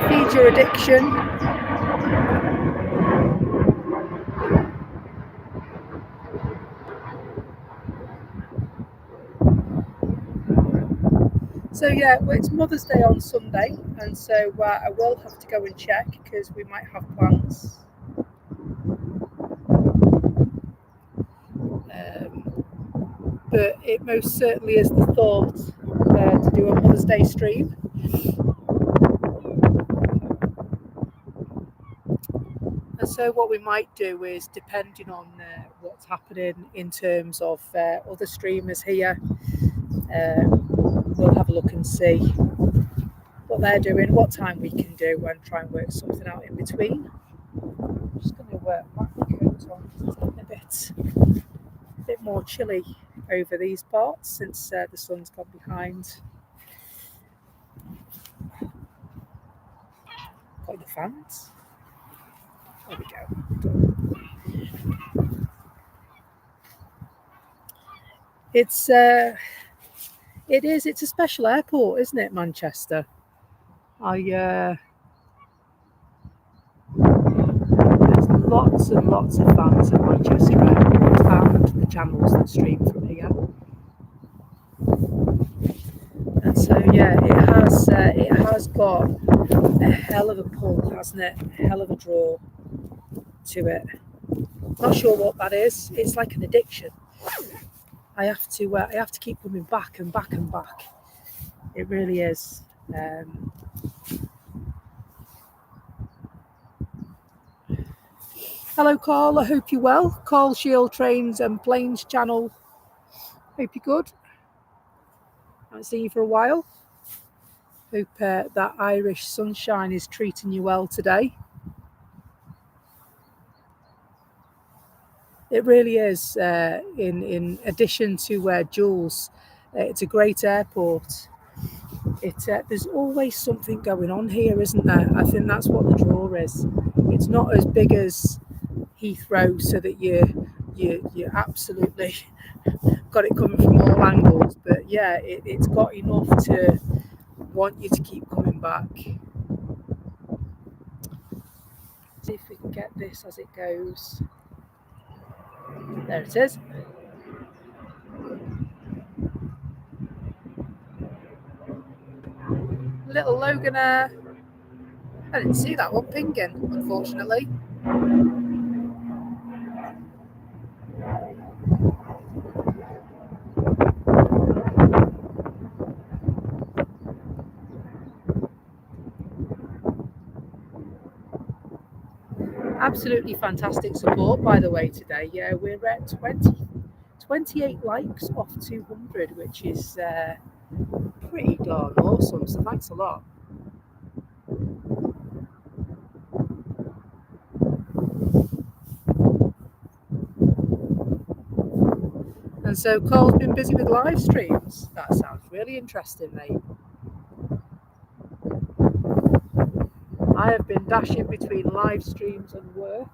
Feed your addiction. So yeah, well, it's Mother's Day on Sunday, and so I will have to go and check because we might have plans. But it most certainly is the thought to do a Mother's Day stream. And so what we might do is, depending on what's happening in terms of other streamers here, we'll have a look and see what they're doing, what time we can do, and try and work something out in between. I'm just going to whack my coat on. It's getting a bit more chilly over these parts since the sun's gone behind. Got the fans. There we go. It's a special airport, isn't it, Manchester? There's lots and lots of fans at Manchester Airport and the channels that stream from here. And so yeah, it has got a hell of a pull, hasn't it? A hell of a draw to it. Not sure what that is. It's like an addiction. I have to keep coming back and back and back. It really is. Hello, Carl. I hope you're well. Carl Shield Trains and Planes channel. Hope you're good. Haven't seen you for a while. Hope that Irish sunshine is treating you well today. It really is. In addition to Jules, it's a great airport. There's always something going on here, isn't there? I think that's what the draw is. It's not as big as Heathrow, so that you absolutely got it coming from all angles. But yeah, it's got enough to want you to keep coming back. See if we can get this as it goes. There it is. Little Loganair. I didn't see that one pinging, unfortunately. Absolutely fantastic support, by the way, today. Yeah, we're at 28 likes off 200, which is pretty darn awesome. So thanks a lot. And so Cole's been busy with live streams. That sounds really interesting, mate. I have been dashing between live streams and work.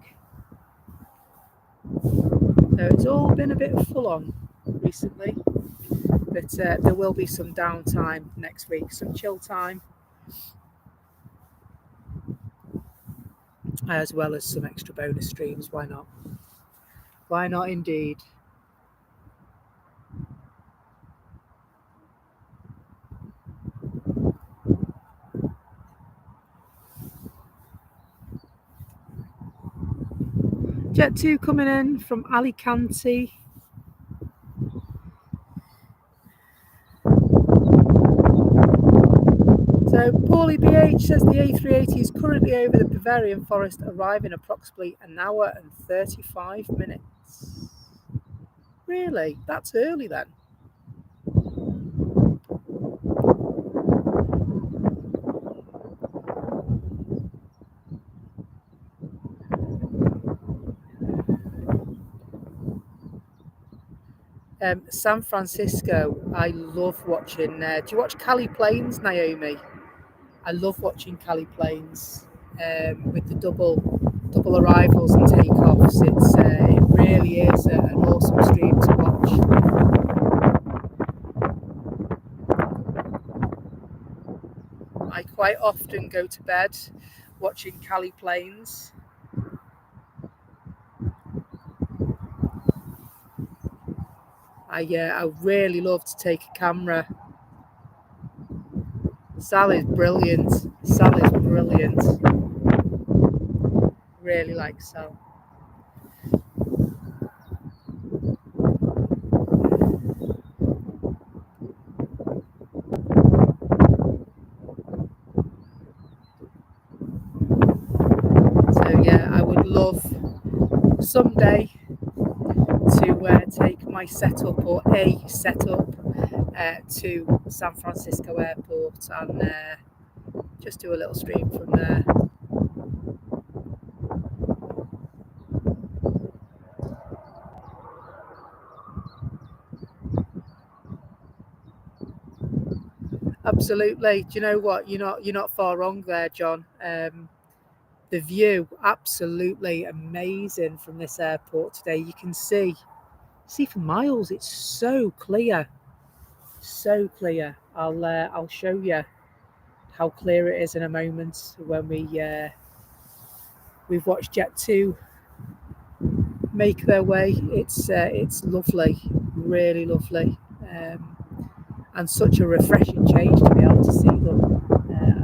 So it's all been a bit full on recently. But there will be some downtime next week, some chill time, as well as some extra bonus streams. Why not? Why not indeed? Jet 2 coming in from Alicante. So Paulie BH says the A380 is currently over the Bavarian forest, arriving approximately an hour and 35 minutes. Really? That's early then. San Francisco, I love watching. Do you watch Cali Planes, Naomi? I love watching Cali Planes with the double arrivals and takeoffs. It really is an awesome stream to watch. I quite often go to bed watching Cali Planes. I really love to take a camera. Sal is brilliant. Sal is brilliant. Really like Sal. So yeah, I would love someday to take my setup or a setup to San Francisco Airport and just do a little stream from there. Absolutely. Do you know what? You're not far wrong there, John. The view absolutely amazing from this airport today. You can see for miles. It's so clear, so clear. I'll show you how clear it is in a moment when we've watched Jet 2 make their way. It's lovely, really lovely, and such a refreshing change to be able to see them,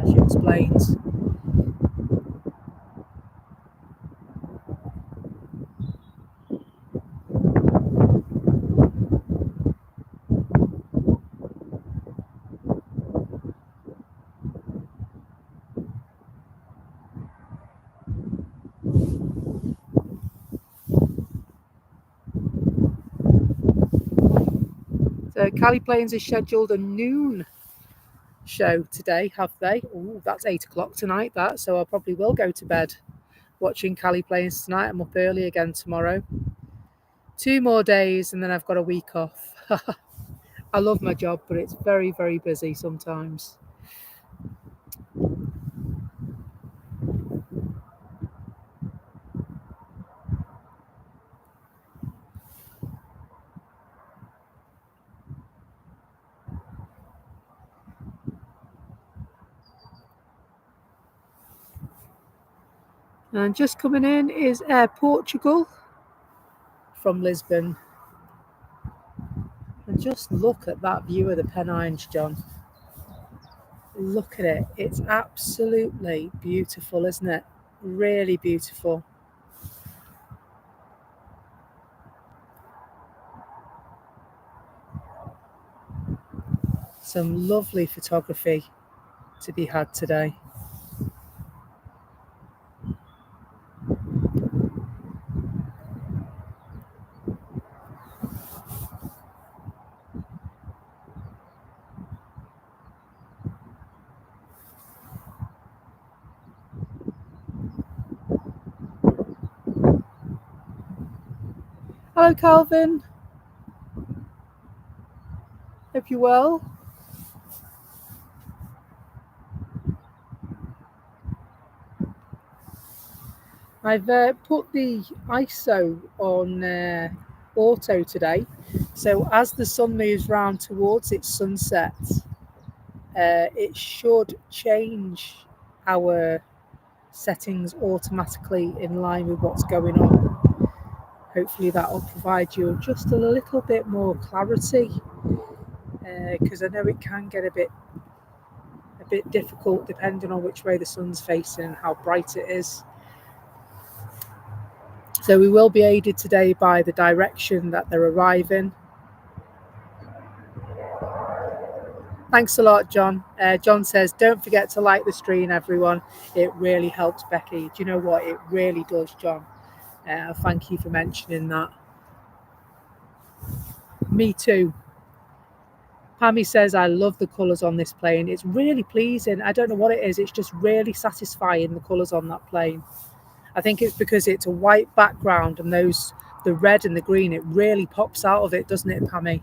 as you explained. So Cali Planes is scheduled a noon show today, have they? Oh, that's 8 o'clock tonight, that. So I probably will go to bed watching Cali Planes tonight. I'm up early again tomorrow. 2 more days and then I've got a week off. I love my job, but it's very, very busy sometimes. And just coming in is Air Portugal from Lisbon. And just look at that view of the Pennines, John. Look at it. It's absolutely beautiful, isn't it? Really beautiful. Some lovely photography to be had today. Hello, Calvin. hope you're well. I've put the ISO on auto today, so as the sun moves round towards its sunset, it should change our settings automatically in line with what's going on. Hopefully that will provide you just a little bit more clarity, because I know it can get a bit difficult depending on which way the sun's facing and how bright it is. So we will be aided today by the direction that they're arriving. Thanks a lot, John. John says, don't forget to like the stream, everyone. It really helps Becky. Do you know what? It really does, John. Thank you for mentioning that. Me too. Pammy says, I love the colours on this plane. It's really pleasing. I don't know what it is. It's just really satisfying, the colours on that plane. I think it's because it's a white background and the red and the green, it really pops out of it, doesn't it, Pammy?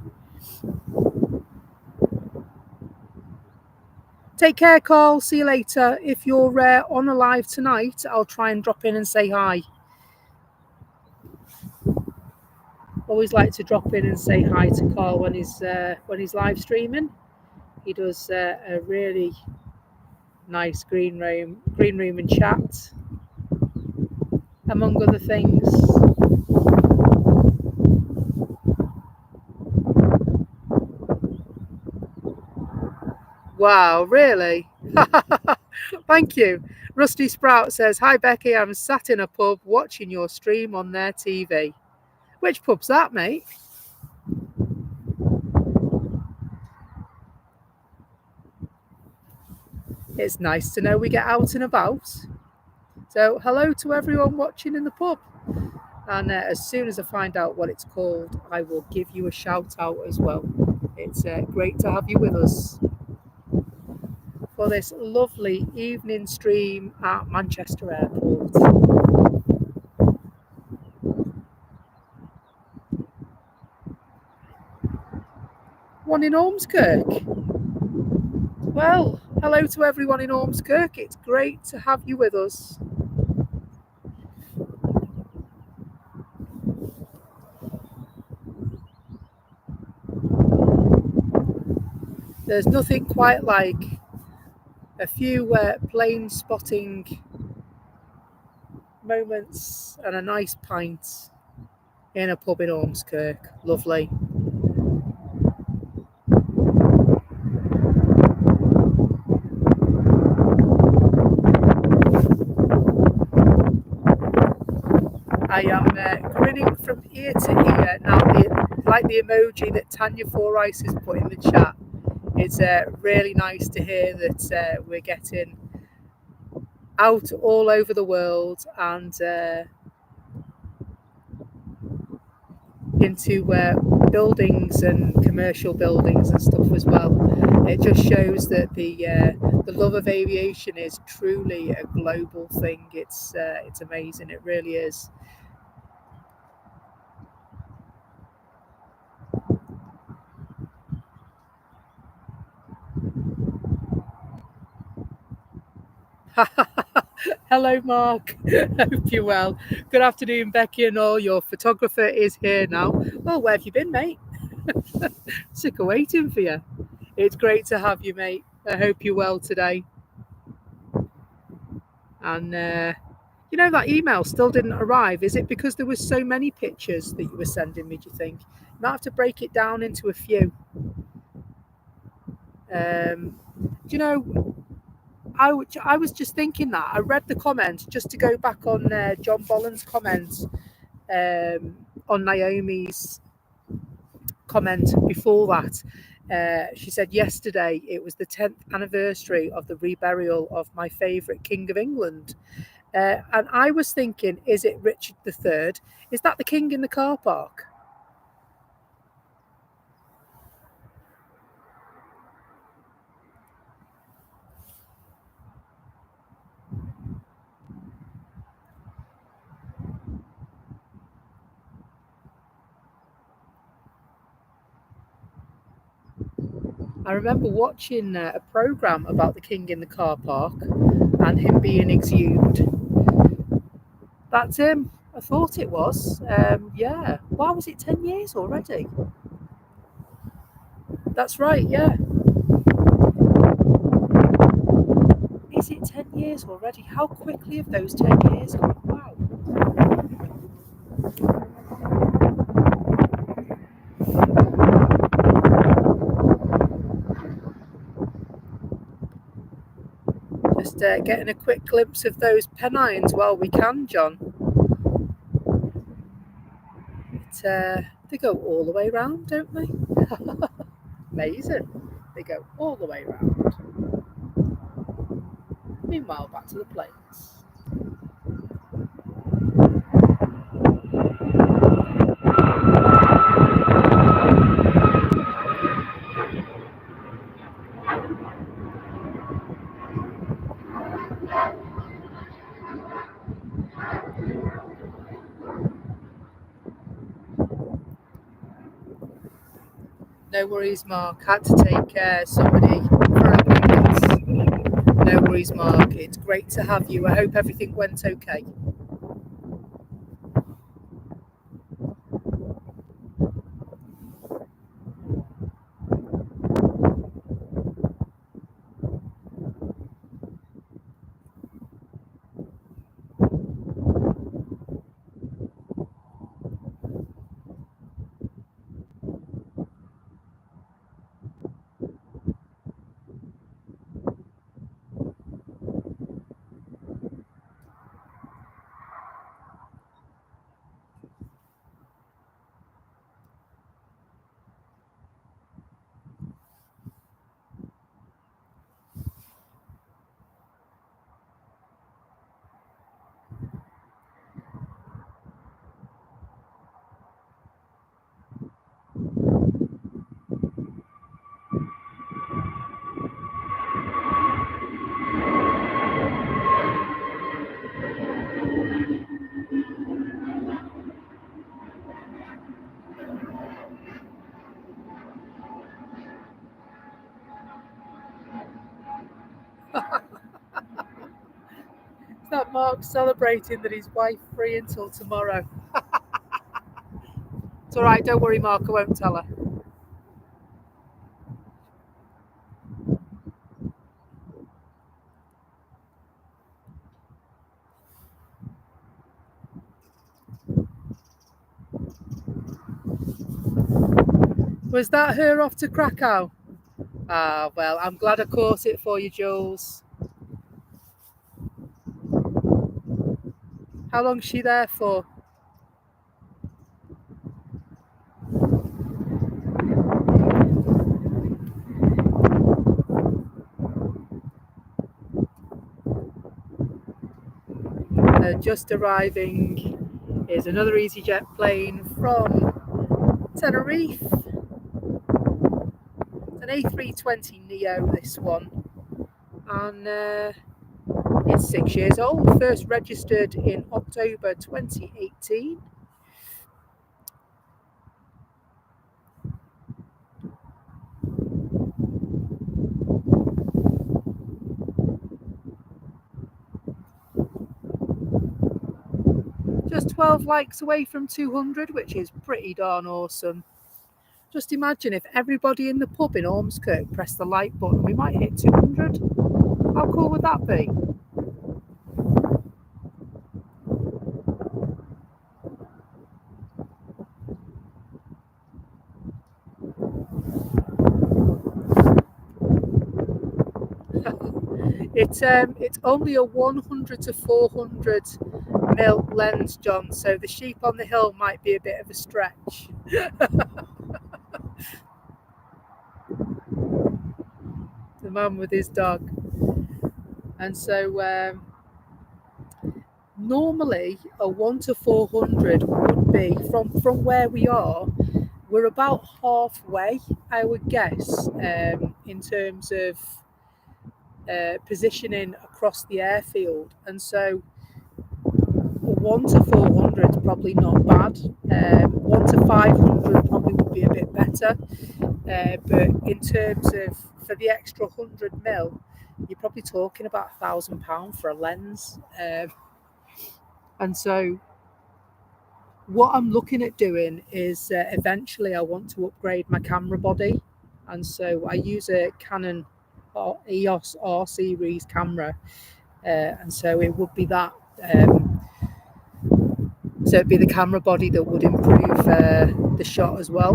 Take care, Carl. See you later. If you're on a live tonight, I'll try and drop in and say hi. Always like to drop in and say hi to Carl when he's live streaming. He does a really nice green room and chat, among other things. Wow, really? Thank you. Rusty Sprout says, hi Becky, I'm sat in a pub watching your stream on their TV. Which pub's that, mate? It's nice to know we get out and about. So hello to everyone watching in the pub. And as soon as I find out what it's called, I will give you a shout out as well. It's great to have you with us for this lovely evening stream at Manchester Airport. One in Ormskirk. Well, hello to everyone in Ormskirk. It's great to have you with us. There's nothing quite like a few plane spotting moments and a nice pint in a pub in Ormskirk. Lovely. I am grinning from ear to ear now, like the emoji that Tanya Four Ice has put in the chat. It's really nice to hear that we're getting out all over the world and into buildings and commercial buildings and stuff as well. It just shows that the love of aviation is truly a global thing. It's amazing. It really is. Hello, Mark. Hope you're well. Good afternoon, Becky and all. Your photographer is here now. Well, where have you been, mate? Sick of waiting for you. It's great to have you, mate. I hope you're well today. And you know, that email still didn't arrive. Is it because there was so many pictures that you were sending me, do you think? You might have to break it down into a few. Do you know, I was just thinking that. I read the comment, just to go back on John Bolland's comment on Naomi's comment before that. She said yesterday it was the 10th anniversary of the reburial of my favourite King of England. And I was thinking, is it Richard III? Is that the king in the car park? I remember watching a programme about the king in the car park and him being exhumed. That's him. I thought it was. Yeah. Why was it 10 years already? That's right, yeah. Is it 10 years already? How quickly have those 10 years gone? Wow. Just getting a quick glimpse of those Pennines while we can, John. They go all the way round, don't they? Amazing. They go all the way round. Meanwhile, back to the planes. No worries, Mark. Had to take somebody for a moment. No worries, Mark. It's great to have you. I hope everything went okay. Is that Mark celebrating that his wife free until tomorrow? It's all right. Don't worry, Mark. I won't tell her. Was that her off to Krakow? Ah, well, I'm glad I caught it for you, Jules. How long's she there for? Just arriving is another EasyJet plane from Tenerife. It's an A320 Neo, this one. And it's 6 years old, first registered in October 2018. Just 12 likes away from 200, which is pretty darn awesome. Just imagine if everybody in the pub in Ormskirk pressed the like button, we might hit 200. How cool would that be? It's only a 100 to 400 mil lens, John, so the sheep on the hill might be a bit of a stretch. The man with his dog. And so normally a 1 to 400 would be from where we are. We're about halfway, I would guess, in terms of positioning across the airfield, and so 1 to 400 is probably not bad. 1 to 500 probably would be a bit better. but in terms of for the extra 100 mil, you're probably talking about £1,000 for a lens. And so what I'm looking at doing is eventually I want to upgrade my camera body, and so I use a Canon EOS R series camera, and so it would be that. So it'd be the camera body that would improve the shot as well.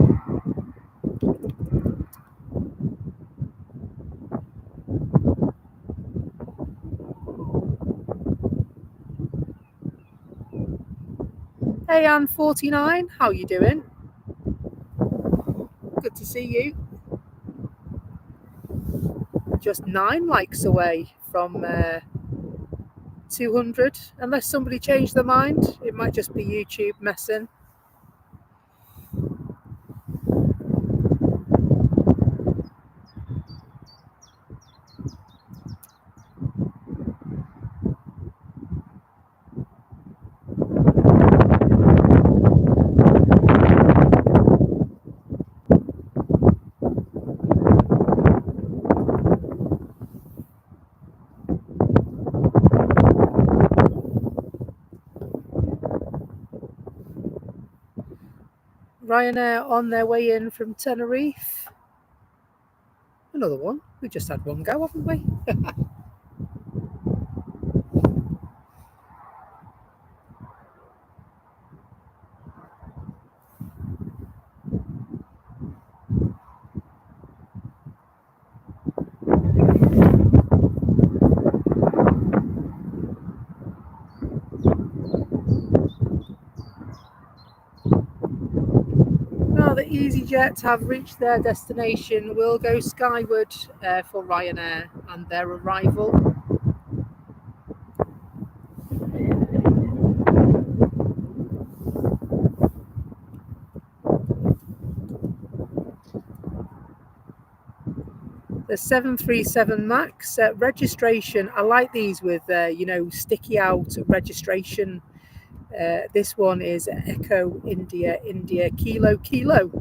Hey Anne49, how you doing? Good to see you. Just 9 likes away from 200, unless somebody changed their mind. It might just be YouTube messing. Ryanair on their way in from Tenerife. Another one. We just had one go, haven't we? Now the EasyJet have reached their destination. We'll go skyward for Ryanair and their arrival. The 737 MAX registration. I like these with sticky out registration. This one is Echo India India Kilo Kilo.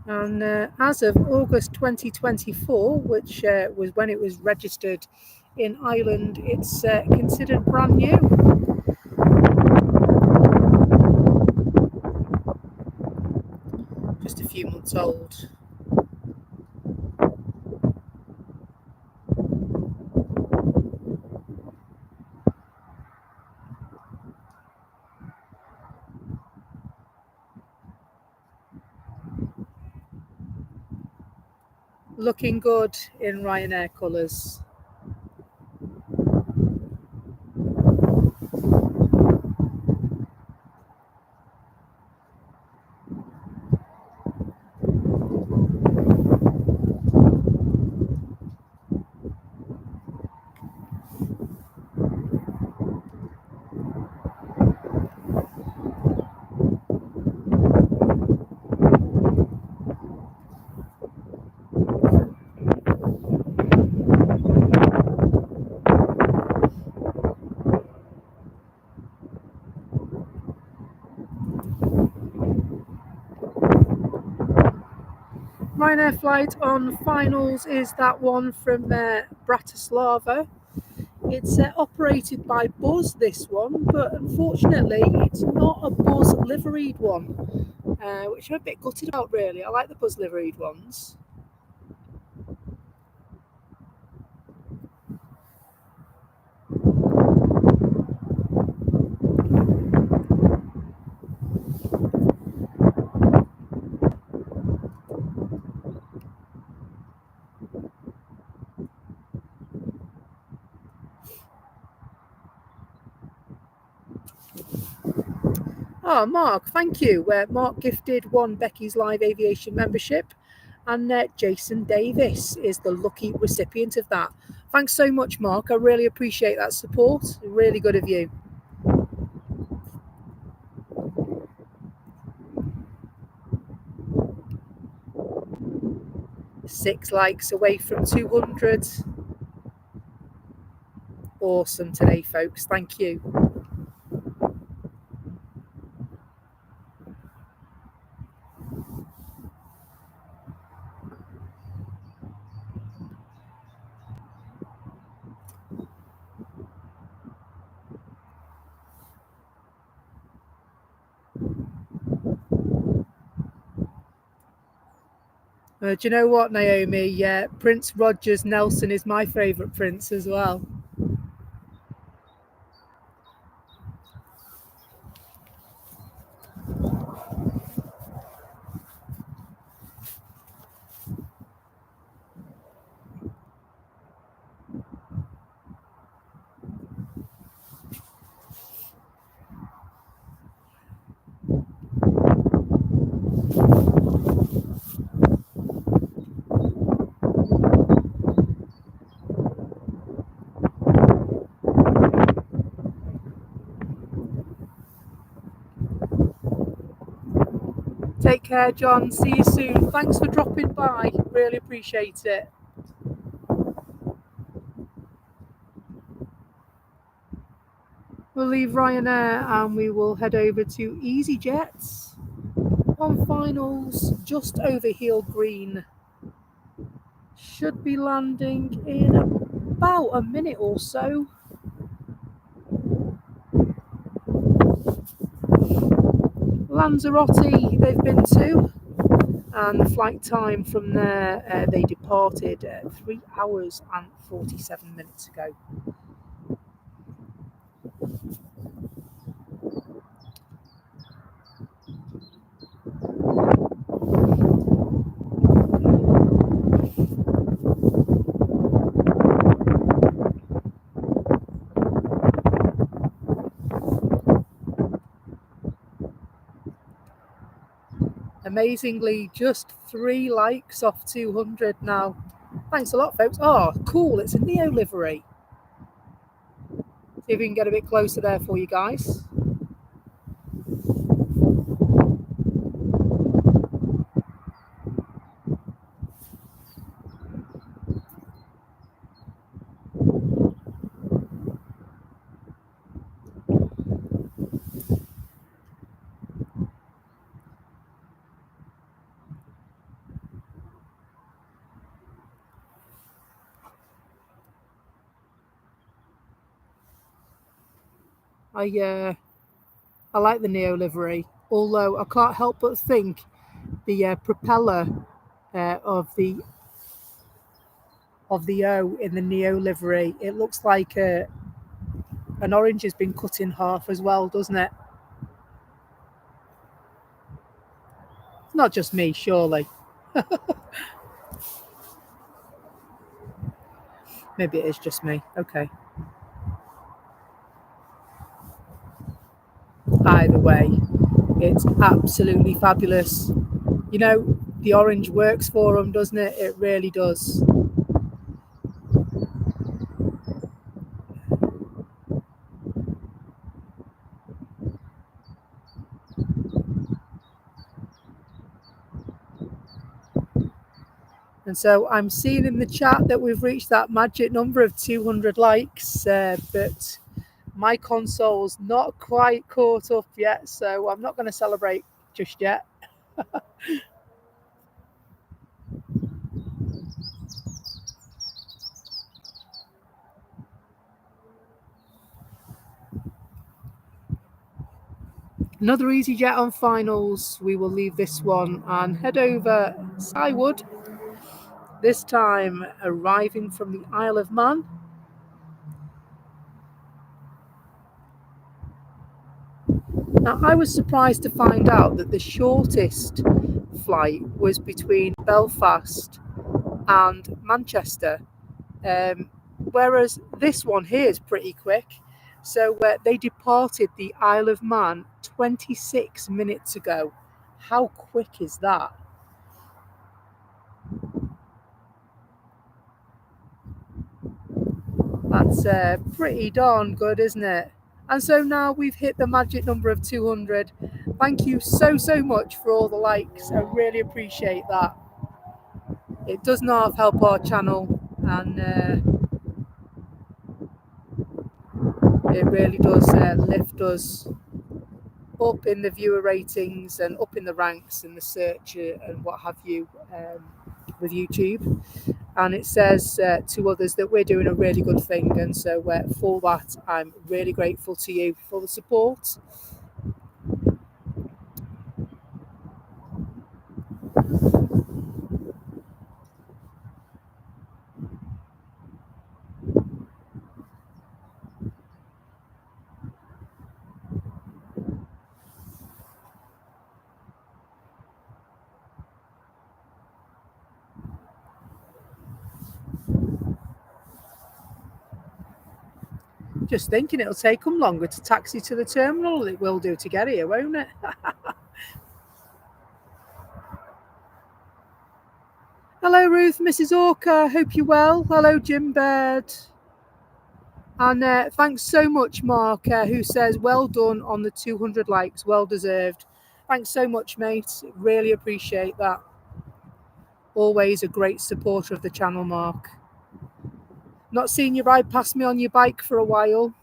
And as of August 2024, which was when it was registered in Ireland, it's considered brand new. Just a few months old. Looking good in Ryanair colours. Ryanair flight on finals is that one from Bratislava. It's operated by Buzz, this one, but unfortunately it's not a Buzz liveried one, which I'm a bit gutted about really. I like the Buzz liveried ones. Oh, Mark, thank you. Mark gifted one Becky's Live Aviation membership, and Jason Davis is the lucky recipient of that. Thanks so much, Mark. I really appreciate that support. Really good of you. Six likes away from 200. Awesome today, folks. Thank you. Do you know what, Naomi? Yeah, Prince Rogers Nelson is my favourite prince as well. Take care, John. See you soon. Thanks for dropping by. Really appreciate it. We'll leave Ryanair and we will head over to EasyJet. On finals, just over heel green. Should be landing in about a minute or so. Lanzarote they've been to, and the flight time from there, they departed 3 hours and 47 minutes ago. Amazingly, just 3 likes off 200 now. Thanks a lot, folks. Oh, cool. It's a Neo livery. See if we can get a bit closer there for you guys. I like the Neo livery, although I can't help but think the propeller of the O in the Neo livery, it looks like an orange has been cut in half as well, doesn't it? It's not just me, surely. Maybe it is just me. Okay. Either way, it's absolutely fabulous. You know, the orange works for them, doesn't it? It really does. And so I'm seeing in the chat that we've reached that magic number of 200 likes, but my console's not quite caught up yet, so I'm not going to celebrate just yet. Another EasyJet on finals. We will leave this one and head over Skywood. This time arriving from the Isle of Man. Now, I was surprised to find out that the shortest flight was between Belfast and Manchester, whereas this one here is pretty quick. So they departed the Isle of Man 26 minutes ago. How quick is that? That's pretty darn good, isn't it? And so now we've hit the magic number of 200. Thank you so much for all the likes. I really appreciate that. It does not help our channel, and it really does lift us up in the viewer ratings and up in the ranks and the search and what have you with YouTube. And it says to others that we're doing a really good thing, and so for that I'm really grateful to you for the support. just thinking it'll take them longer to taxi to the terminal than it will do to get here, won't it? Hello, Ruth, Mrs. Orca. Hope you're well. Hello, Jim Bird. And thanks so much, Mark, who says, well done on the 200 likes. Well deserved. Thanks so much, mate. Really appreciate that. Always a great supporter of the channel, Mark. Not seen you ride past me on your bike for a while.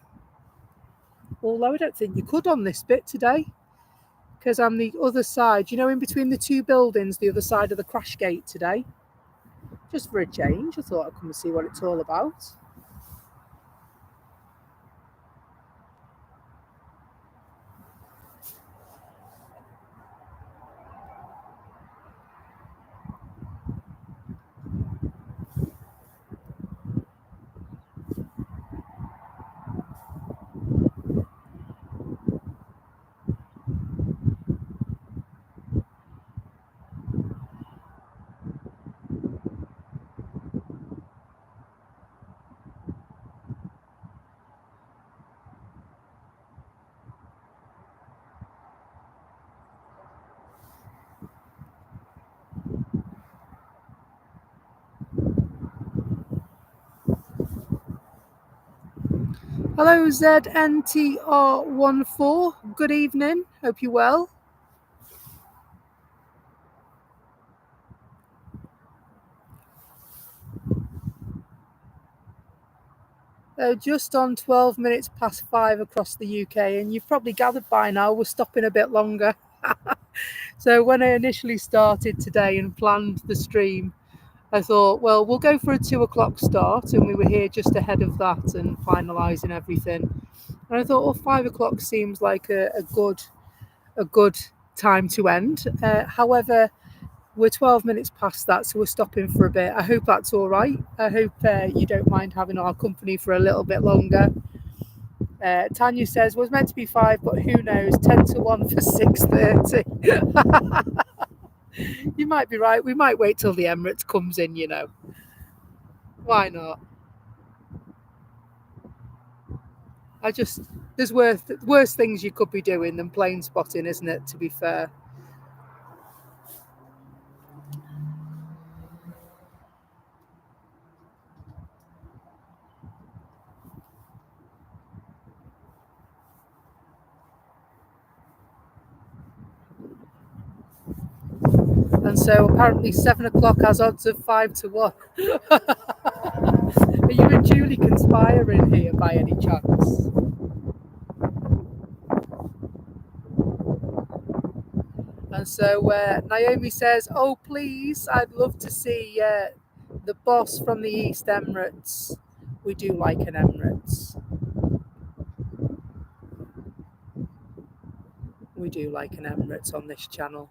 Although I don't think you could on this bit today, because I'm the other side, you know, in between the two buildings, the other side of the crash gate today. Just for a change, I thought I'd come and see what it's all about. Hello, ZNTR14. Good evening. Hope you're well. Just on 12 minutes past 5 across the UK, and you've probably gathered by now we're stopping a bit longer. So when I initially started today and planned the stream, I thought, well, we'll go for a 2 o'clock start, and we were here just ahead of that and finalising everything. And I thought, well, 5 o'clock seems like a good time to end. However, we're 12 minutes past that, so we're stopping for a bit. I hope that's all right. I hope you don't mind having our company for a little bit longer. Tanya says, was meant to be 5, but who knows, 10 to 1 for 6:30. You might be right. We might wait till the Emirates comes in, you know. Why not? There's worse things you could be doing than plane spotting, isn't it, to be fair? And so apparently 7 o'clock has odds of 5 to 1. Are you and Julie conspiring here by any chance? And so Naomi says, oh, please, I'd love to see the boss from the East Emirates. We do like an Emirates. We do like an Emirates on this channel.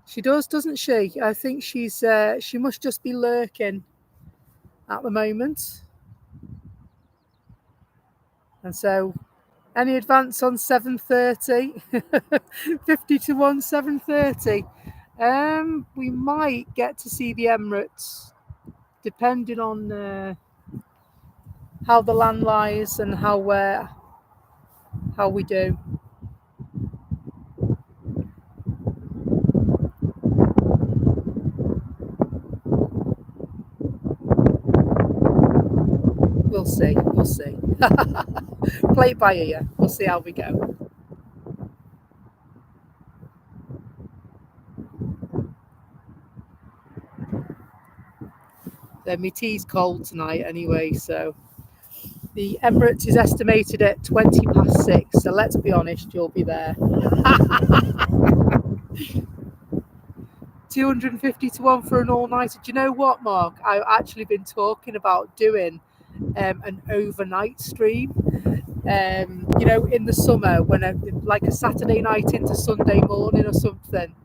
She does, doesn't she? I think she must just be lurking at the moment. And so, any advance on 7:30? 50 to 1, 7:30. We might get to see the Emirates, depending on how the land lies and how we do. We'll see. We'll see. Play it by ear. We'll see how we go. My tea's cold tonight anyway, so the Emirates is estimated at 20 past 6. So let's be honest, you'll be there. 250 to 1 for an all-nighter. Do you know what, Mark? I've actually been talking about doing an overnight stream. You know, in the summer, when like a Saturday night into Sunday morning or something.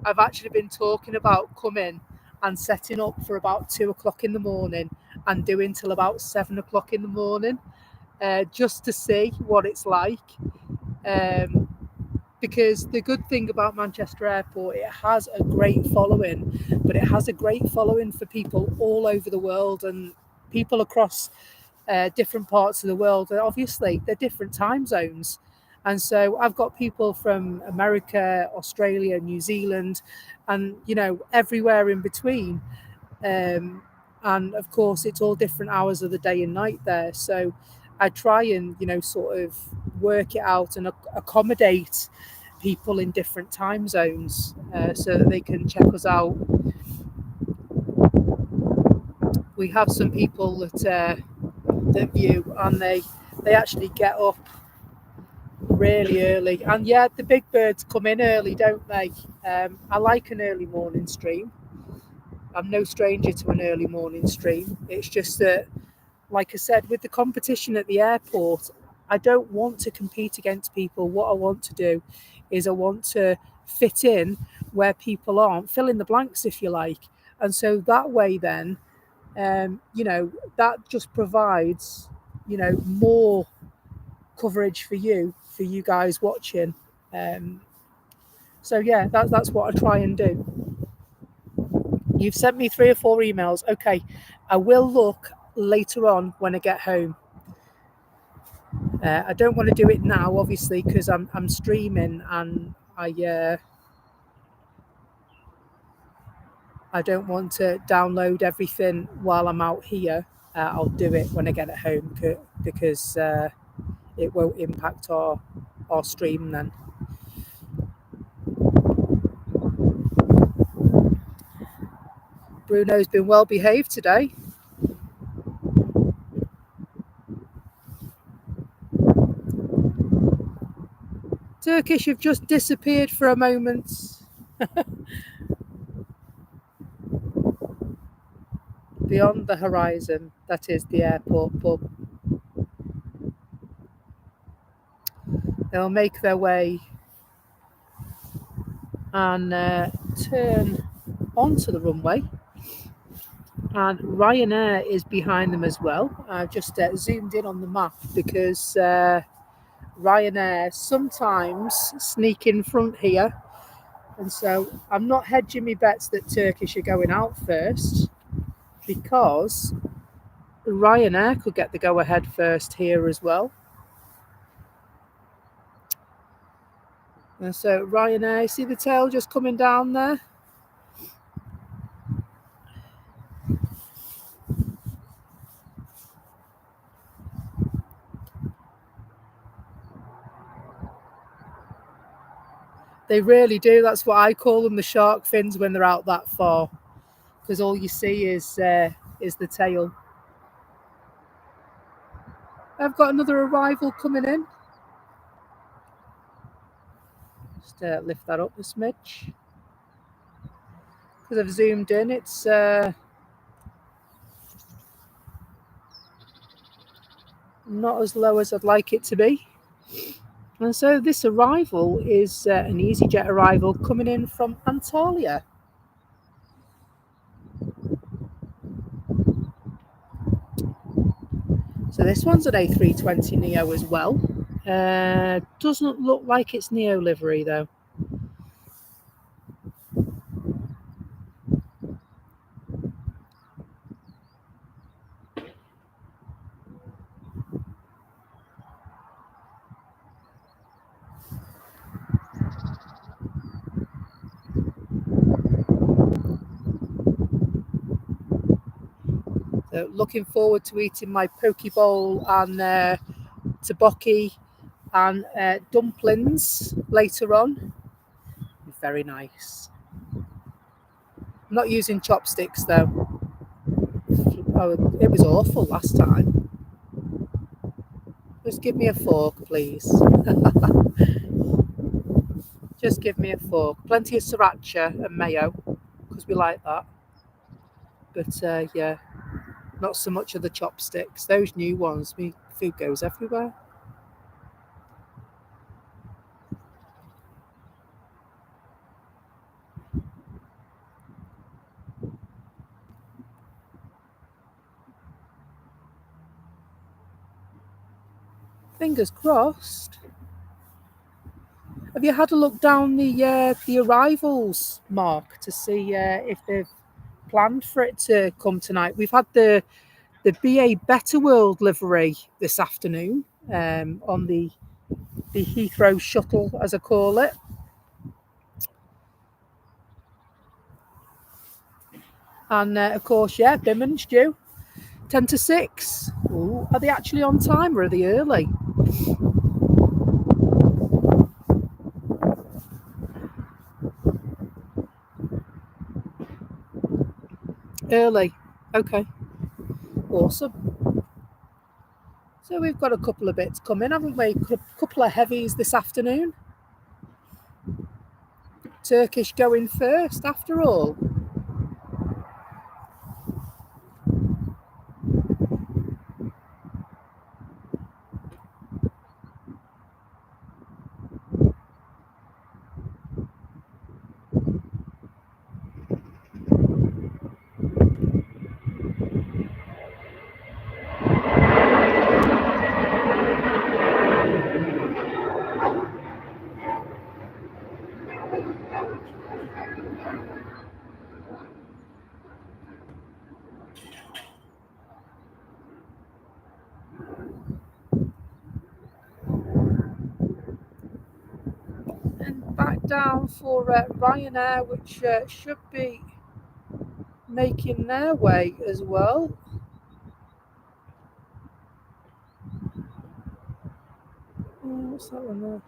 I've actually been talking about coming and setting up for about 2 o'clock in the morning and doing till about 7 o'clock in the morning, just to see what it's like. because the good thing about Manchester Airport, it has a great following, but it has a great following for people all over the world and people across different parts of the world. And obviously, they're different time zones. And so I've got people from America, Australia, New Zealand, and everywhere in between. And of course, it's all different hours of the day and night there. So I try and sort of work it out and accommodate people in different time zones so that they can check us out. We have some people that view, and they actually get up really early. And yeah, the big birds come in early, don't they? I like an early morning stream. I'm no stranger to an early morning stream. It's just that, like I said, with the competition at the airport, I don't want to compete against people. What I want to do is I want to fit in where people aren't, fill in the blanks, if you like. And so that way, then, that just provides, more coverage for you guys watching. So yeah, that's what I try and do. You've sent me 3 or 4 emails. Okay, I will look later on when I get home. I don't want to do it now, obviously, because I'm streaming and I don't want to download everything while I'm out here. I'll do it when I get at home because it won't impact our stream then. Bruno's been well behaved today. Turkish have just disappeared for a moment. Beyond the horizon, that is the airport pub. They'll make their way and turn onto the runway. And Ryanair is behind them as well. I've just zoomed in on the map because Ryanair sometimes sneak in front here. And so I'm not hedging my bets that Turkish are going out first, because Ryanair could get the go-ahead first here as well. And so Ryanair, see the tail just coming down there? They really do. That's what I call them, the shark fins, when they're out that far, because all you see is the tail. I've got another arrival coming in. Just lift that up a smidge. Because I've zoomed in, it's not as low as I'd like it to be. And so this arrival is an EasyJet arrival coming in from Antalya. So this one's an A320 Neo as well. Doesn't look like it's Neo livery though. So looking forward to eating my poke bowl and tteokbokki and dumplings later on. Very nice. I'm not using chopsticks though. Oh, it was awful last time. Just give me a fork, please. Just give me a fork. Plenty of sriracha and mayo, because we like that. But yeah, not so much of the chopsticks. Those new ones, food goes everywhere. Fingers crossed. Have you had a look down the arrivals, Mark, to see if they've planned for it to come tonight? We've had the BA Better World livery this afternoon on the Heathrow shuttle, as I call it. And of course, yeah, Bimmen's due 10 to 6. Ooh, are they actually on time or are they early? Early. Okay. Awesome. So we've got a couple of bits coming, haven't we? A couple of heavies this afternoon. Turkish going first, after all. And back down for Ryanair, which should be making their way as well. What's that one there?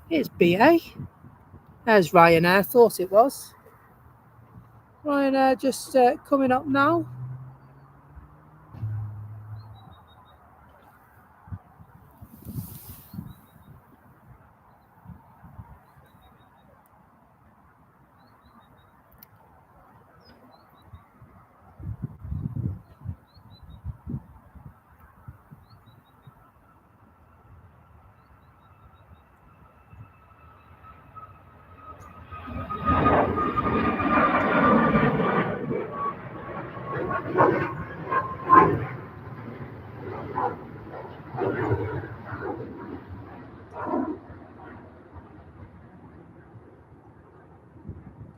It's BA. There's Ryanair, thought it was. Ryanair just coming up now.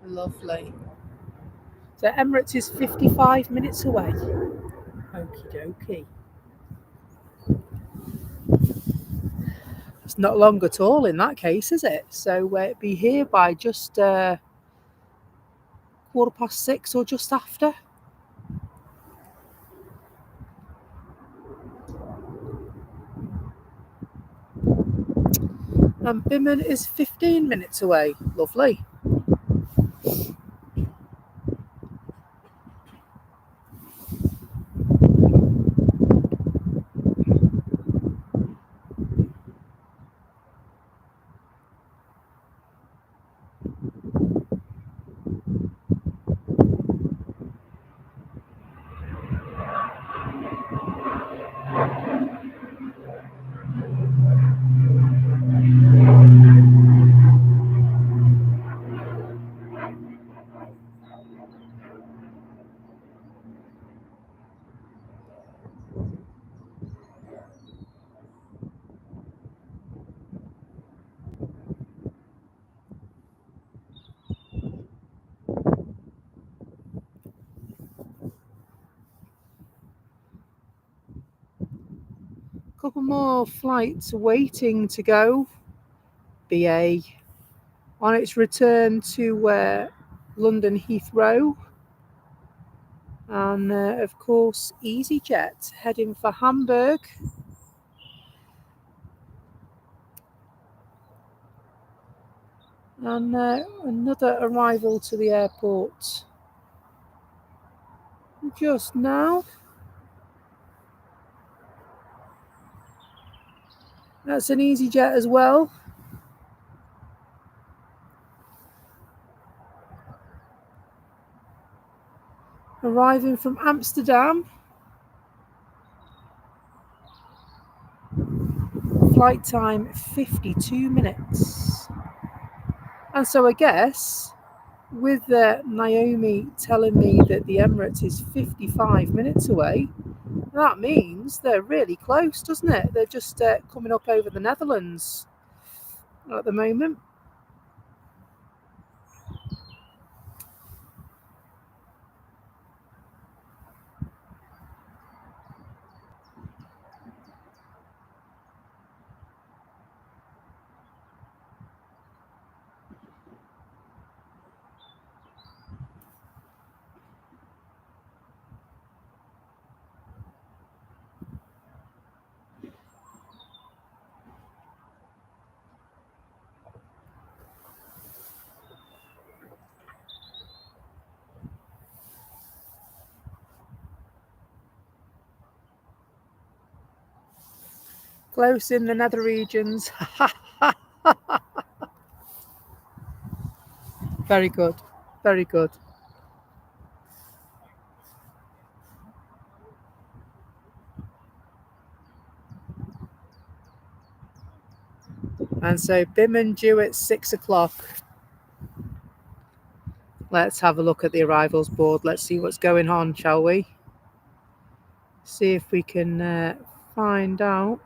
Lovely. So Emirates is 55 minutes away. Okie dokie. It's not long at all in that case, is it? So it'd be here by just 6:15 or just after. And Bimmen is 15 minutes away. Lovely. Couple more flights waiting to go. BA on its return to London Heathrow. And of course, EasyJet heading for Hamburg. And another arrival to the airport just now. That's an EasyJet as well. Arriving from Amsterdam. Flight time 52 minutes. And so I guess with Naomi telling me that the Emirates is 55 minutes away, That means they're really close, doesn't it? They're just coming up over the Netherlands at the moment. Close in the nether regions. Very good. Very good. And so Bimmen due at 6 o'clock. Let's have a look at the arrivals board. Let's see what's going on, shall we? See if we can find out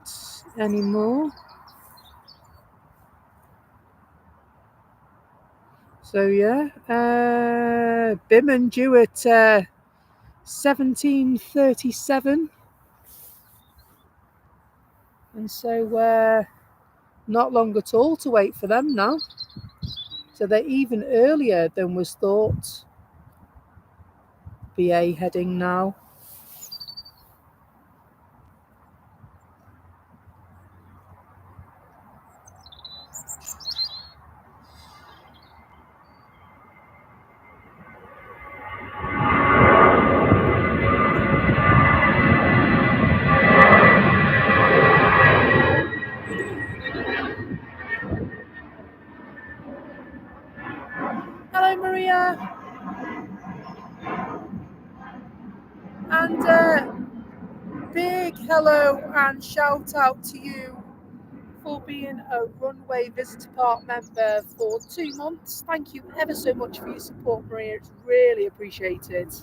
any more. So yeah, Bimmen due at 17:37, and so not long at all to wait for them now. So they're even earlier than was thought. BA heading now. Hello, Maria. And big hello and shout out to you for being a Runway Visitor Park member for 2 months. Thank you ever so much for your support, Maria. It's really appreciated.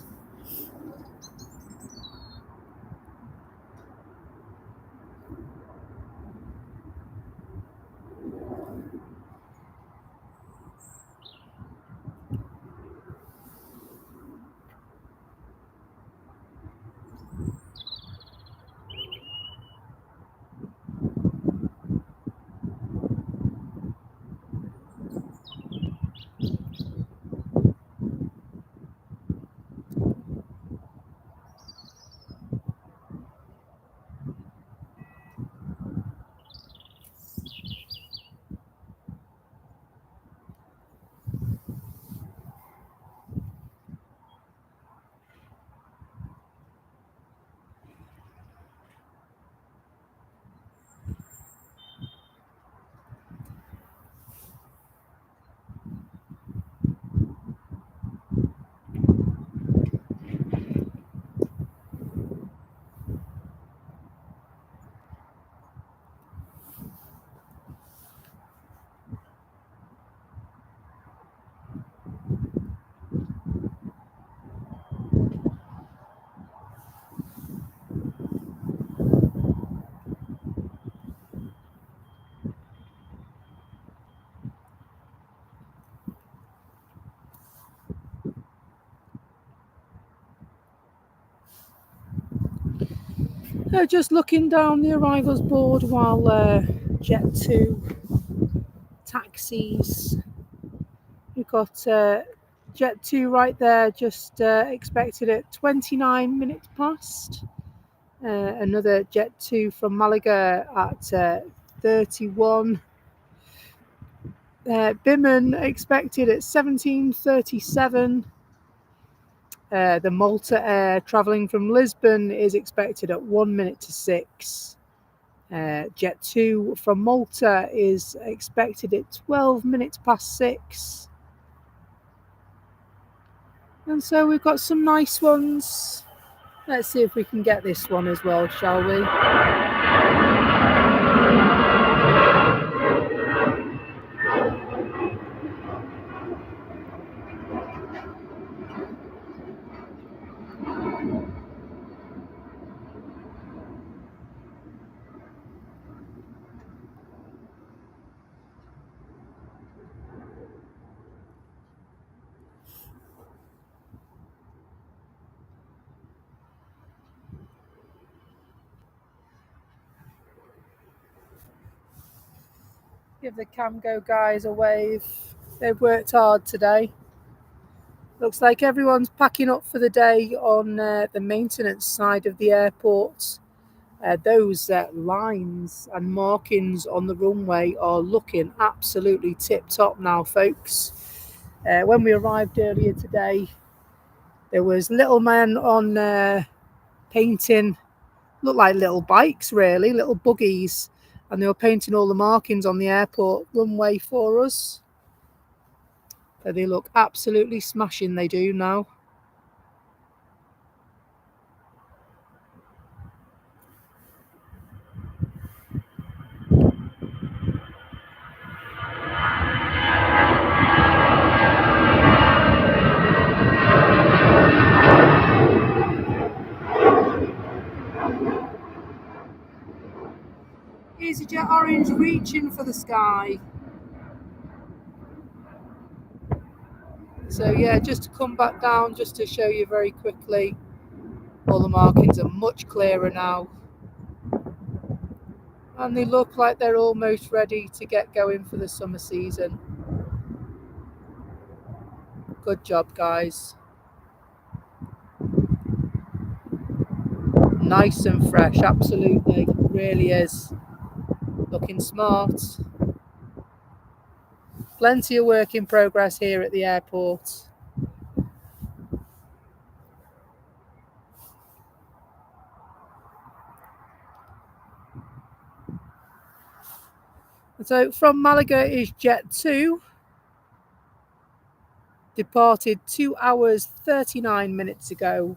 Just looking down the arrivals board while Jet2 taxis. We've got Jet2 right there, just expected at 29 minutes past. Another Jet2 from Malaga at 31. Bimmen expected at 17:37. The Malta Air travelling from Lisbon is expected at 1 minute to 6. Jet 2 from Malta is expected at 12 minutes past 6. And so we've got some nice ones. Let's see if we can get this one as well, shall we? Give the Camgo guys a wave. They've worked hard today. Looks like everyone's packing up for the day on the maintenance side of the airport. Those lines and markings on the runway are looking absolutely tip-top now, folks. When we arrived earlier today, there was little men on painting, looked like little bikes really, little buggies, and they were painting all the markings on the airport runway for us. So they look absolutely smashing, they do now. EasyJet Orange reaching for the sky. So yeah, just to come back down, just to show you very quickly, all the markings are much clearer now. And they look like they're almost ready to get going for the summer season. Good job, guys. Nice and fresh, absolutely, really is. Looking smart. Plenty of work in progress here at the airport. So from Malaga is Jet 2. Departed 2 hours 39 minutes ago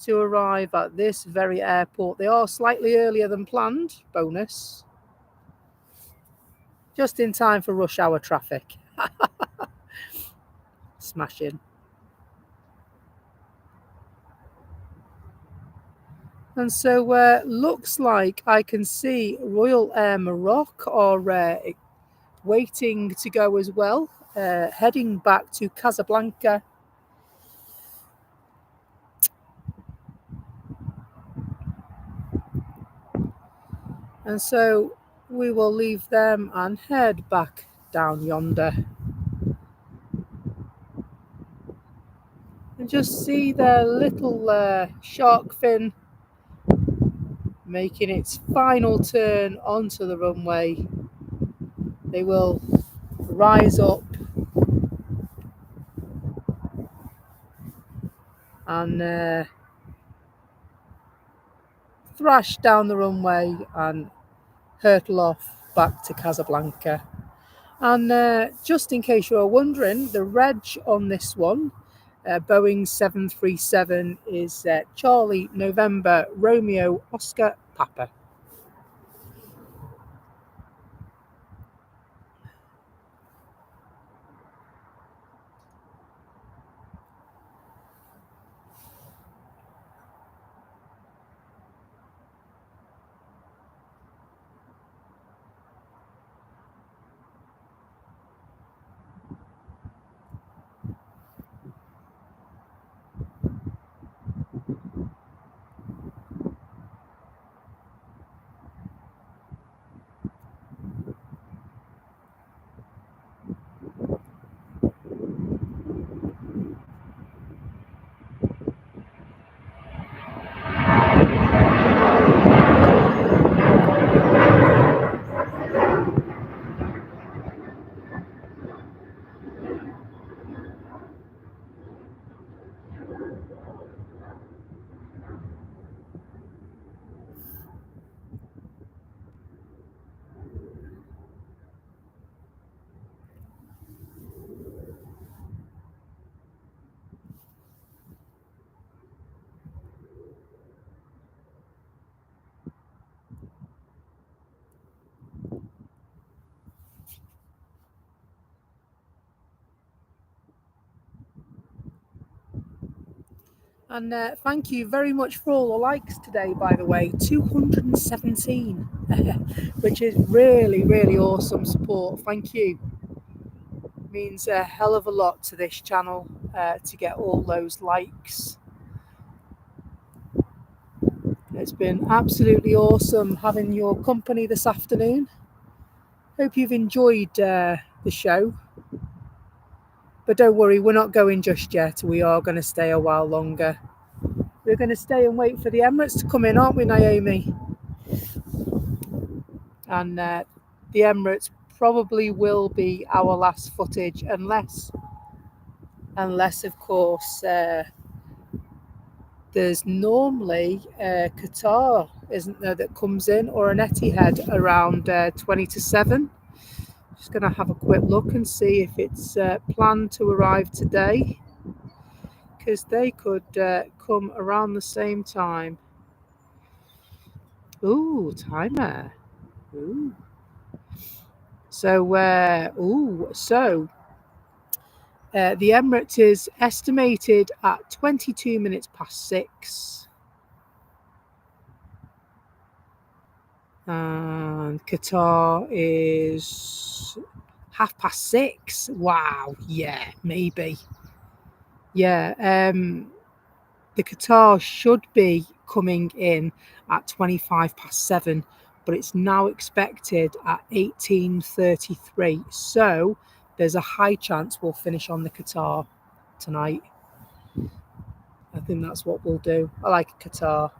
to arrive at this very airport. They are slightly earlier than planned, bonus. Just in time for rush hour traffic. Smashing. And so looks like I can see Royal Air Maroc are waiting to go as well, heading back to Casablanca. And so we will leave them and head back down yonder. And just see their little shark fin making its final turn onto the runway. They will rise up and thrash down the runway and hurtle off back to Casablanca. And just in case you're wondering, the reg on this one, Boeing 737, is Charlie November Romeo Oscar Papa. And thank you very much for all the likes today, by the way. 217, which is really, really awesome support. Thank you. It means a hell of a lot to this channel to get all those likes. It's been absolutely awesome having your company this afternoon. Hope you've enjoyed the show. But don't worry, we're not going just yet. We are going to stay a while longer. We're going to stay and wait for the Emirates to come in, aren't we, Naomi? And the Emirates probably will be our last footage, unless of course, there's normally Qatar, isn't there, that comes in, or an Etihad around 20 to 7. Just going to have a quick look and see if it's planned to arrive today, because they could come around the same time. Ooh, timer. Ooh. So, the Emirates is estimated at 22 minutes past 6. And Qatar is 6:30. Wow, yeah, maybe. Yeah, the Qatar should be coming in at 25 past 7, but it's now expected at 18:33. So there's a high chance we'll finish on the Qatar tonight. I think that's what we'll do. I like Qatar.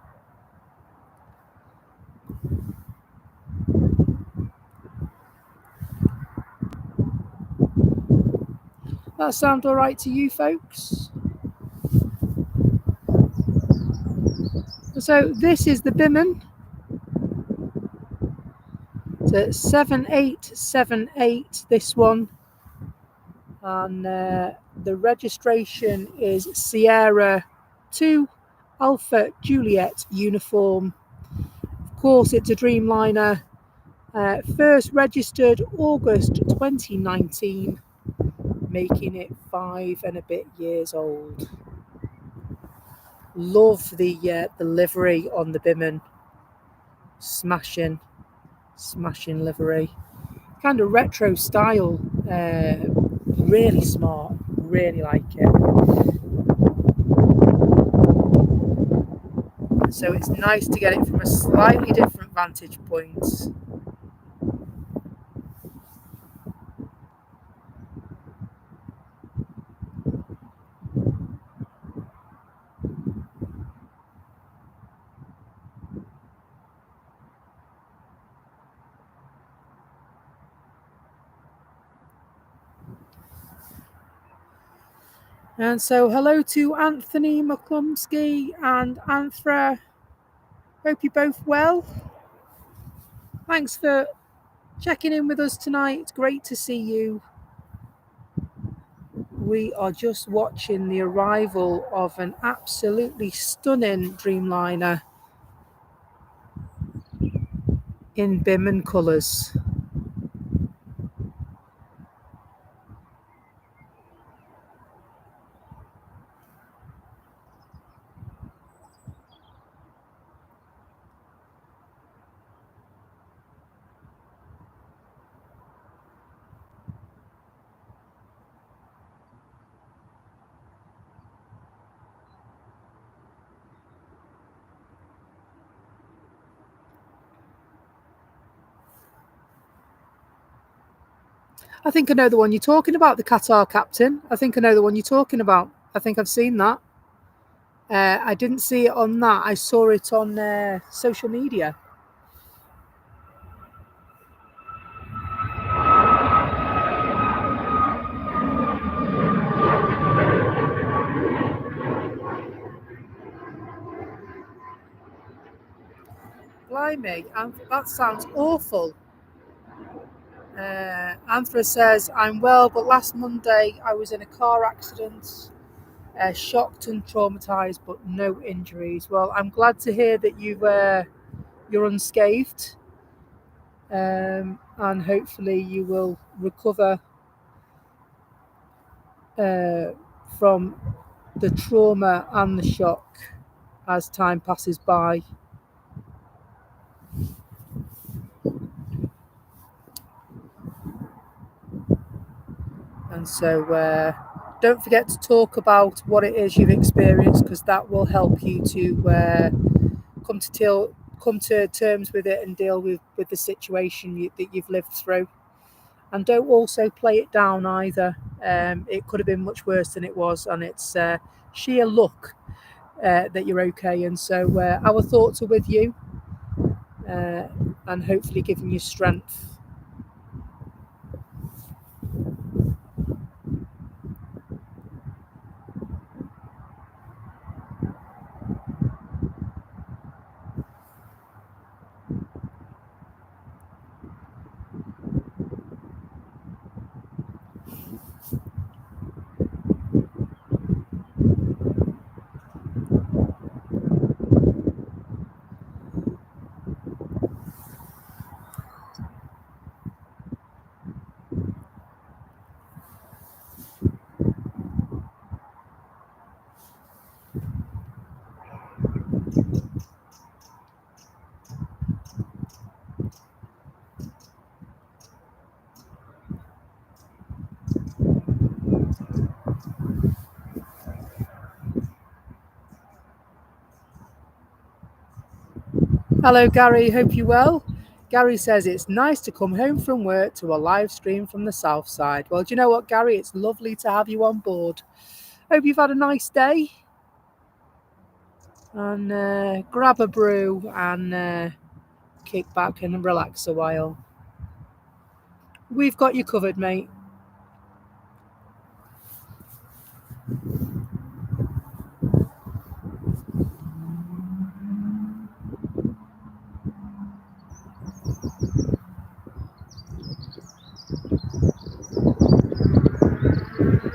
That sound all right to you folks? So this is the Biman. It's 7878, this one. And the registration is Sierra 2 Alpha Juliet uniform. Of course, it's a Dreamliner. First registered August 2019, making it 5 and a bit years old. Love the livery on the Biman. Smashing livery. Kind of retro style. Really smart. Really like it. So it's nice to get it from a slightly different vantage point. And so hello to Anthony McClumsky and Anthra. Hope you're both well. Thanks for checking in with us tonight. Great to see you. We are just watching the arrival of an absolutely stunning Dreamliner in Biman colours. I think I know the one you're talking about, the Qatar captain. I think I know the one you're talking about. I think I've seen that. I didn't see it on that. I saw it on social media. Blimey, that sounds awful. Anthra says, I'm well, but last Monday I was in a car accident, shocked and traumatised, but no injuries. Well, I'm glad to hear that you're unscathed, and hopefully you will recover from the trauma and the shock as time passes by. And so don't forget to talk about what it is you've experienced, because that will help you to come to terms with it and deal with the situation that you've lived through. And don't also play it down either. It could have been much worse than it was, and it's sheer luck that you're okay. And so our thoughts are with you, and hopefully giving you strength. Hello, Gary. Hope you're well. Gary says it's nice to come home from work to a live stream from the south side. Well, do you know what, Gary? It's lovely to have you on board. Hope you've had a nice day. And grab a brew and kick back and relax a while. We've got you covered, mate.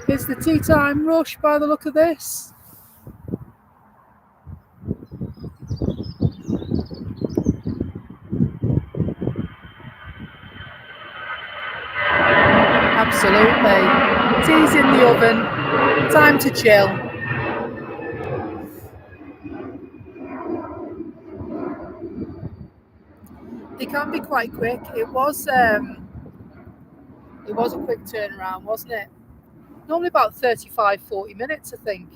It's the tea time rush by the look of this. Absolutely. Tea's in the oven. Time to chill. They can be quite quick. It was a quick turnaround, wasn't it? Normally about 35-40 minutes, I think.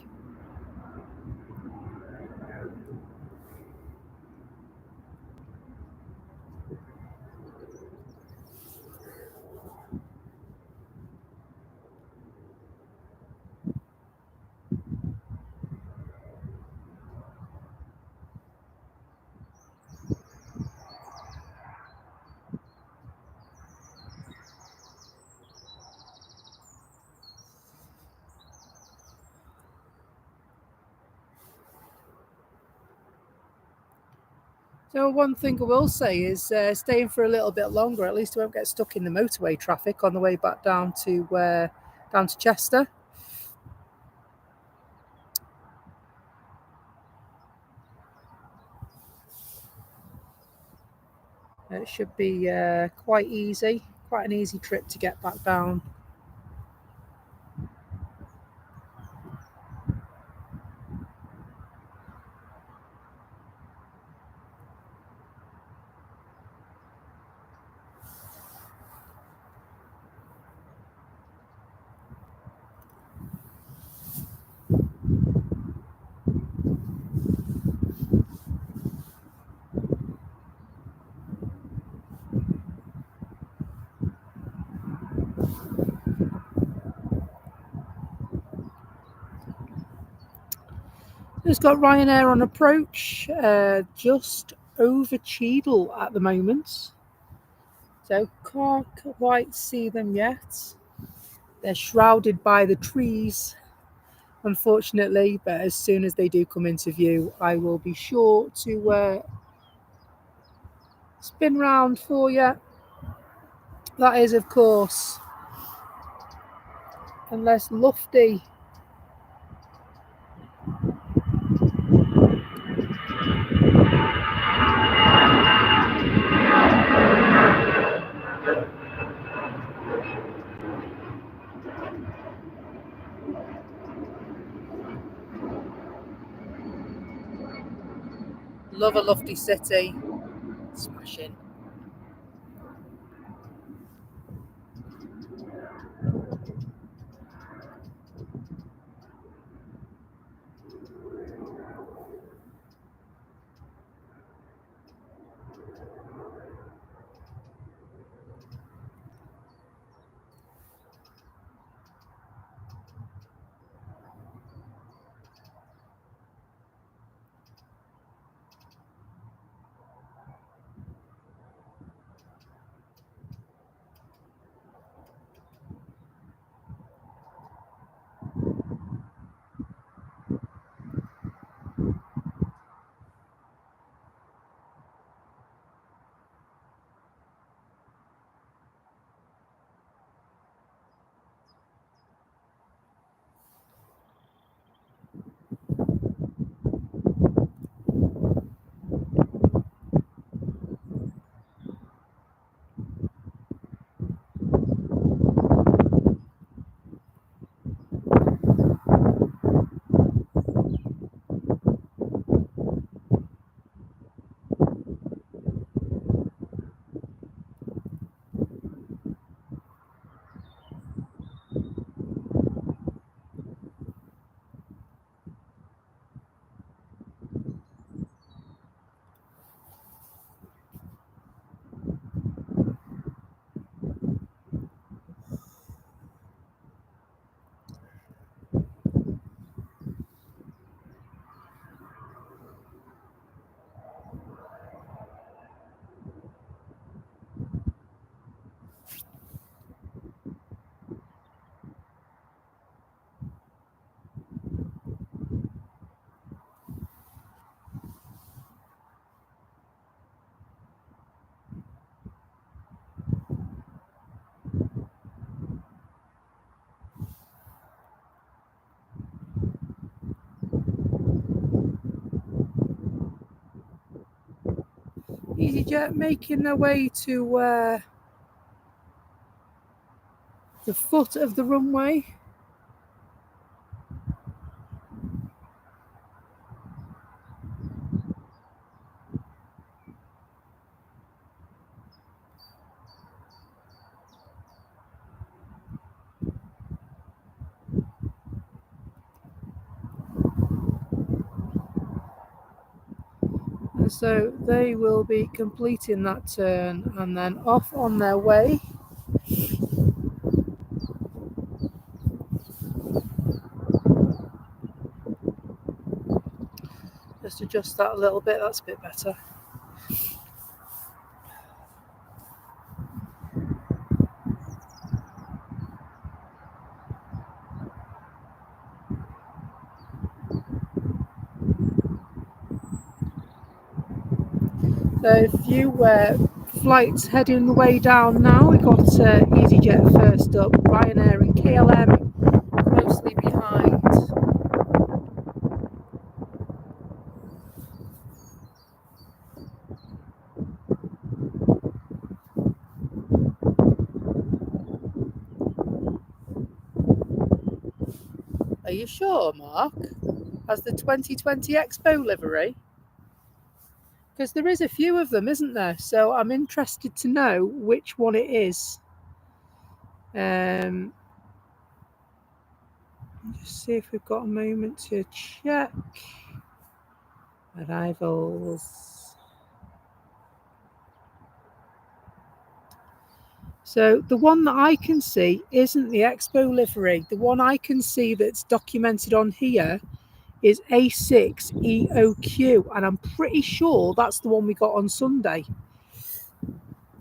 So one thing I will say is staying for a little bit longer. At least I won't get stuck in the motorway traffic on the way back down to Chester. It should be quite easy, quite an easy trip to get back down. It's got Ryanair on approach, just over Cheadle at the moment. So can't quite see them yet. They're shrouded by the trees, unfortunately, but as soon as they do come into view, I will be sure to spin round for you. That is, of course, unless Lufty love a Lufty city. Smashing. EasyJet making their way to the foot of the runway. And so they will be completing that turn and then off on their way. Just adjust that a little bit, that's a bit better. So a few flights heading the way down now. We've got EasyJet first up, Ryanair and KLM closely behind. Are you sure, Mark? Has the 2020 Expo livery? Because there is a few of them, isn't there? So I'm interested to know which one it is. Just see if we've got a moment to check. Arrivals. So the one that I can see isn't the Expo livery. The one I can see that's documented on here is A6EOQ, and I'm pretty sure that's the one we got on Sunday.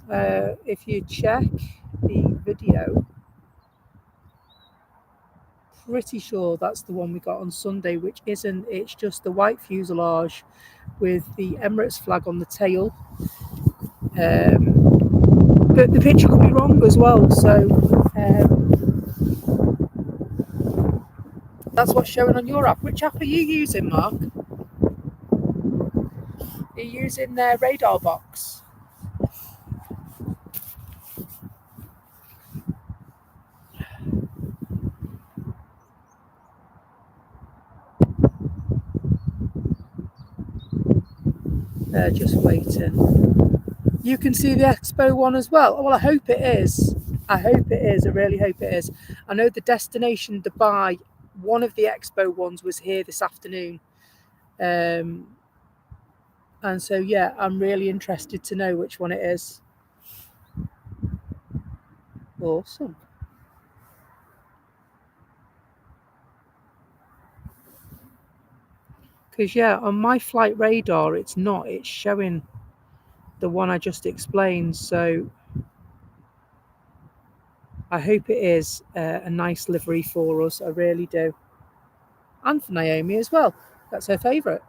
If you check the video, pretty sure that's the one we got on Sunday, which isn't. It's just the white fuselage with the Emirates flag on the tail. But the picture could be wrong as well, so that's what's showing on your app. Which app are you using, Mark? Are you using their radar box? They're just waiting. You can see the Expo one as well. Well, I hope it is. I hope it is. I really hope it is. I know the destination Dubai, one of the Expo ones was here this afternoon. And so, yeah, I'm really interested to know which one it is. Awesome. Because, yeah, on my flight radar, it's not. It's showing the one I just explained. So I hope it is a nice livery for us. I really do. And for Naomi as well. That's her favourite.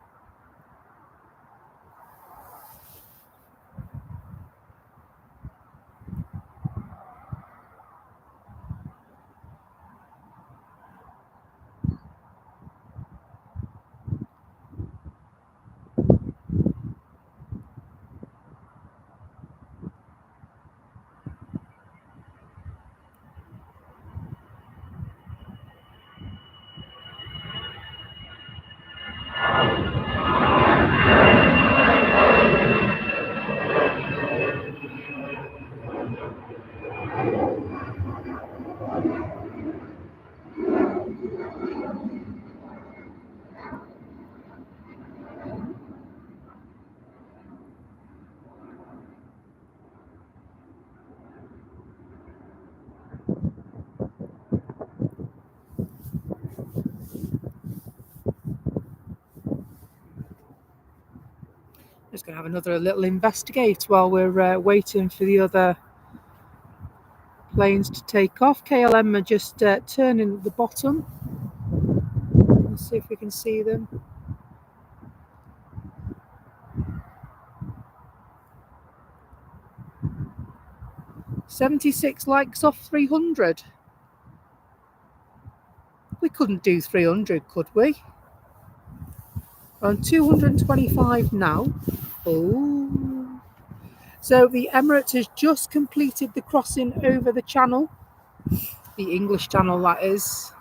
Just going to have another little investigate while we're waiting for the other planes to take off. KLM are just turning at the bottom. Let's see if we can see them. "76 likes off 300. We couldn't do 300, could we? We're on 225 now. Oh. So the Emirates has just completed the crossing over the channel, the English channel that is.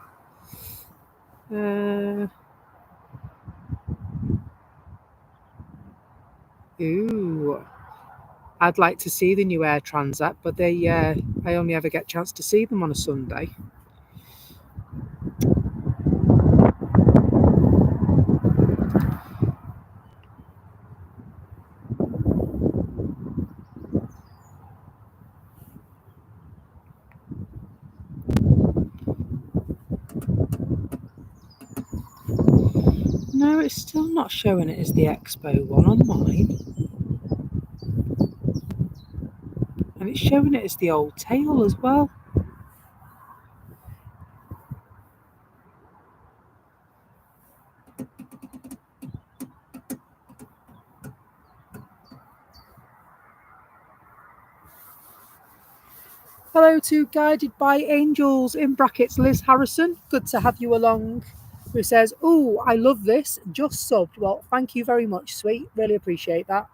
Ooh, I'd like to see the new Air Transat, but I only ever get a chance to see them on a Sunday. No, it's still not showing it as the Expo one on mine. And it's showing it as the Old Tail as well. Hello to Guided by Angels, in brackets Liz Harrison. Good to have you along. Who says, "Oh, I love this. Just subbed." Well, thank you very much, sweet. Really appreciate that.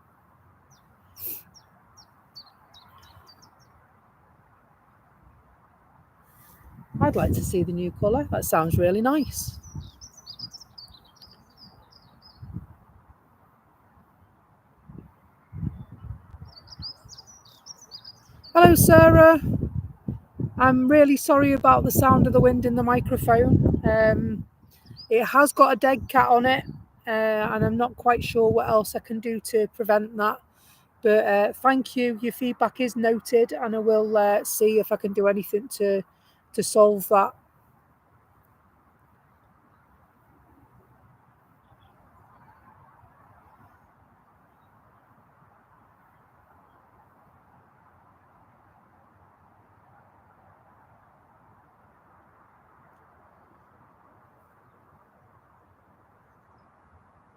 I'd like to see the new colour. That sounds really nice. Hello, Sarah. I'm really sorry about the sound of the wind in the microphone. It has got a dead cat on it, and I'm not quite sure what else I can do to prevent that. But thank you. Your feedback is noted, and I will see if I can do anything to solve that.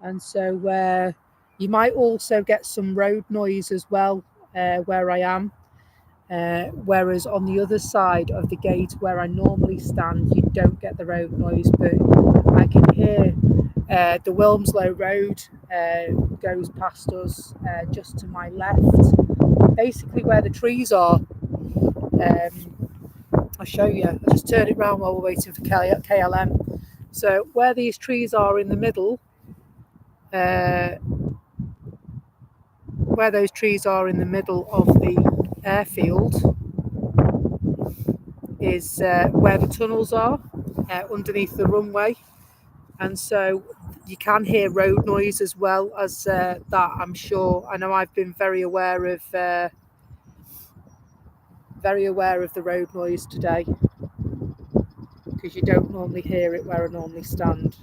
And so you might also get some road noise as well where I am. Whereas on the other side of the gate where I normally stand, you don't get the road noise, but I can hear the Wilmslow Road goes past us just to my left, basically where the trees are. I'll show you. I'll just turn it around while we're waiting for KLM. So where these trees are in the middle, where those trees are in the middle of the airfield is where the tunnels are underneath the runway, and so you can hear road noise as well as that. I'm sure. I know I've been very aware of the road noise today, because you don't normally hear it where I normally stand.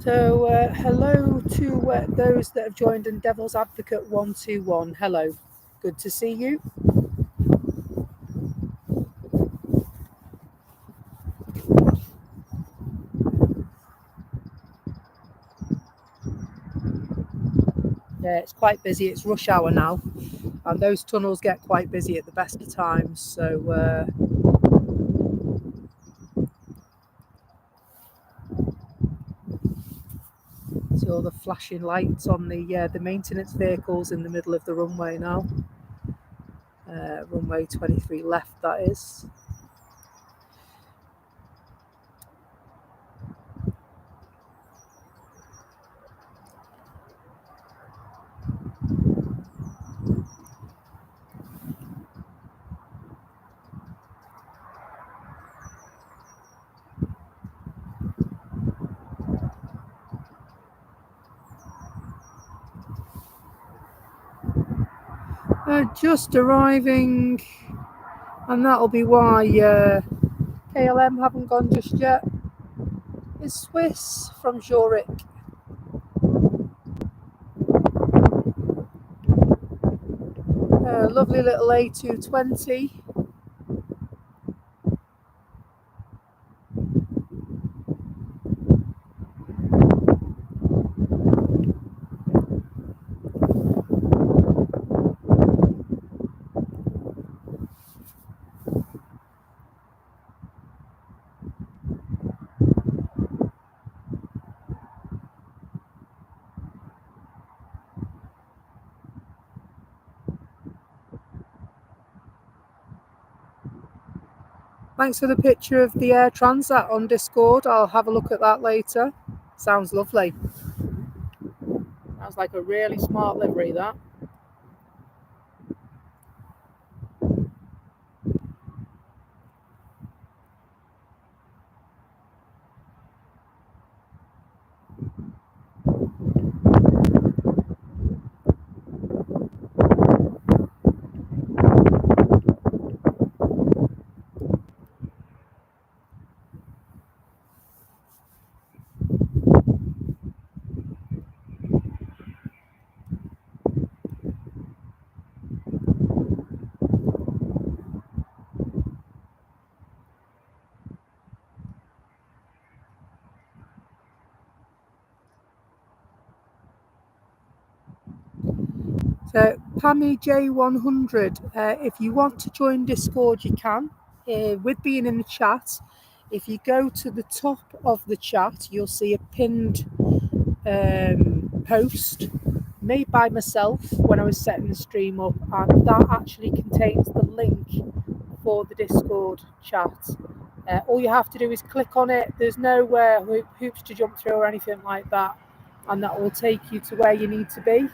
So hello to those that have joined in Devil's Advocate 121. Hello, good to see you. Yeah, it's quite busy. It's rush hour now, and those tunnels get quite busy at the best of times. So see all the flashing lights on the maintenance vehicles in the middle of the runway now. Runway 23 left, that is. Just arriving, and that'll be why KLM haven't gone just yet. It's Swiss from Zurich. Lovely little A220. Thanks for the picture of the Air Transat on Discord. I'll have a look at that later. Sounds lovely. Sounds like a really smart livery, that. So Pammy J100, if you want to join Discord, you can. With being in the chat, if you go to the top of the chat, you'll see a pinned post made by myself when I was setting the stream up, and that actually contains the link for the Discord chat. All you have to do is click on it. There's no hoops to jump through or anything like that, and that will take you to where you need to be.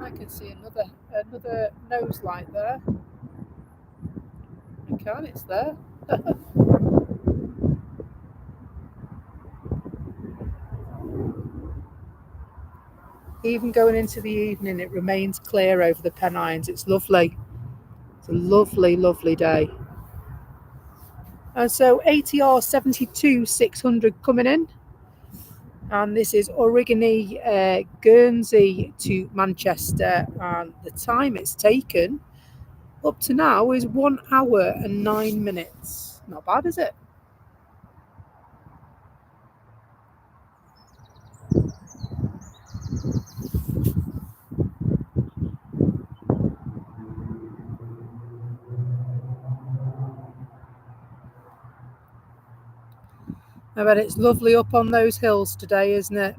I can see another nose light there. I can, it's there. Even going into the evening, it remains clear over the Pennines. It's lovely. It's a lovely, lovely day. And so ATR 72-600 coming in. And this is Origany, Guernsey to Manchester. And the time it's taken up to now is 1 hour and 9 minutes. Not bad, is it? I bet it's lovely up on those hills today, isn't it?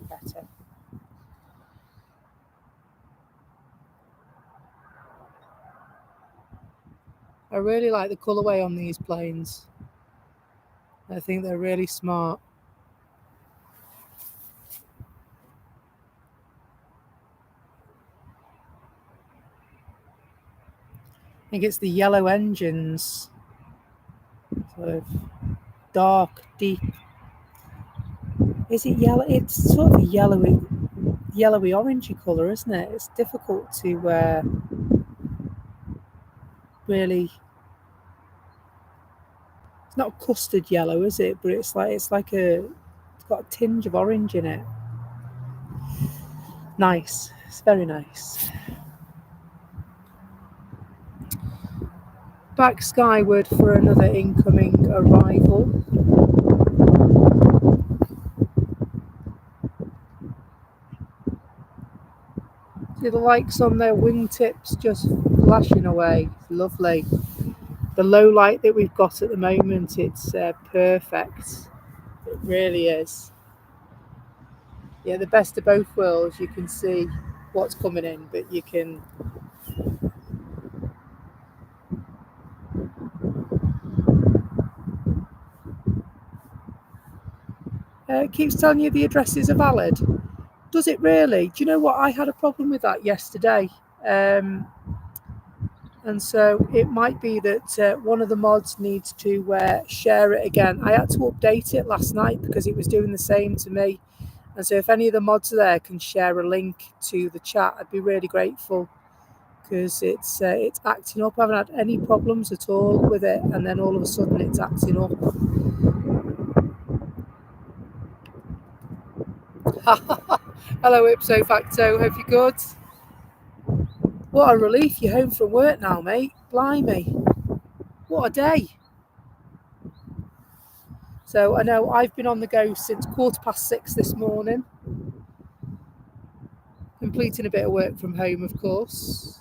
Better. I really like the colourway on these planes. I think they're really smart. I think it's the yellow engines, sort of dark, deep. Is it yellow? It's sort of a yellowy orangey colour, isn't it? It's difficult to really. It's not custard yellow, is it? But it's got a tinge of orange in it. Nice. It's very nice. Back skyward for another incoming arrival. See the lights on their wingtips just flashing away. It's lovely. The low light that we've got at the moment, it's perfect. It really is. Yeah, the best of both worlds, you can see what's coming in, but you can. It keeps telling you the addresses are valid. Does it really? Do you know what? I had a problem with that yesterday. And so it might be that one of the mods needs to share it again. I had to update it last night because it was doing the same to me. And so if any of the mods there can share a link to the chat, I'd be really grateful, because it's acting up. I haven't had any problems at all with it, and then all of a sudden it's acting up. Hello ipso facto, hope you're good. What a relief, you're home from work now, mate. Blimey, what a day. So I know I've been on the go since 6:15 this morning, completing a bit of work from home, of course,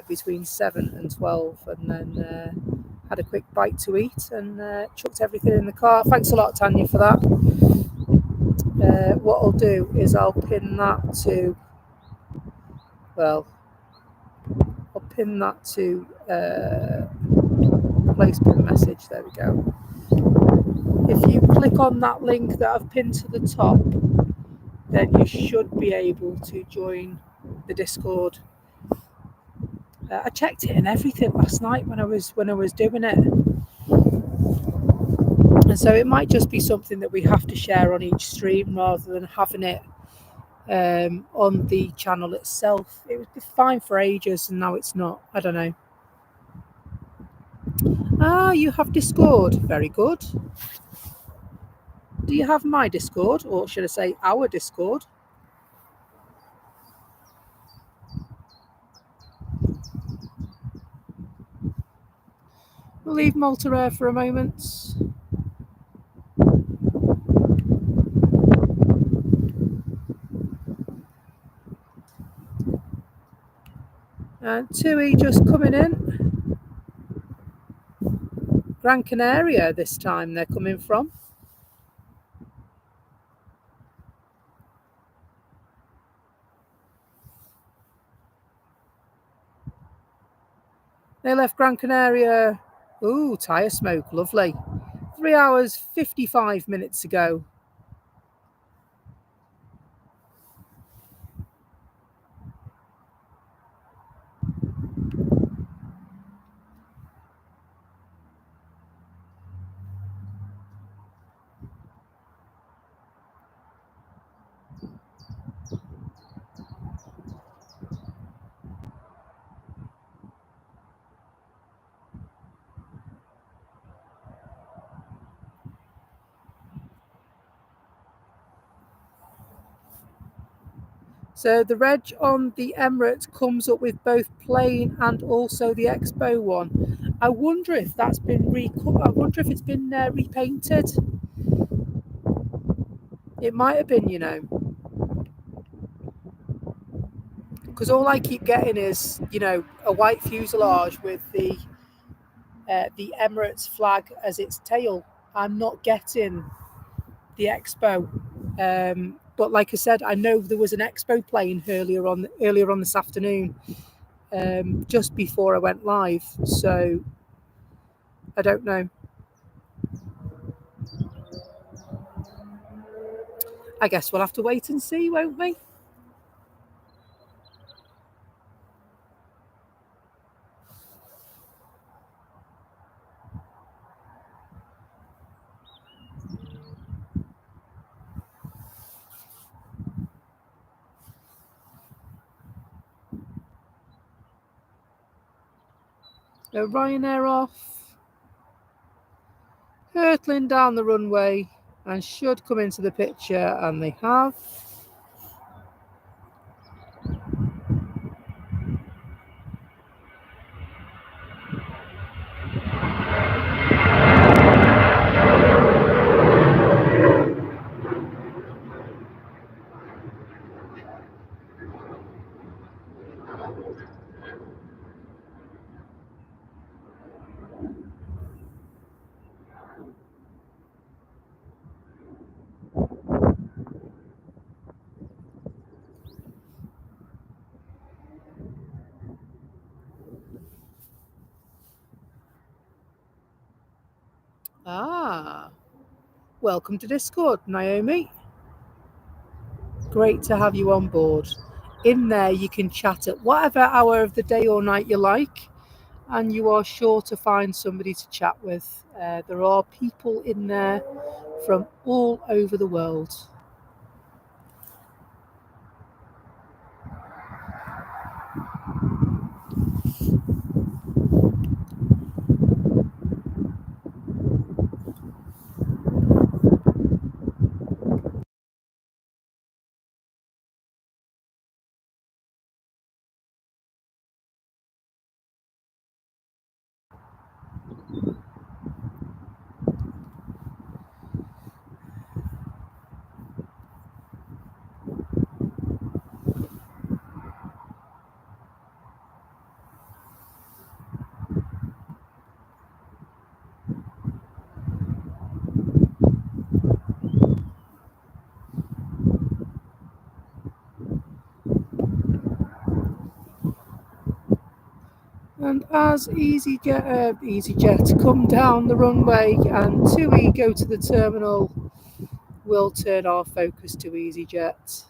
between 7 and 12, and then had a quick bite to eat and chucked everything in the car. Thanks a lot, Tanya, for that. What I'll do is I'll pin that to, well, I'll pin that to place pin message. There we go. If you click on that link that I've pinned to the top, then you should be able to join the Discord. I checked it and everything last night when I was doing it, and so it might just be something that we have to share on each stream rather than having it on the channel itself. It was fine for ages, and now it's not. I don't know. Ah, you have Discord. Very good. Do you have my Discord, or should I say our Discord? We'll leave Malta Air for a moment. And TUI just coming in. Gran Canaria this time they're coming from. They left Gran Canaria. Ooh, tyre smoke, lovely. 3 hours, 55 minutes ago. So the reg on the Emirates comes up with both plain and also the Expo one. I wonder if that's been I wonder if it's been repainted. It might have been, you know, because all I keep getting is, you know, a white fuselage with the Emirates flag as its tail. I'm not getting the Expo. But like I said, I know there was an Expo plane earlier on this afternoon, just before I went live. So I don't know. I guess we'll have to wait and see, won't we? So Ryanair off, hurtling down the runway, and should come into the picture, and they have. Ah, welcome to Discord, Naomi. Great to have you on board. In there, you can chat at whatever hour of the day or night you like, and you are sure to find somebody to chat with. There are people in there from all over the world. And as EasyJet come down the runway and TUI go to the terminal, we'll turn our focus to EasyJet.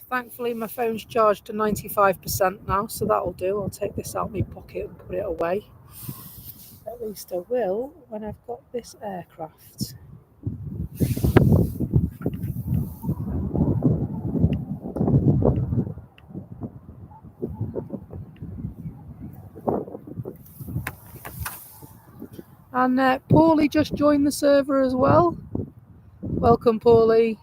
Thankfully, my phone's charged to 95% now, so that'll do. I'll take this out of my pocket and put it away. At least I will when I've got this aircraft. And Paulie just joined the server as well. Welcome, Paulie.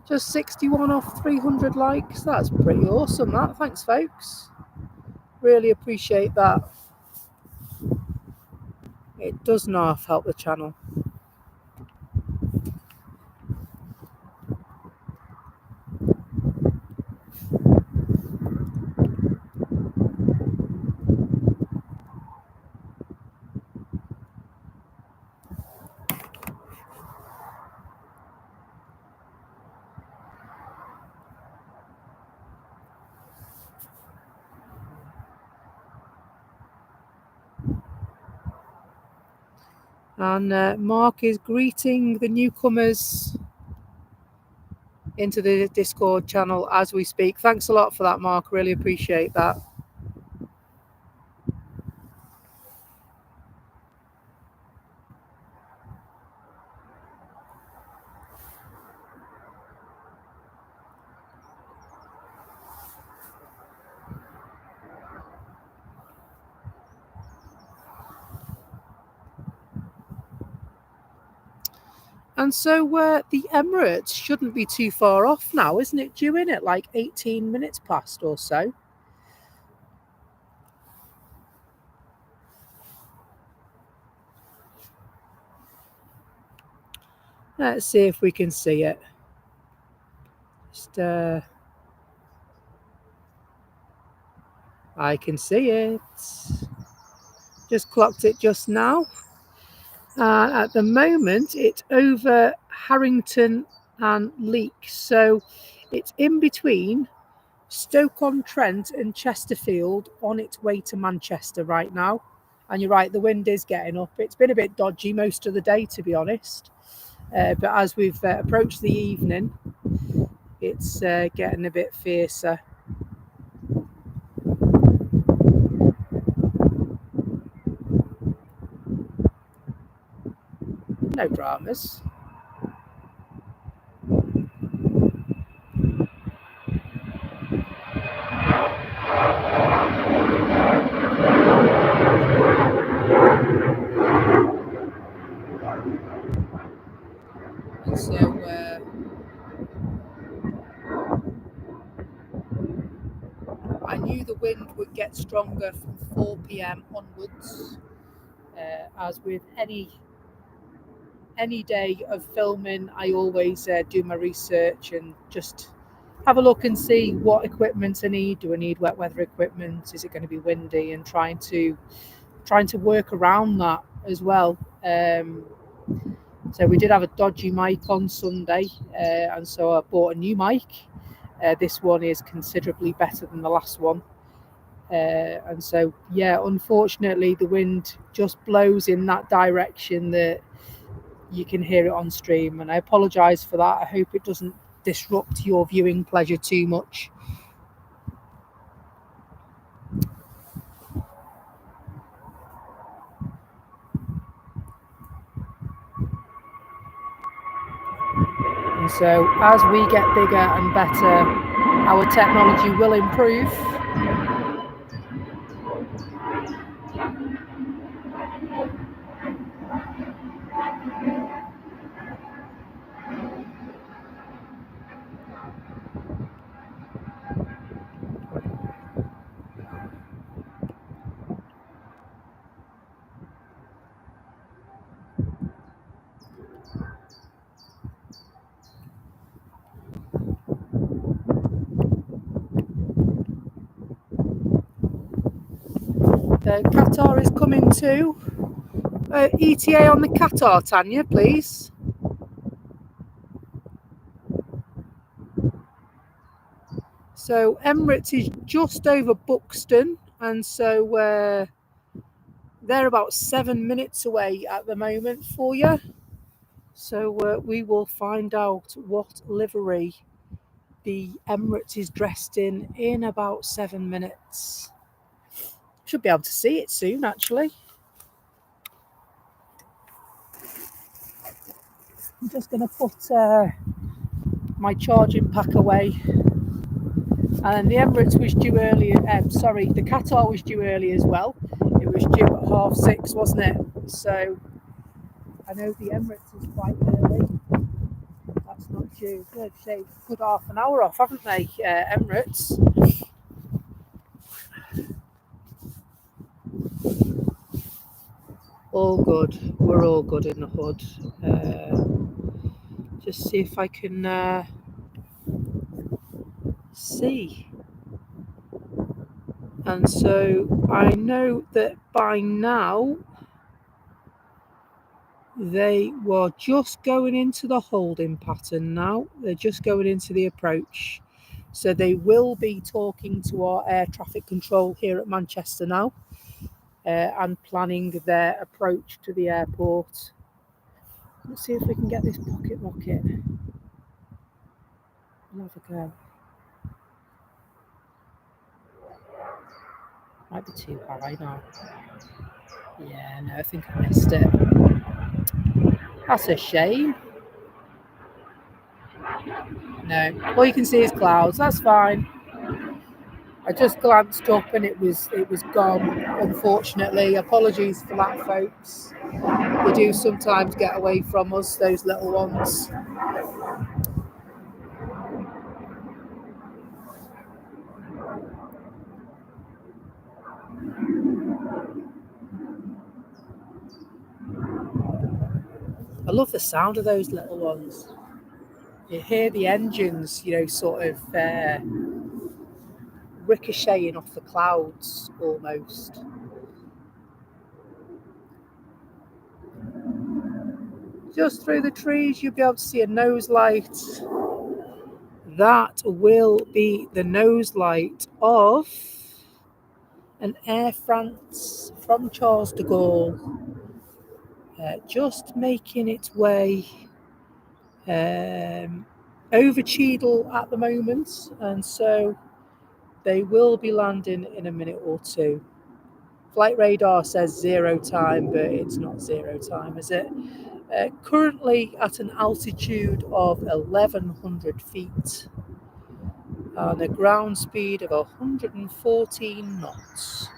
Just 61 off 300 likes. That's pretty awesome, that. Thanks, folks. Really appreciate that. It does not help the channel. And Mark is greeting the newcomers into the Discord channel as we speak. Thanks a lot for that, Mark. Really appreciate that. And so the Emirates shouldn't be too far off now, isn't it? Due in at like 18 minutes past or so. Let's see if we can see it. I can see it. Just clocked it just now. At the moment, it's over Harrington and Leek. So it's in between Stoke-on-Trent and Chesterfield on its way to Manchester right now. And you're right, the wind is getting up. It's been a bit dodgy most of the day, to be honest. But as we've approached the evening, it's getting a bit fiercer. No dramas. get stronger from 4 p.m. onwards. As with any day of filming, I always do my research and just have a look and see what equipment I need. Do I need wet weather equipment? Is it going to be windy? And trying to work around that as well. So we did have a dodgy mic on Sunday, and so I bought a new mic. This one is considerably better than the last one. And so, yeah, unfortunately, the wind just blows in that direction that you can hear it on stream. And I apologise for that. I hope it doesn't disrupt your viewing pleasure too much. And so, as we get bigger and better, our technology will improve. Qatar is coming too. ETA on the Qatar, Tanya, please. So Emirates is just over Buxton, and so they're about 7 minutes away at the moment for you. So we will find out what livery the Emirates is dressed in about 7 minutes. Should be able to see it soon, actually. I'm just going to put my charging pack away. And the Emirates was due earlier. The Qatar was due early as well. It was due at 6:30, wasn't it? So I know the Emirates is quite early. That's not due. They've shaved a good half an hour off, haven't they, Emirates? All good. We're all good in the hood. Just see if I can see. And so I know that by now they were just going into the holding pattern now. They're just going into the approach. So they will be talking to our air traffic control here at Manchester now and planning their approach to the airport. Let's see if we can get this pocket rocket. I'll have a go. Might be too high now. Yeah, no, I think I missed it. That's a shame. No, all you can see is clouds. That's fine. I just glanced up and it was gone. Unfortunately, apologies for that, folks. They do sometimes get away from us, those little ones. I love the sound of those little ones. You hear the engines, sort of ricocheting off the clouds almost. Just through the trees, you'll be able to see a nose light. That will be the nose light of an Air France from Charles de Gaulle, just making its way over Cheadle at the moment, and so they will be landing in a minute or two. Flight radar says 0 time, but it's not 0 time, is it? Currently at an altitude of 1,100 feet and a ground speed of 114 knots.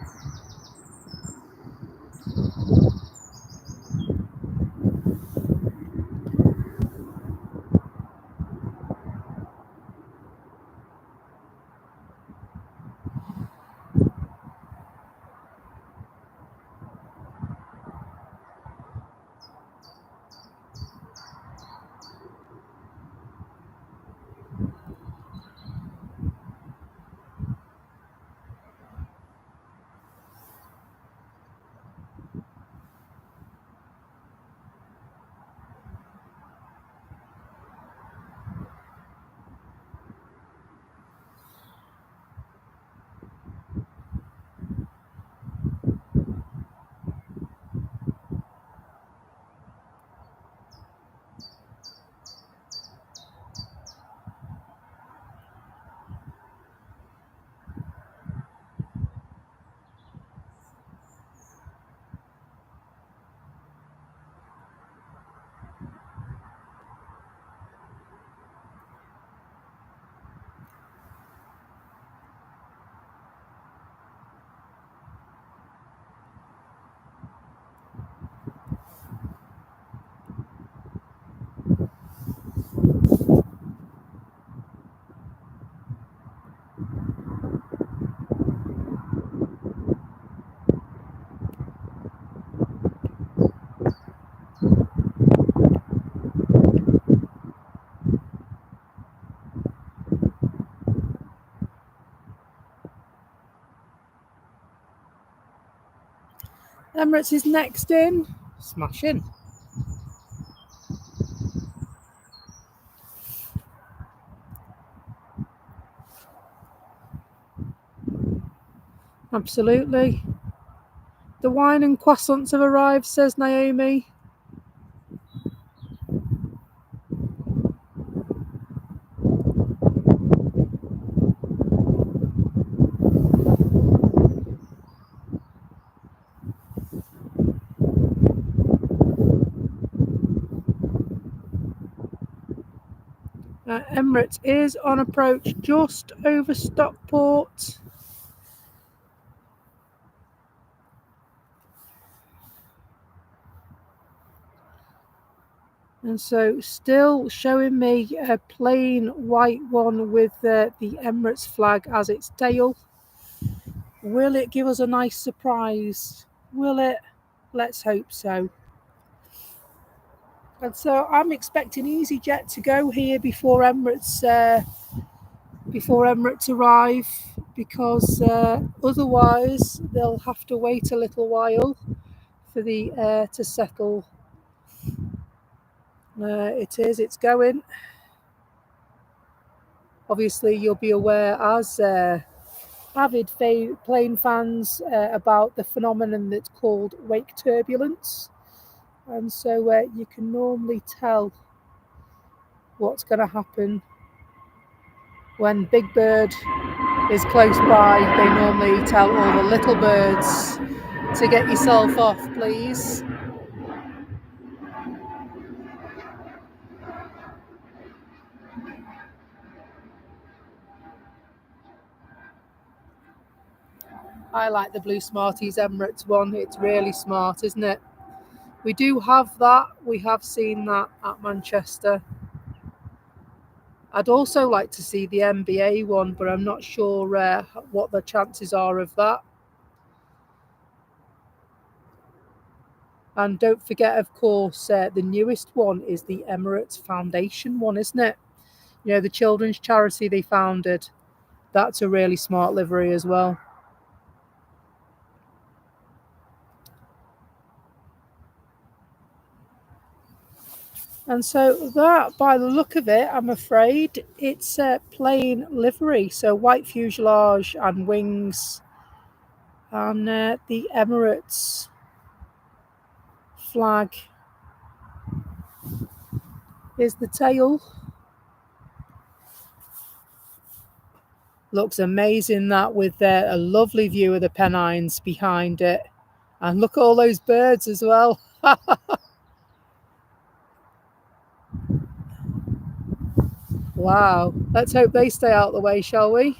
Emirates is next in. Smashing. Absolutely. The wine and croissants have arrived, says Naomi. Emirates is on approach just over Stockport. And so still showing me a plain white one with the Emirates flag as its tail. Will it give us a nice surprise? Will it? Let's hope so. And so I'm expecting EasyJet to go here before Emirates arrive, because otherwise they'll have to wait a little while for the air to settle. It's going. Obviously, you'll be aware as avid plane fans about the phenomenon that's called wake turbulence. And so you can normally tell what's going to happen when Big Bird is close by. They normally tell all the little birds to get yourself off, please. I like the Blue Smarties Emirates one. It's really smart, isn't it? We do have that. We have seen that at Manchester. I'd also like to see the NBA one, but I'm not sure what the chances are of that. And don't forget, of course, the newest one is the Emirates Foundation one, isn't it? You know, the children's charity they founded. That's a really smart livery as well. And so that, by the look of it, I'm afraid it's a plain livery. So white fuselage and wings, and the Emirates flag is the tail. Looks amazing, that, with a lovely view of the Pennines behind it. And look at all those birds as well. Wow. Let's hope they stay out of the way, shall we?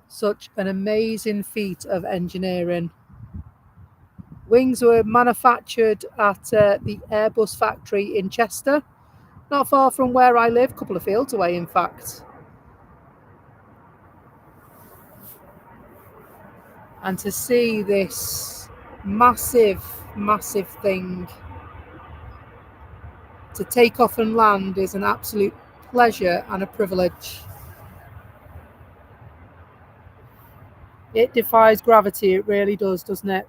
Such an amazing feat of engineering. Wings were manufactured at the Airbus factory in Chester, not far from where I live, a couple of fields away, in fact. And to see this massive, massive thing to take off and land is an absolute pleasure and a privilege. It defies gravity, it really does, doesn't it?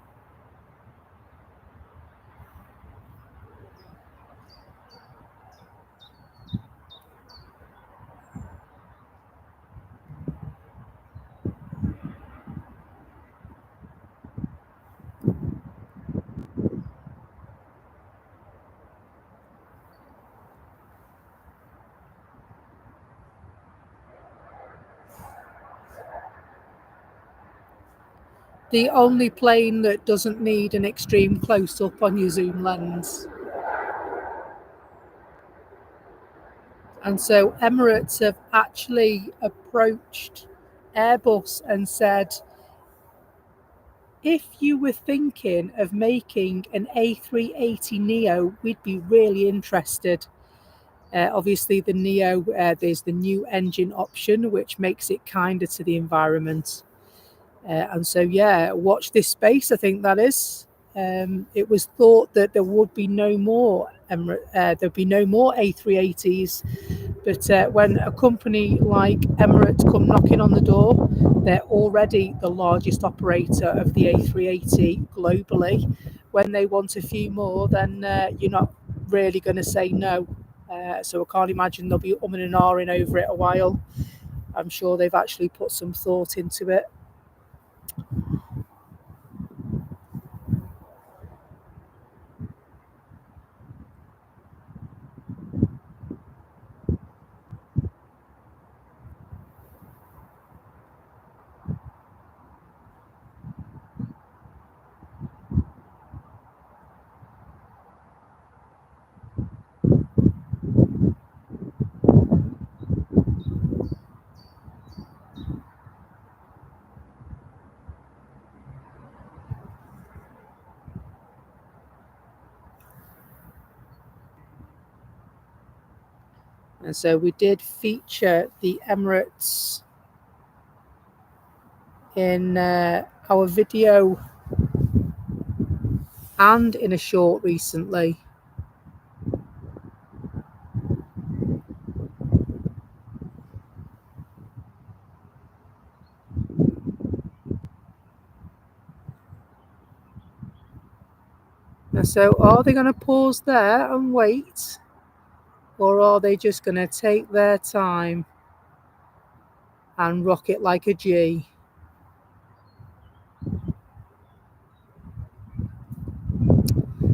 The only plane that doesn't need an extreme close-up on your zoom lens. And so Emirates have actually approached Airbus and said, if you were thinking of making an A380 Neo, we'd be really interested. Obviously, the Neo, there's the new engine option, which makes it kinder to the environment. And so, yeah, watch this space, I think that is. It was thought that there would be no more there'd be no more A380s, but when a company like Emirates come knocking on the door, they're already the largest operator of the A380 globally. When they want a few more, then you're not really going to say no. So I can't imagine they'll be umming and ahhing over it a while. I'm sure they've actually put some thought into it. And so we did feature the Emirates in our video and in a short recently. And so are they going to pause there and wait, or are they just going to take their time and rock it like a G?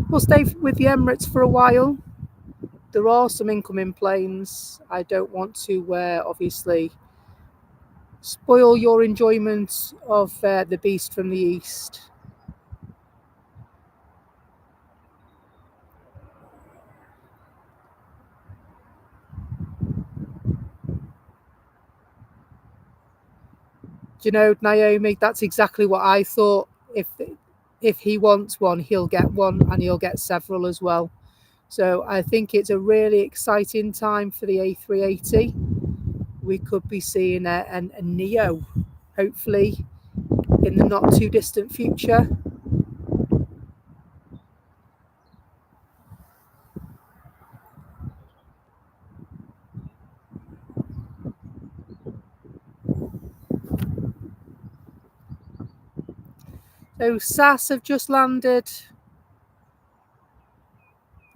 We'll stay with the Emirates for a while. There are some incoming planes. I don't want to obviously spoil your enjoyment of the Beast from the East. Do you know, Naomi, that's exactly what I thought. If he wants one, he'll get one, and he'll get several as well. So I think it's a really exciting time for the A380. We could be seeing a Neo, hopefully, in the not too distant future. So SAS have just landed,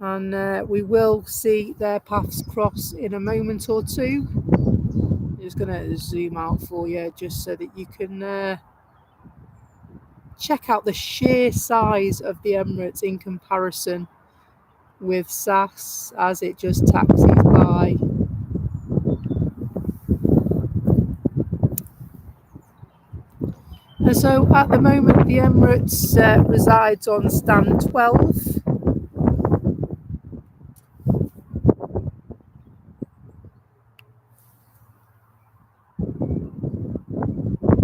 and we will see their paths cross in a moment or two. I'm just going to zoom out for you just so that you can check out the sheer size of the Emirates in comparison with SAS as it just taxis by. And so at the moment the Emirates resides on stand 12.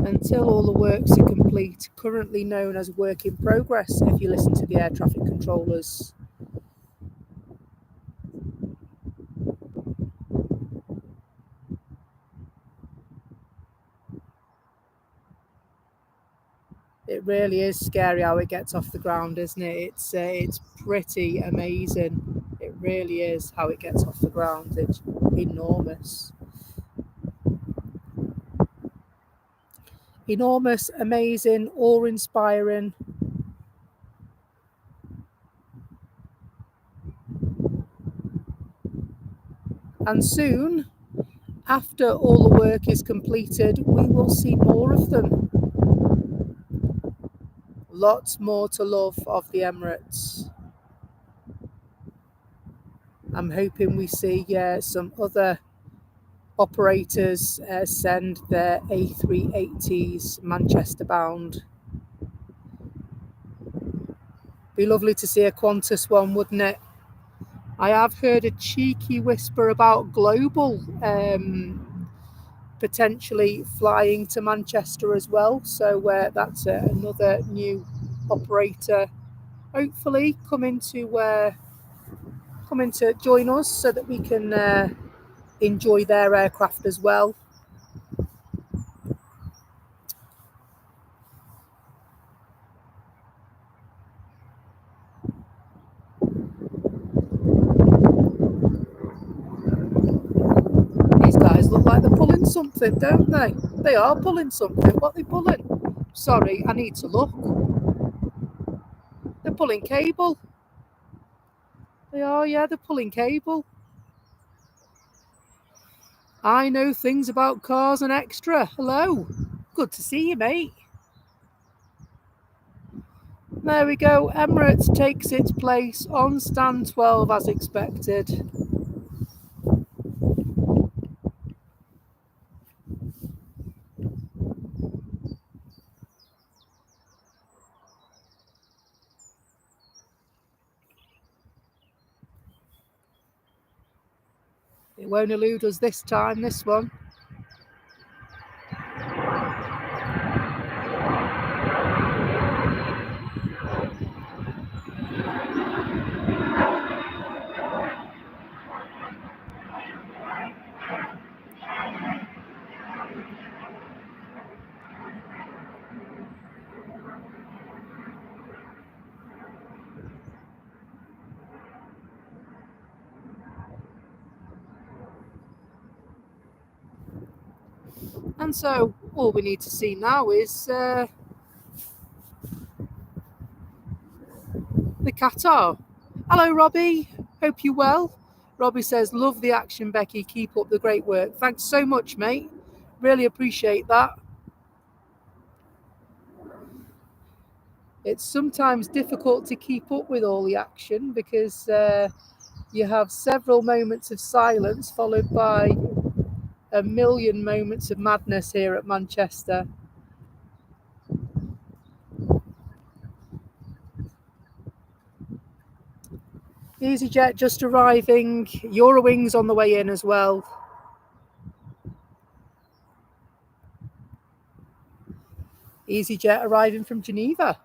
Until all the works are complete, currently known as work in progress if you listen to the air traffic controllers. It really is scary how it gets off the ground, isn't it? It's pretty amazing. It really is how it gets off the ground. It's enormous. Enormous, amazing, awe-inspiring. And soon, after all the work is completed, we will see more of them. Lots more to love of the Emirates. I'm hoping we see some other operators send their A380s Manchester bound. Be lovely to see a Qantas one, wouldn't it? I have heard a cheeky whisper about Global potentially flying to Manchester as well. So that's another new operator, hopefully coming to coming to join us so that we can enjoy their aircraft as well. These guys look like they're pulling something, don't they? They are pulling something. What are they pulling? Sorry, I need to look. They're pulling cable. They are, yeah, they're pulling cable. I know things about cars and extra. Hello. Good to see you, mate. There we go. Emirates takes its place on stand 12 as expected. It won't elude us this time, this one. And so all we need to see now is the Qatar. Hello, Robbie. Hope you're well. Robbie says, love the action, Becky. Keep up the great work. Thanks so much, mate. Really appreciate that. It's sometimes difficult to keep up with all the action because you have several moments of silence followed by a million moments of madness here at Manchester. EasyJet just arriving. Eurowings on the way in as well. EasyJet arriving from Geneva.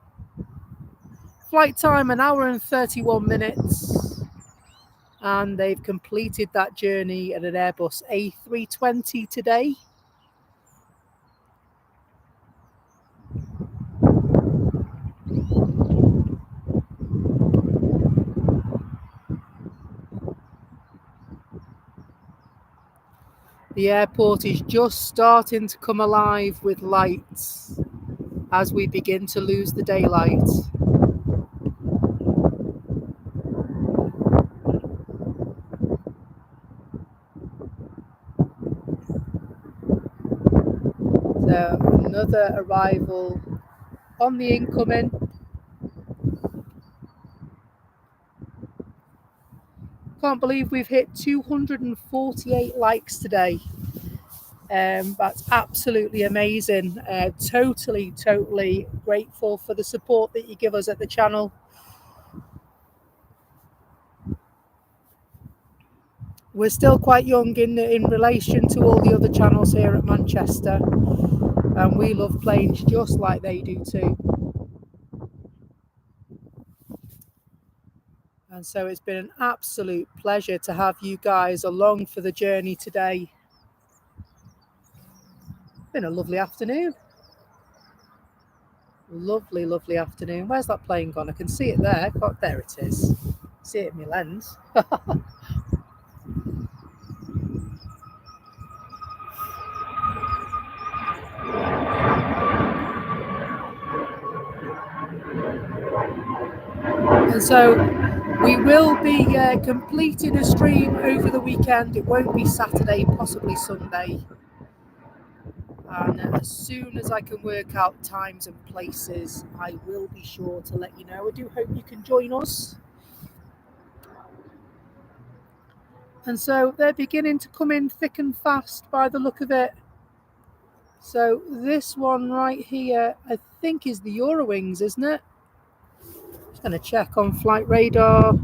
Flight time 1 hour and 31 minutes. And they've completed that journey at an Airbus A320 today. The airport is just starting to come alive with lights as we begin to lose the daylight. So another arrival on the incoming. Can't believe we've hit 248 likes today. That's absolutely amazing. Totally grateful for the support that you give us at the channel. We're still quite young in relation to all the other channels here at Manchester, and we love planes just like they do too. And so it's been an absolute pleasure to have you guys along for the journey today. Been a lovely afternoon. Lovely afternoon. Where's that plane gone? I can see it there. Oh, there it is. See it in my lens. And so we will be completing a stream over the weekend. It won't be Saturday, possibly Sunday. And as soon as I can work out times and places, I will be sure to let you know. I do hope you can join us. And so they're beginning to come in thick and fast by the look of it. So this one right here, I think is the Eurowings, isn't it? Just going to check on flight radar.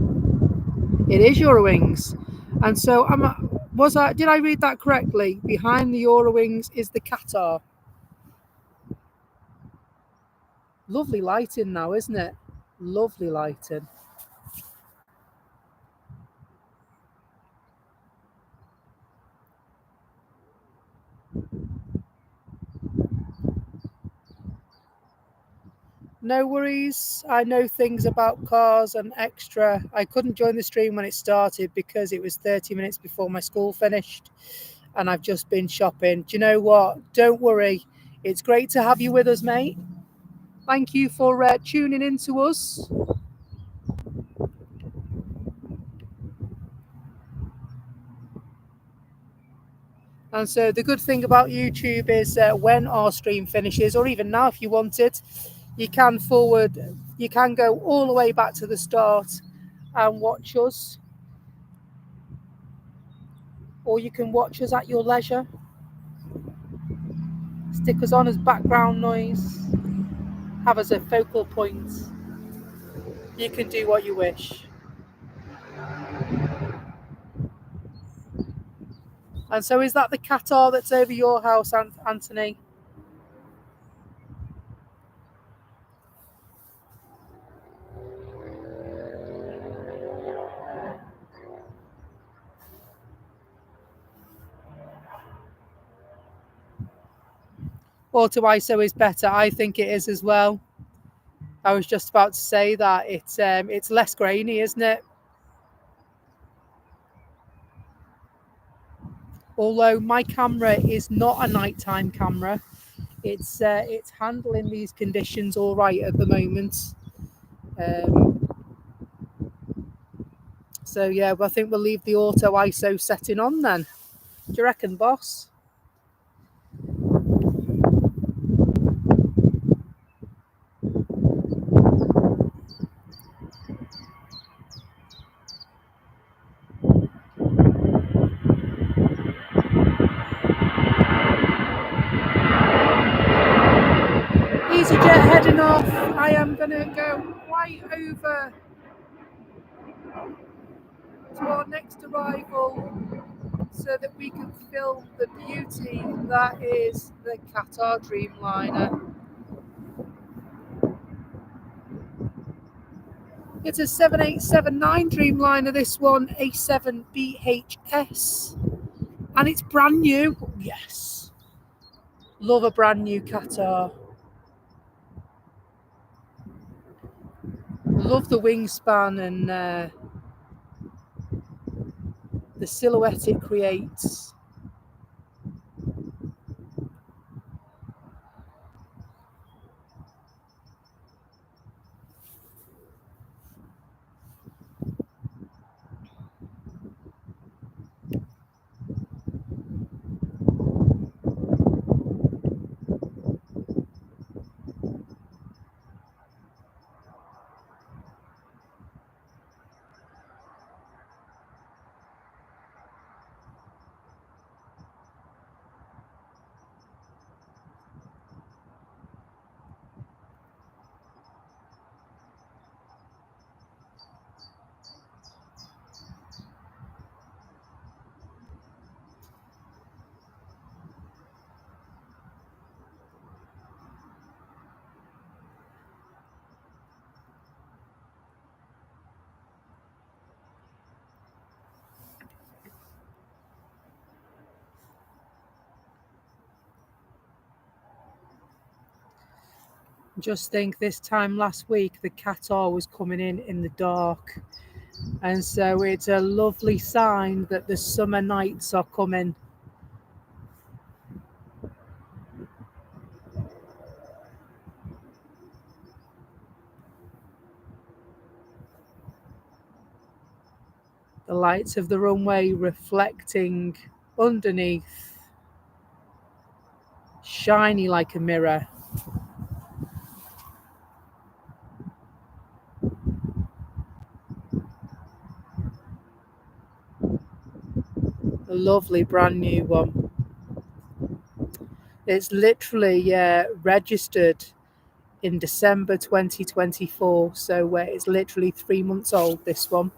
It is Eurowings. And so did I read that correctly? Behind the Eurowings is the Qatar. Lovely lighting now, isn't it? Lovely lighting. No worries. I know things about cars and extra. I couldn't join the stream when it started because it was 30 minutes before my school finished and I've just been shopping. Do you know what? Don't worry. It's great to have you with us, mate. Thank you for tuning in to us. And so the good thing about YouTube is when our stream finishes, or even now if you want it, you can go all the way back to the start and watch us. Or you can watch us at your leisure. Stick us on as background noise. Have as a focal point. You can do what you wish. And so is that the Qatar that's over your house, Anthony? Auto ISO is better. I think it is as well. I was just about to say that it's less grainy, isn't it? Although my camera is not a nighttime camera, it's handling these conditions all right at the moment. So yeah, I think we'll leave the auto ISO setting on then. Do you reckon, boss? EasyJet heading off. I am going to go right over to our next arrival so that we can film the beauty that is the Qatar Dreamliner. It's a 7879 Dreamliner, this one, A7BHS, and it's brand new. Yes. Love a brand new Qatar. Love the wingspan and the silhouette it creates. Just think this time last week the Qatar was coming in the dark, and so it's a lovely sign that the summer nights are coming. The lights of the runway reflecting underneath, shiny like a mirror. A lovely brand new one. It's literally registered in December 2024, so it's literally 3 months old, this one.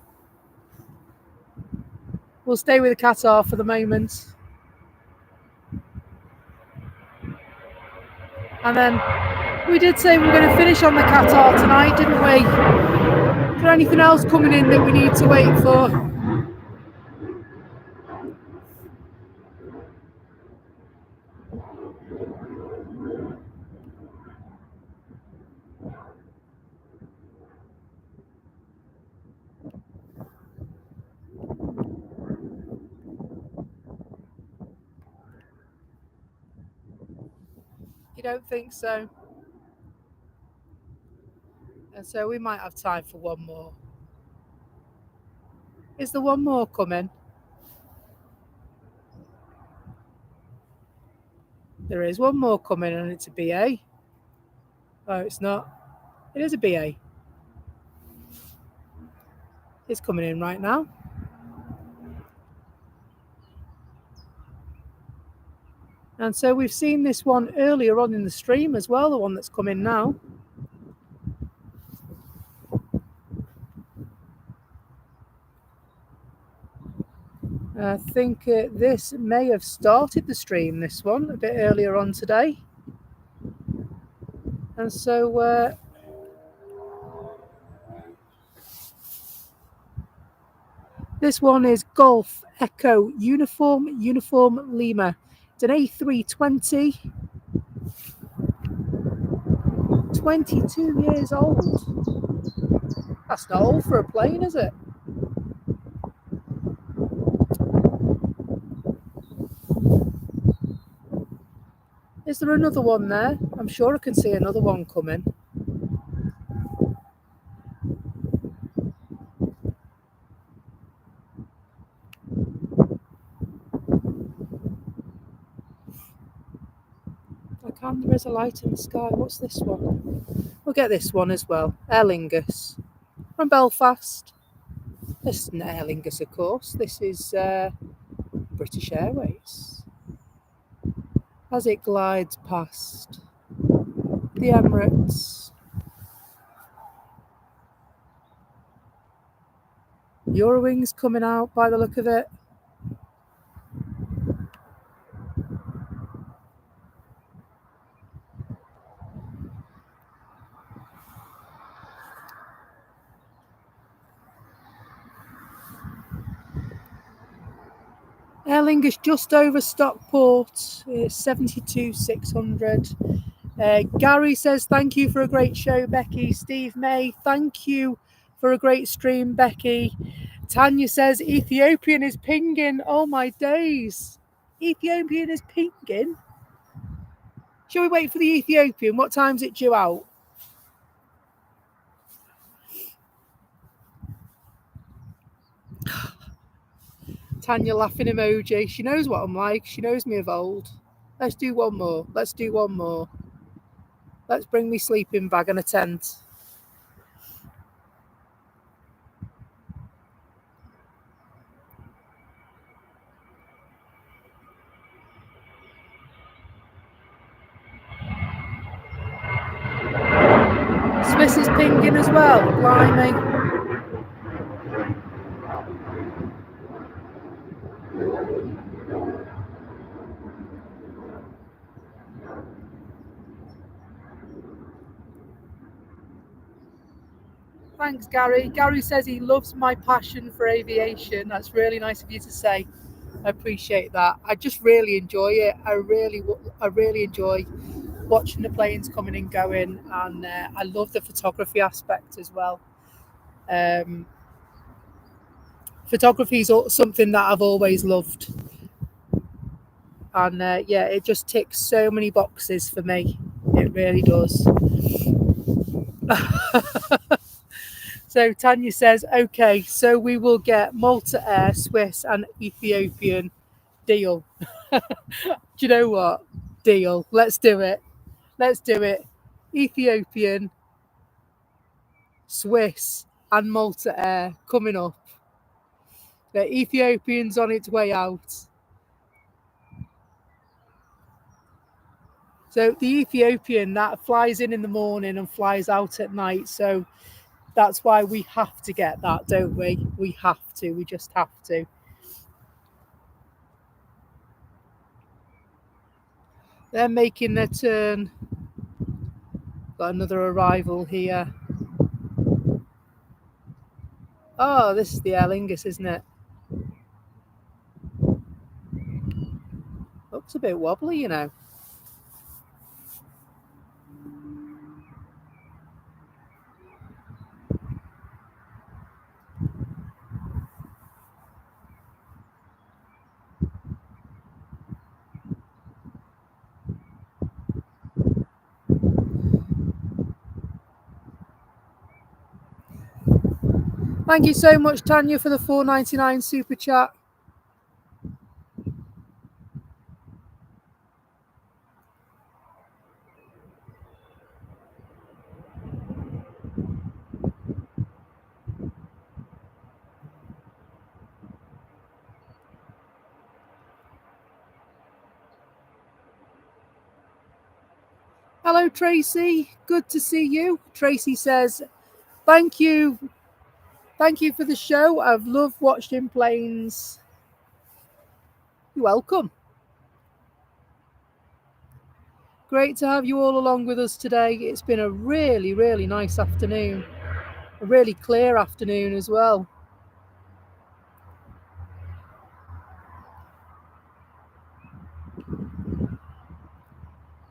We'll stay with the Qatar for the moment. And then we did say we were going to finish on the Qatar tonight, didn't we? Is there anything else coming in that we need to wait for? don't think so. And so we might have time for one more. Is there one more coming? There is one more coming, and it's a BA. Oh, it's not. It is a BA. It's coming in right now. And so we've seen this one earlier on in the stream as well, the one that's coming now. I think this may have started the stream, this one, a bit earlier on today. And so this one is Golf Echo Uniform Lima. It's an A320, 22 years old. That's not old for a plane, is it? Is there another one there? I'm sure I can see another one coming. I can. There is a light in the sky. What's this one? We'll get this one as well. Aer Lingus from Belfast. This isn't Aer Lingus, of course. This is British Airways. As it glides past the Emirates. Eurowings coming out by the look of it. Aer Lingus just over Stockport. It's 72,600. Gary says, thank you for a great show, Becky. Steve May, thank you for a great stream, Becky. Tanya says, Ethiopian is pinging. Oh my days. Ethiopian is pinging? Shall we wait for the Ethiopian? What time's it due out? Tanya laughing emoji. She knows what I'm like. She knows me of old. Let's do one more. Let's do one more. Let's bring me sleeping bag and a tent. Swiss is pinging as well. Blimey. Thanks, Gary. Gary says he loves my passion for aviation. That's really nice of you to say. I appreciate that. I just really enjoy it. I really enjoy watching the planes coming and going, and I love the photography aspect as well. Photography is something that I've always loved, and yeah, it just ticks so many boxes for me. It really does. So Tanya says, okay, so we will get Malta Air, Swiss and Ethiopian. Deal. Do you know what? Deal. Let's do it. Let's do it. Ethiopian, Swiss and Malta Air coming up. The Ethiopian's on its way out. So the Ethiopian, that flies in the morning and flies out at night. So that's why we have to get that, don't we? We have to. We just have to. They're making their turn. Got another arrival here. Oh, this is the Aer Lingus, isn't it? Looks a bit wobbly, you know. Thank you so much, Tanya, for the $4.99 super chat. Hello, Tracy. Good to see you. Tracy says, thank you. Thank you for the show. I've loved watching planes. You're welcome. Great to have you all along with us today. It's been a really, really nice afternoon. A really clear afternoon as well.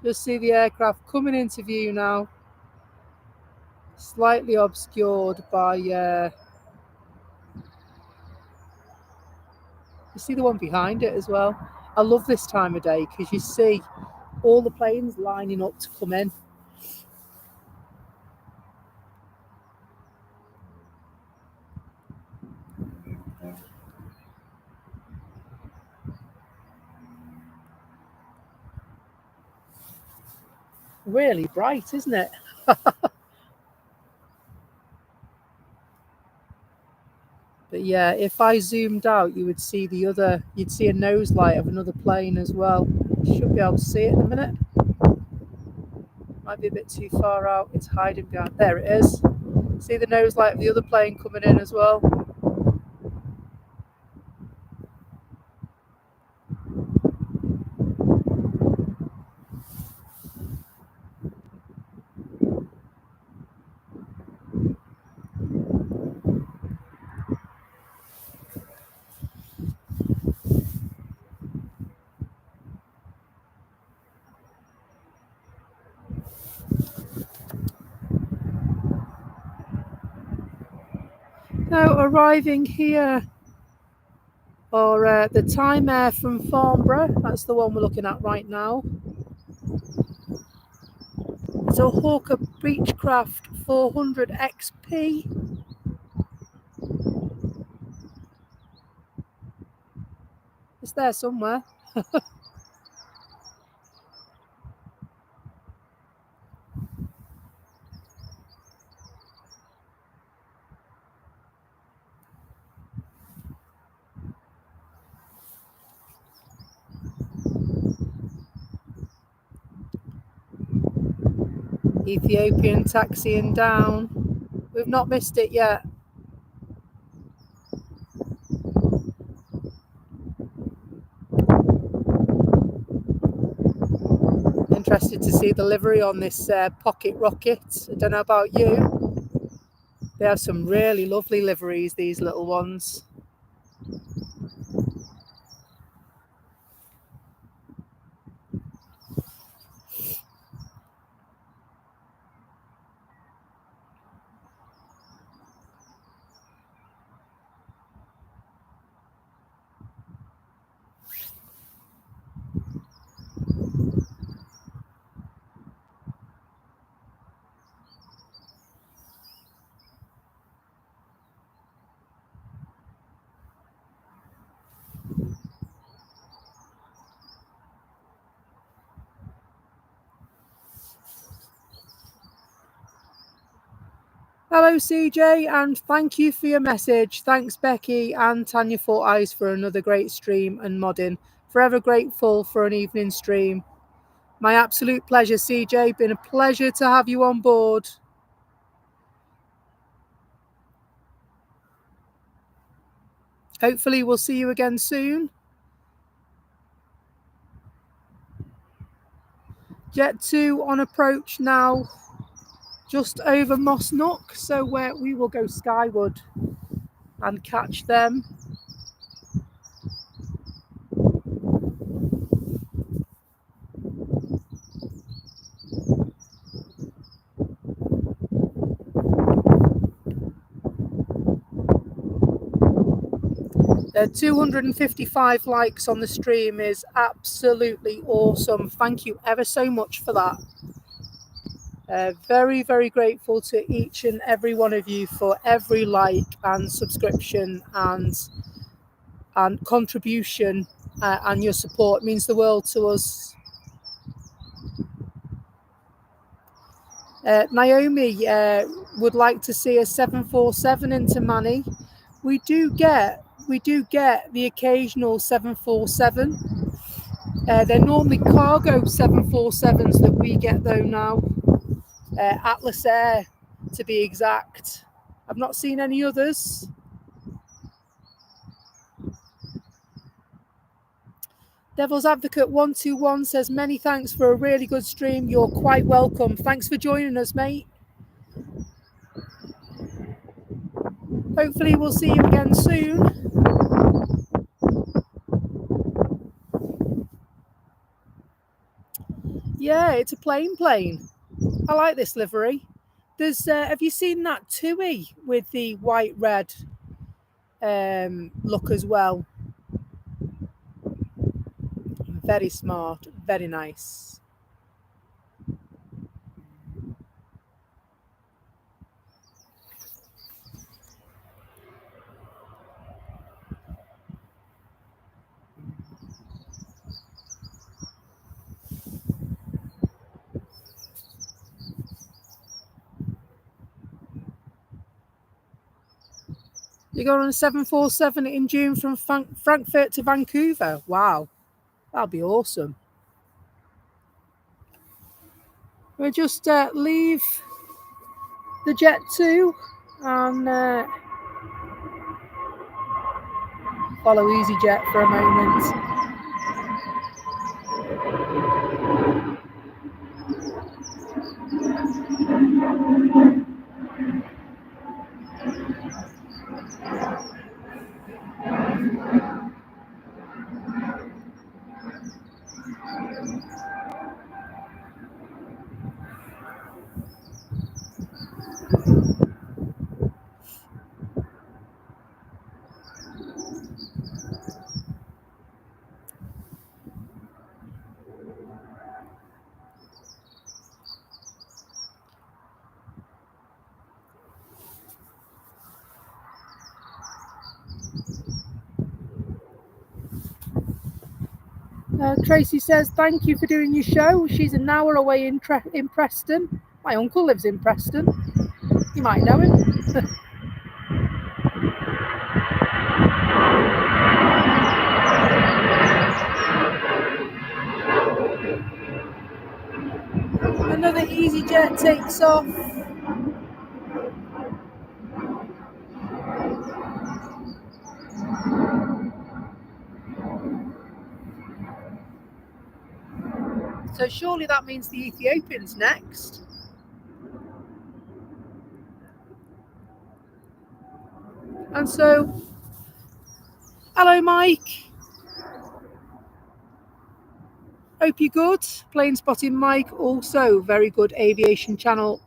Just see the aircraft coming into view now. Slightly obscured by... you see the one behind it as well. I love this time of day because you see all the planes lining up to come in. Really bright, isn't it? But yeah, if I zoomed out, you would see you'd see a nose light of another plane as well. You should be able to see it in a minute. Might be a bit too far out. It's hiding behind. There it is. See the nose light of the other plane coming in as well. Now arriving here are the Time Air from Farnborough. That's the one we're looking at right now. It's a Hawker Beechcraft 400 XP. It's there somewhere. Ethiopian taxiing down. We've not missed it yet. Interested to see the livery on this pocket rocket. I don't know about you. They have some really lovely liveries, these little ones. Hello, CJ, and thank you for your message. Thanks, Becky and Tanya Fort Eyes, for another great stream and modding. Forever grateful for an evening stream. My absolute pleasure, CJ. Been a pleasure to have you on board. Hopefully, we'll see you again soon. Jet 2 on approach now, just over Moss Nook, so we will go skyward and catch them. The 255 likes on the stream is absolutely awesome. Thank you ever so much for that. Very, very grateful to each and every one of you for every like and subscription and contribution, and your support. It means the world to us. Naomi would like to see a 747 into Manny. We do get the occasional 747. They're normally cargo 747s that we get though now. Atlas Air, to be exact. I've not seen any others. Devil's Advocate 121 says, many thanks for a really good stream. You're quite welcome. Thanks for joining us, mate. Hopefully we'll see you again soon. Yeah, it's a plane. I like this livery. There's have you seen that TUI with the white red look as well? Very smart, very nice. You're going on a 747 in June from Frankfurt to Vancouver. Wow, that'll be awesome. We'll just leave the Jet 2 and follow EasyJet for a moment. Tracy says, thank you for doing your show. She's an hour away in Preston. My uncle lives in Preston. You might know him. Another EasyJet takes off. So surely that means the Ethiopian's next. And so, hello Mike. Hope you're good. Plane Spotting Mike, also very good aviation channel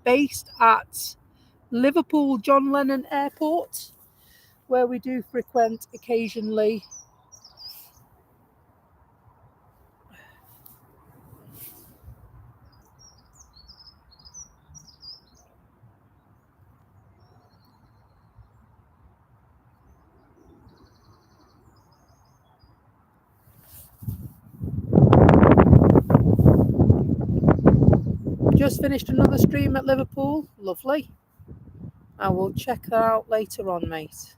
based at Liverpool John Lennon Airport, where we do frequent occasionally. Just finished another stream at Liverpool. Lovely. I will check that out later on, mate.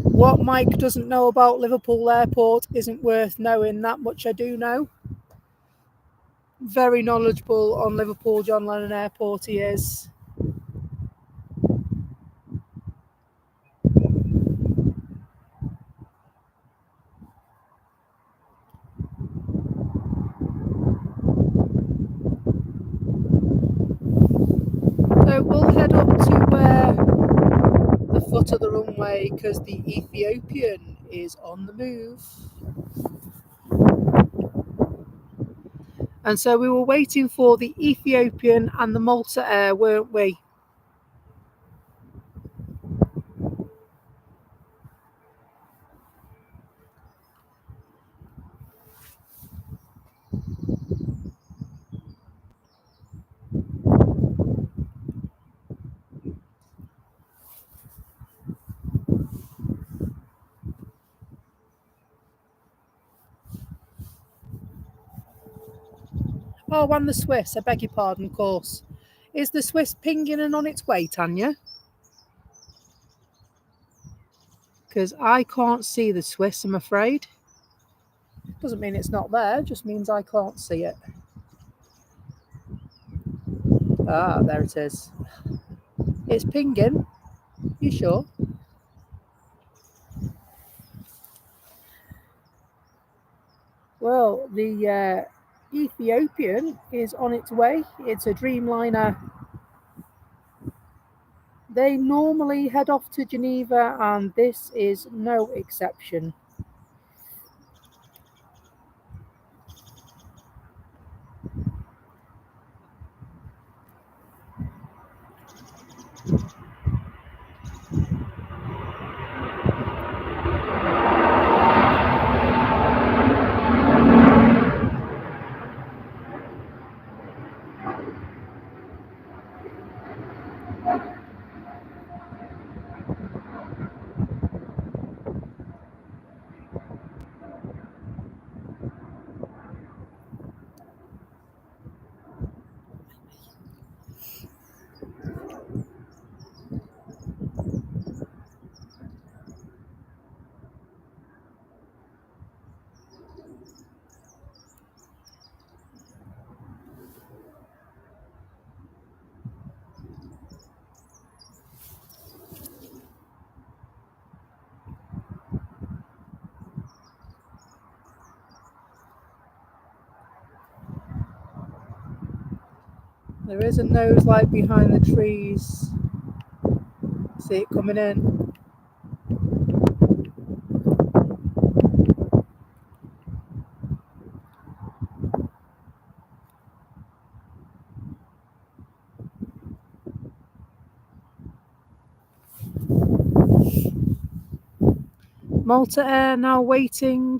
What Mike doesn't know about Liverpool Airport isn't worth knowing. That much I do know. Very knowledgeable on Liverpool John Lennon Airport he is. So we'll head up to the foot of the runway because the Ethiopian is on the move. And so we were waiting for the Ethiopian and the Malta Air, weren't we? Oh, and the Swiss, I beg your pardon, of course. Is the Swiss pinging and on its way, Tanya? Because I can't see the Swiss, I'm afraid. Doesn't mean it's not there, just means I can't see it. Ah, there it is. It's pinging. You sure? Well, the Ethiopian is on its way. It's a Dreamliner. They normally head off to Geneva, and this is no exception. There is a nose light behind the trees. See it coming in. Malta Air now waiting.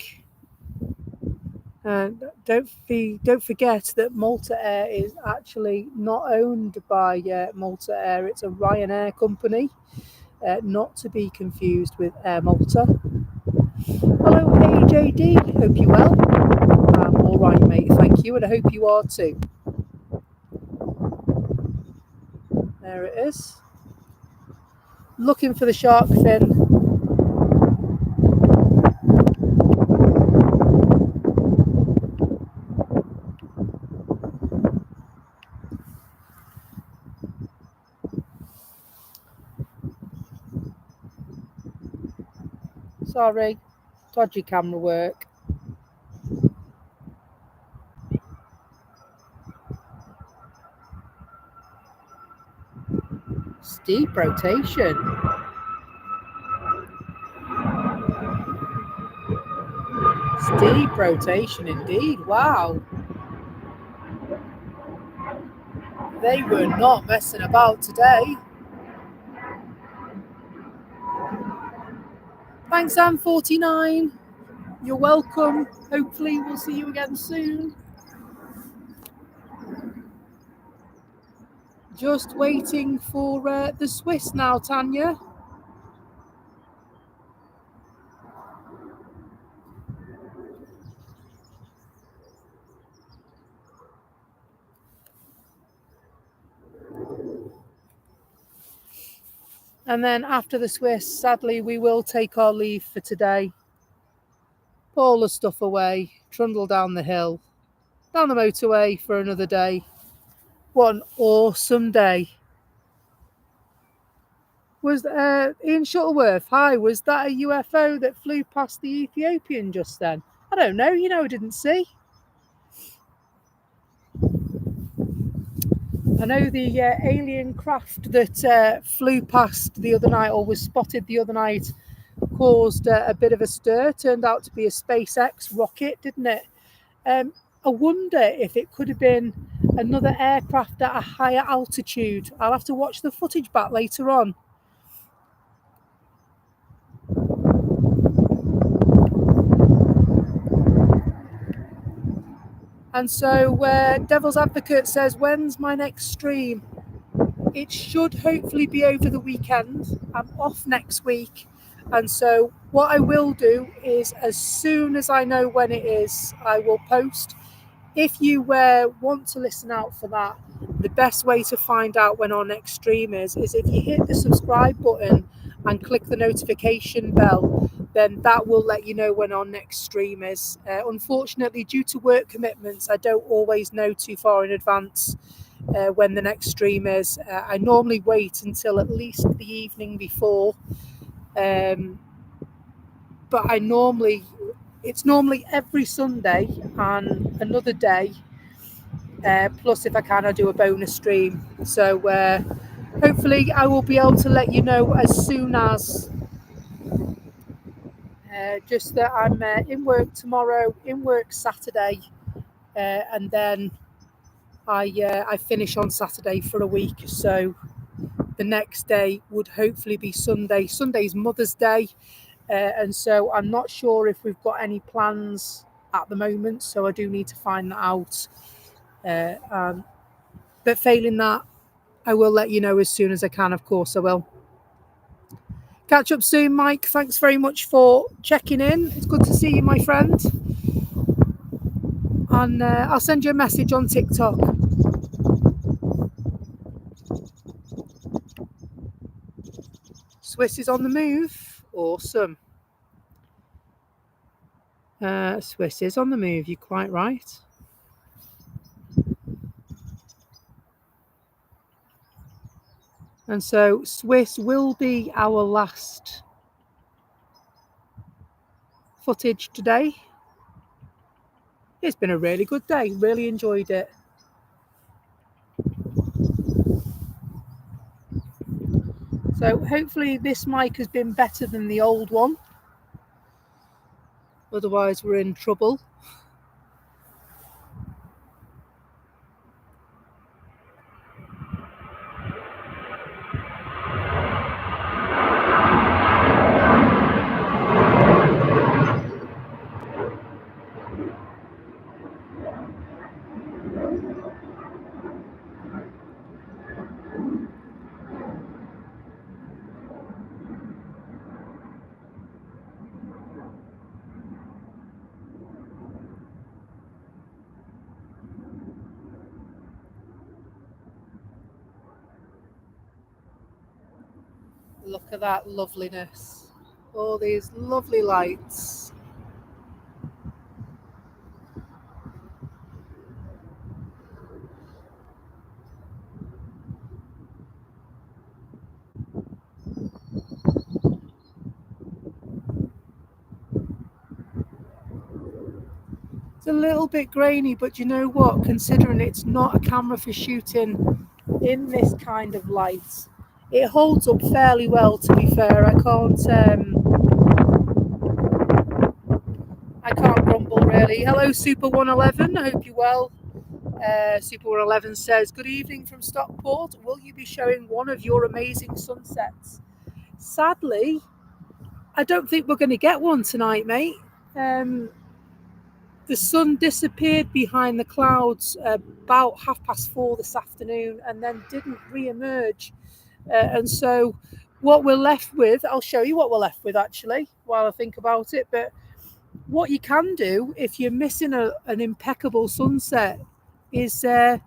Don't forget that Malta Air is actually not owned by Malta Air. It's a Ryanair company, not to be confused with Air Malta. Hello, AJD. Hope you're well. I'm all right, mate. Thank you, and I hope you are too. There it is. Looking for the shark fin. Sorry, dodgy camera work. Steep rotation. Steep rotation indeed. Wow. They were not messing about today. Thanks, Sam49. You're welcome. Hopefully we'll see you again soon. Just waiting for the Swiss now, Tanya. And then after the Swiss, sadly, we will take our leave for today. Put all the stuff away, trundle down the hill, down the motorway for another day. What an awesome day. Was Ian Shuttleworth, hi, was that a UFO that flew past the Ethiopian just then? I don't know, I didn't see. I know the alien craft that flew past the other night, or was spotted the other night, caused a bit of a stir. Turned out to be a SpaceX rocket, didn't it? I wonder if it could have been another aircraft at a higher altitude. I'll have to watch the footage back later on. And so Devil's Advocate says, when's my next stream? It should hopefully be over the weekend. I'm off next week. And so what I will do is, as soon as I know when it is, I will post. if you want to listen out for that, the best way to find out when our next stream is if you hit the subscribe button and click the notification bell, then that will let you know when our next stream is. Unfortunately, due to work commitments, I don't always know too far in advance when the next stream is. I normally wait until at least the evening before, but it's normally every Sunday and another day. Plus, if I can, I do a bonus stream. So hopefully I will be able to let you know as soon as just that I'm in work tomorrow, in work Saturday, and then I finish on Saturday for a week. So the next day would hopefully be Sunday. Sunday's Mother's Day, and so I'm not sure if we've got any plans at the moment. So I do need to find that out. But failing that, I will let you know as soon as I can, of course I will. Catch up soon, Mike. Thanks very much for checking in. It's good to see you, my friend. And I'll send you a message on TikTok. Swiss is on the move. Awesome. Swiss is on the move. You're quite right. And so Swiss will be our last footage today. It's been a really good day. Really enjoyed it. So hopefully this mic has been better than the old one. Otherwise we're in trouble. Look at that loveliness. All these lovely lights. It's a little bit grainy, but you know what? Considering it's not a camera for shooting in this kind of light, it holds up fairly well, to be fair. I can't grumble really. Hello Super 111, I hope you're well. Super 111 says, good evening from Stockport. Will you be showing one of your amazing sunsets? Sadly, I don't think we're going to get one tonight, mate. The sun disappeared behind the clouds about 4:30 this afternoon and then didn't re-emerge. And so what we're left with, I'll show you what we're left with actually while I think about it. But what you can do if you're missing an impeccable sunset is go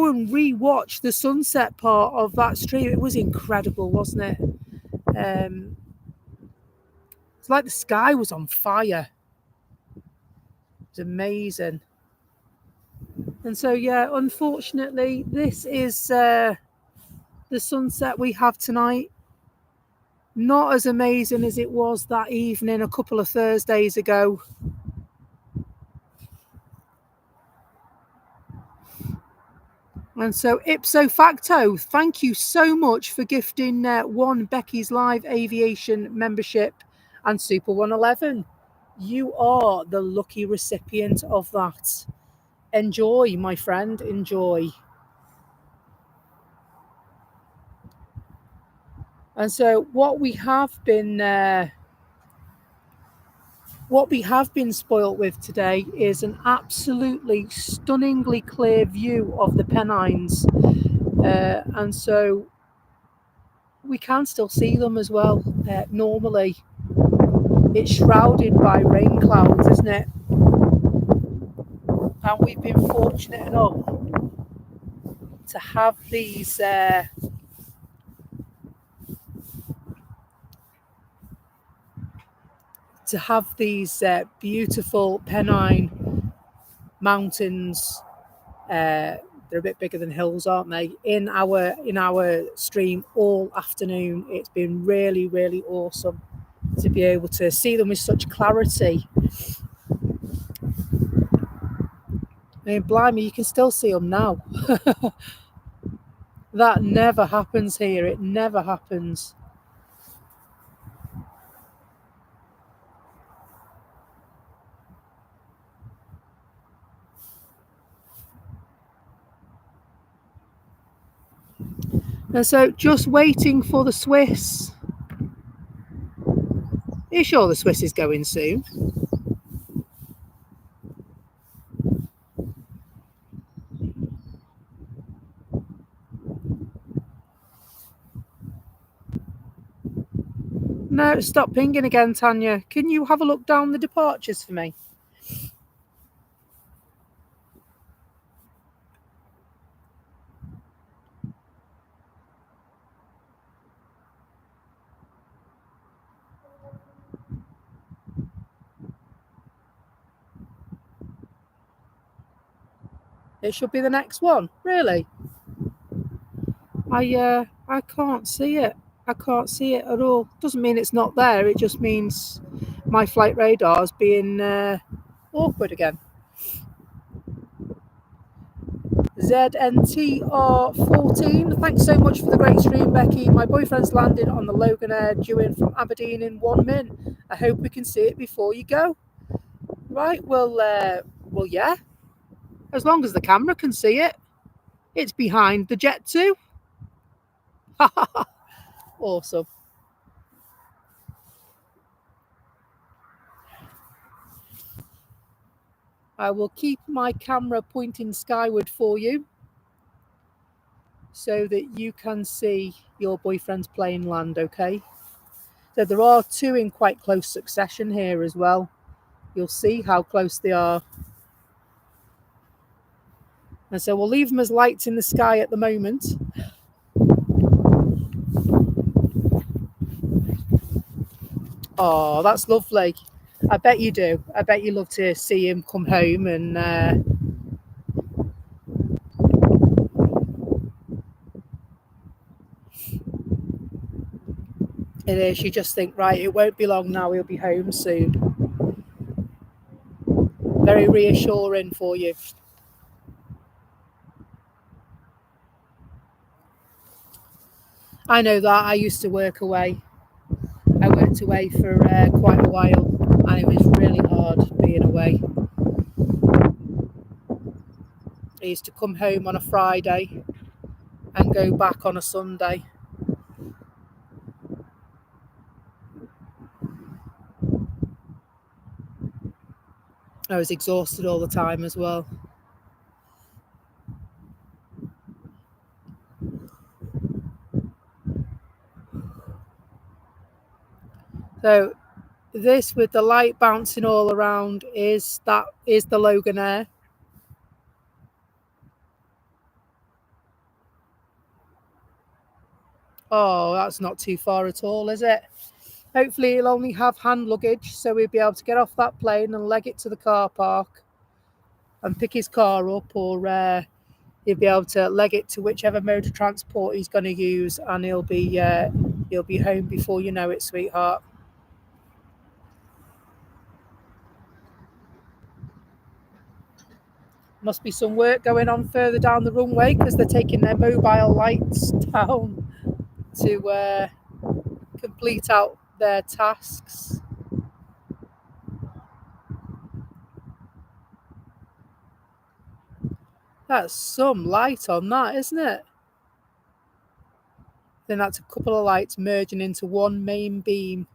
and re-watch the sunset part of that stream. It was incredible, wasn't it? It's like the sky was on fire. It's amazing. And so, yeah, unfortunately, this is the sunset we have tonight. Not as amazing as it was that evening a couple of Thursdays ago. And so, ipso facto, thank you so much for gifting one Becky's Live Aviation membership and Super 111. You are the lucky recipient of that. Enjoy, my friend, enjoy. And so what we have been spoilt with today is an absolutely stunningly clear view of the Pennines. And so we can still see them as well. Normally, it's shrouded by rain clouds, isn't it? and we've been fortunate enough to have these beautiful Pennine mountains. They're a bit bigger than hills, aren't they? In our stream all afternoon. It's been really, really awesome to be able to see them with such clarity. I mean, blimey, you can still see them now. That never happens here. It never happens. And so just waiting for the Swiss. Are you sure the Swiss is going soon? No, stop pinging again, Tanya. Can you have a look down the departures for me? It should be the next one. Really? I can't see it. I can't see it at all. Doesn't mean it's not there. It just means my flight radar's being awkward again. ZNTR14. Thanks so much for the great stream, Becky. My boyfriend's landed on the Logan Air due in from Aberdeen in 1 min. I hope we can see it before you go. Right, well, yeah. As long as the camera can see it. It's behind the jet too. Awesome. I will keep my camera pointing skyward for you so that you can see your boyfriend's plane land, okay? So there are two in quite close succession here as well. You'll see how close they are. And so we'll leave them as lights in the sky at the moment. Oh, that's lovely. I bet you do. I bet you love to see him come home and it is. You just think, right, it won't be long now. He'll be home soon. Very reassuring for you. I know that. I used to work away. I worked away for quite a while, and it was really hard being away. I used to come home on a Friday and go back on a Sunday. I was exhausted all the time as well. So this with the light bouncing all around is the Logan Air. Oh, that's not too far at all, is it? Hopefully he'll only have hand luggage, so we'll be able to get off that plane and leg it to the car park and pick his car up, or he'll be able to leg it to whichever mode of transport he's going to use, and he'll be home before you know it, sweetheart. Must be some work going on further down the runway because they're taking their mobile lights down to complete out their tasks. That's some light on that, isn't it? Then that's a couple of lights merging into one main beam.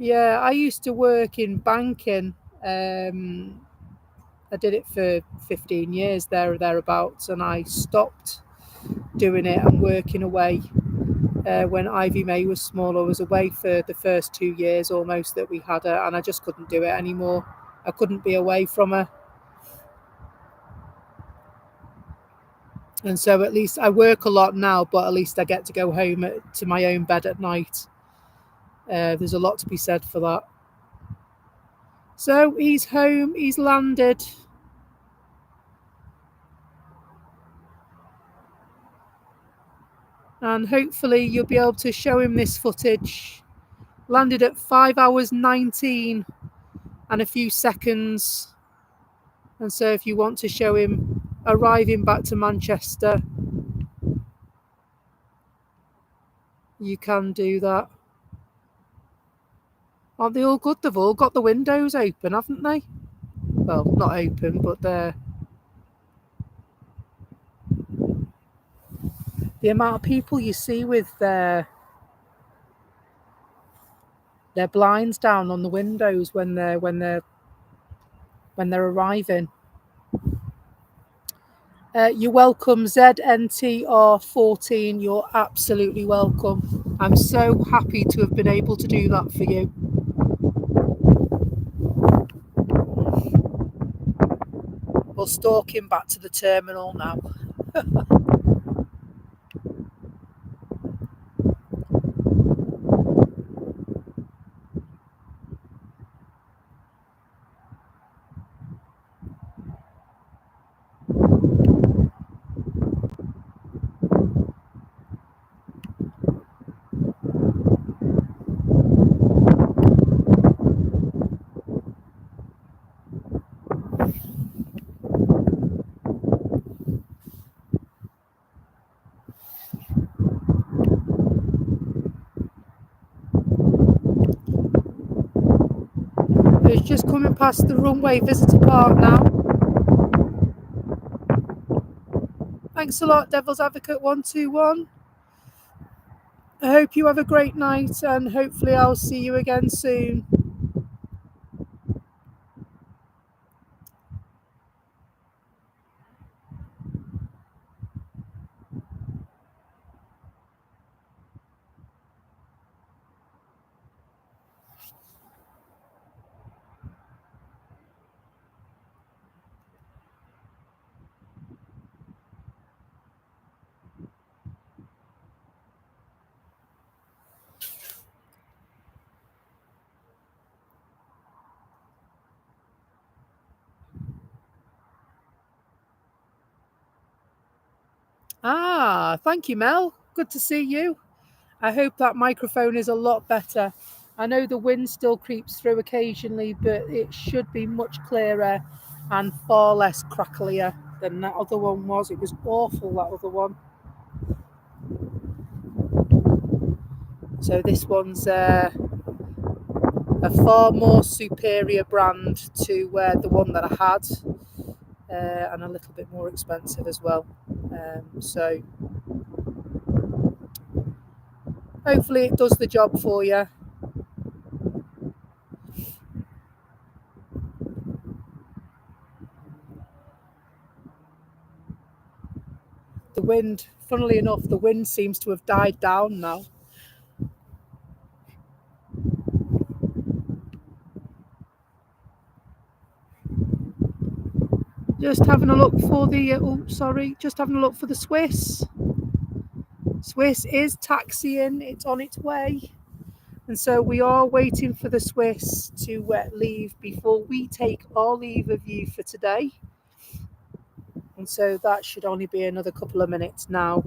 Yeah, I used to work in banking I did it for 15 years there or thereabouts, and I stopped doing it and working away when Ivy May was small. I was away for the first 2 years almost that we had her, and I just couldn't do it anymore. I couldn't be away from her. And so at least I work a lot now, but at least I get to go home to my own bed at night. There's a lot to be said for that. So he's home, he's landed. And hopefully you'll be able to show him this footage. Landed at 5 hours 19 and a few seconds. And so if you want to show him arriving back to Manchester, you can do that. Aren't they all good? They've all got the windows open, haven't they? Well, not open, but they're... The amount of people you see with their blinds down on the windows when they're arriving. You're welcome, ZNTR14. You're absolutely welcome. I'm so happy to have been able to do that for you. We'll stalk him back to the terminal now. It's just coming past the Runway Visitor Park now. Thanks a lot, Devil's Advocate 121. I hope you have a great night, and hopefully I'll see you again soon. Thank you, Mel. Good to see you. I hope that microphone is a lot better. I know the wind still creeps through occasionally, but it should be much clearer and far less cracklier than that other one was. It was awful, that other one. So this one's a far more superior brand to the one that I had, and a little bit more expensive as well. So hopefully it does the job for you. The wind, funnily enough, the wind seems to have died down now. Just having a look for the, just having a look for the Swiss. Swiss is taxiing, it's on its way. And so we are waiting for the Swiss to leave before we take our leave of you for today. And so that should only be another couple of minutes now.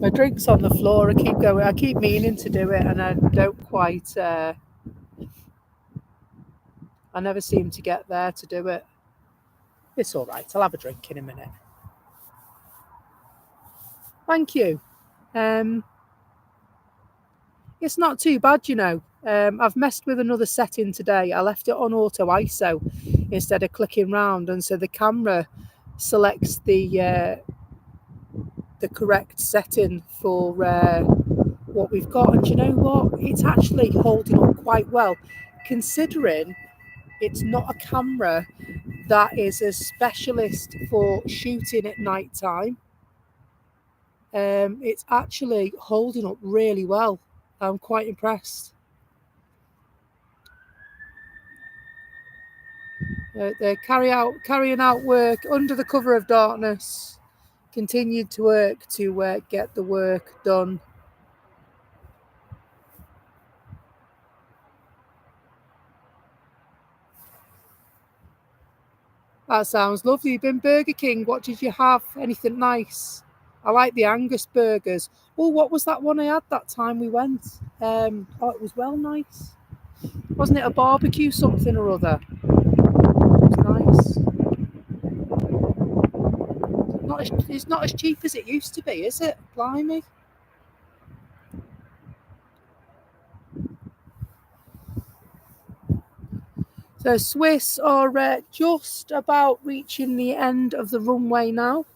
My drink's on the floor. I keep meaning to do it, and I don't quite. I never seem to get there to do it. It's all right. I'll have a drink in a minute. Thank you. It's not too bad, you know. I've messed with another setting today. I left it on auto ISO instead of clicking round, and so the camera selects the correct setting for what we've got. And you know what? It's actually holding up quite well, considering it's not a camera that is a specialist for shooting at night time. It's actually holding up really well. I'm quite impressed. They're carrying out work under the cover of darkness. Continued to work to get the work done. That sounds lovely. You've been Burger King. What did you have? Anything nice? I like the Angus burgers. Oh, what was that one I had that time we went? Oh, it was well nice. Wasn't it a barbecue something or other? It was nice. It's not as cheap as it used to be, is it? Blimey. So Swiss are just about reaching the end of the runway now.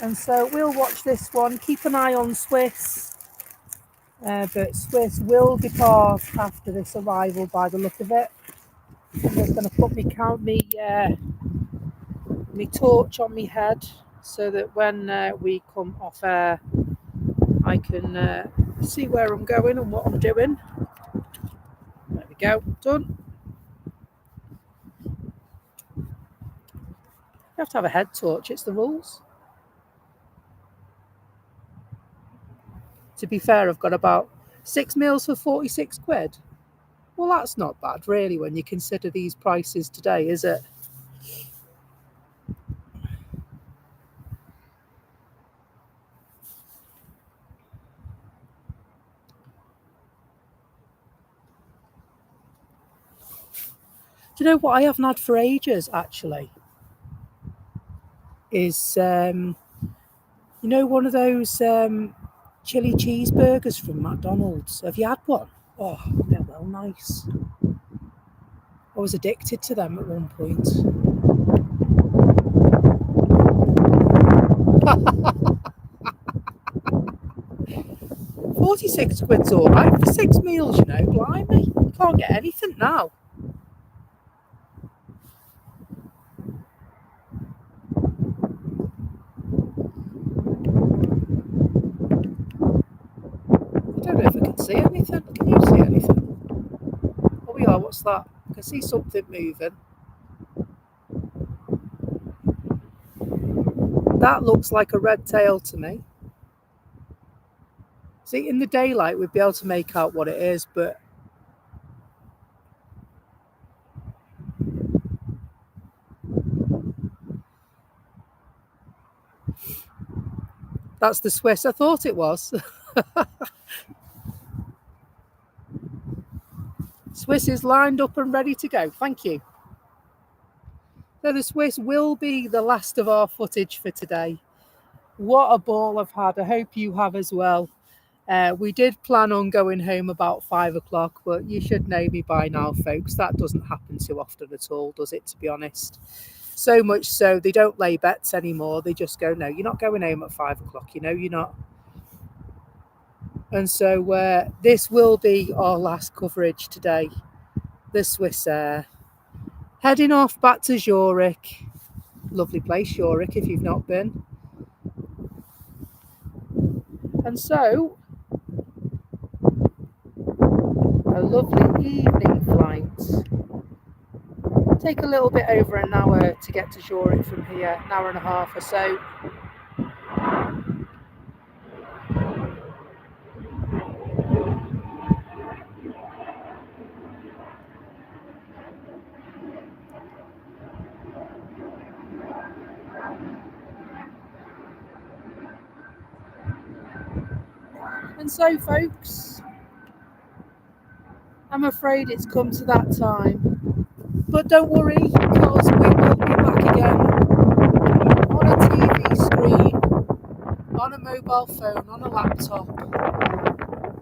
And so we'll watch this one. Keep an eye on Swiss. But Swiss will depart after this arrival by the look of it. I'm just going to put me torch on my head so that when we come off air, I can see where I'm going and what I'm doing. There we go, done. You have to have a head torch, it's the rules. To be fair, I've got about 6 meals for 46 quid. Well, that's not bad, really, when you consider these prices today, is it? Do you know what I haven't had for ages, actually? Is, you know, one of those chili cheeseburgers from McDonald's. Have you had one? Oh, they're well nice. I was addicted to them at one point. 46 quid's all right for 6 meals, you know, blimey. You can't get anything now. I don't know if I can see anything. Can you see anything? Oh, yeah, what's that? I can see something moving. That looks like a red tail to me. See, in the daylight, we'd be able to make out what it is, but that's the Swiss. I thought it was. Swiss is lined up and ready to go. Thank you. So the Swiss will be the last of our footage for today. What a ball I've had. I hope you have as well. We did plan on going home about 5 o'clock, but you should know me by now, folks. That doesn't happen too often at all, does it, to be honest? So much so they don't lay bets anymore. They just go, no, you're not going home at 5 o'clock. You know, you're not. And so this will be our last coverage today. The Swiss Air. Heading off back to Zurich. Lovely place, Zurich, if you've not been. And so, a lovely evening flight. Take a little bit over an hour to get to Zurich from here, an hour and a half or so. And so, folks, I'm afraid it's come to that time. But don't worry, because we will be back again on a TV screen, on a mobile phone, on a laptop,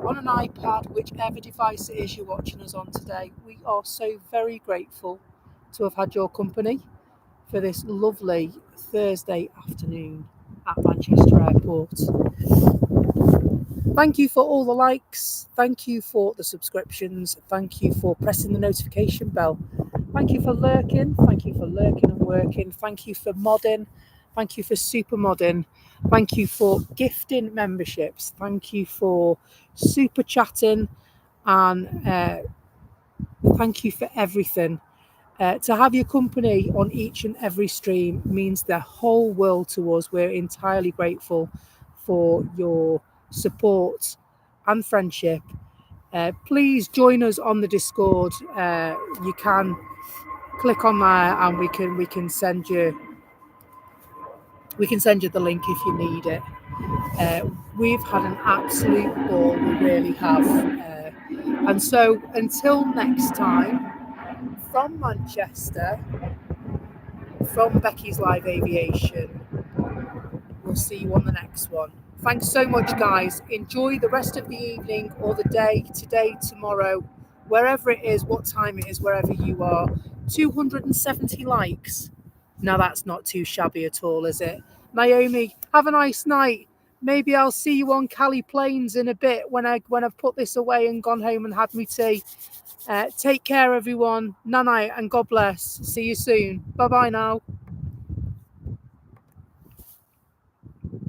on an iPad, whichever device it is you're watching us on today. We are so very grateful to have had your company for this lovely Thursday afternoon at Manchester Airport. Thank you for all the likes. Thank you for the subscriptions. Thank you for pressing the notification bell. Thank you for lurking. Thank you for lurking and working. Thank you for modding. Thank you for super modding. Thank you for gifting memberships. Thank you for super chatting. And thank you for everything. To have your company on each and every stream means the whole world to us. We're entirely grateful for your support and friendship. Please join us on the Discord. You can click on there, and we can send you the link if you need it. We've had an absolute ball, we really have. And so until next time, from Manchester, from Becky's Live Aviation, we'll see you on the next one. Thanks so much, guys. Enjoy the rest of the evening or the day, today, tomorrow, wherever it is, what time it is, wherever you are. 270 likes. Now that's not too shabby at all, is it? Naomi, have a nice night. Maybe I'll see you on Cali Plains in a bit when I've put this away and gone home and had me tea. Take care, everyone. Nanai, and God bless. See you soon. Bye-bye now.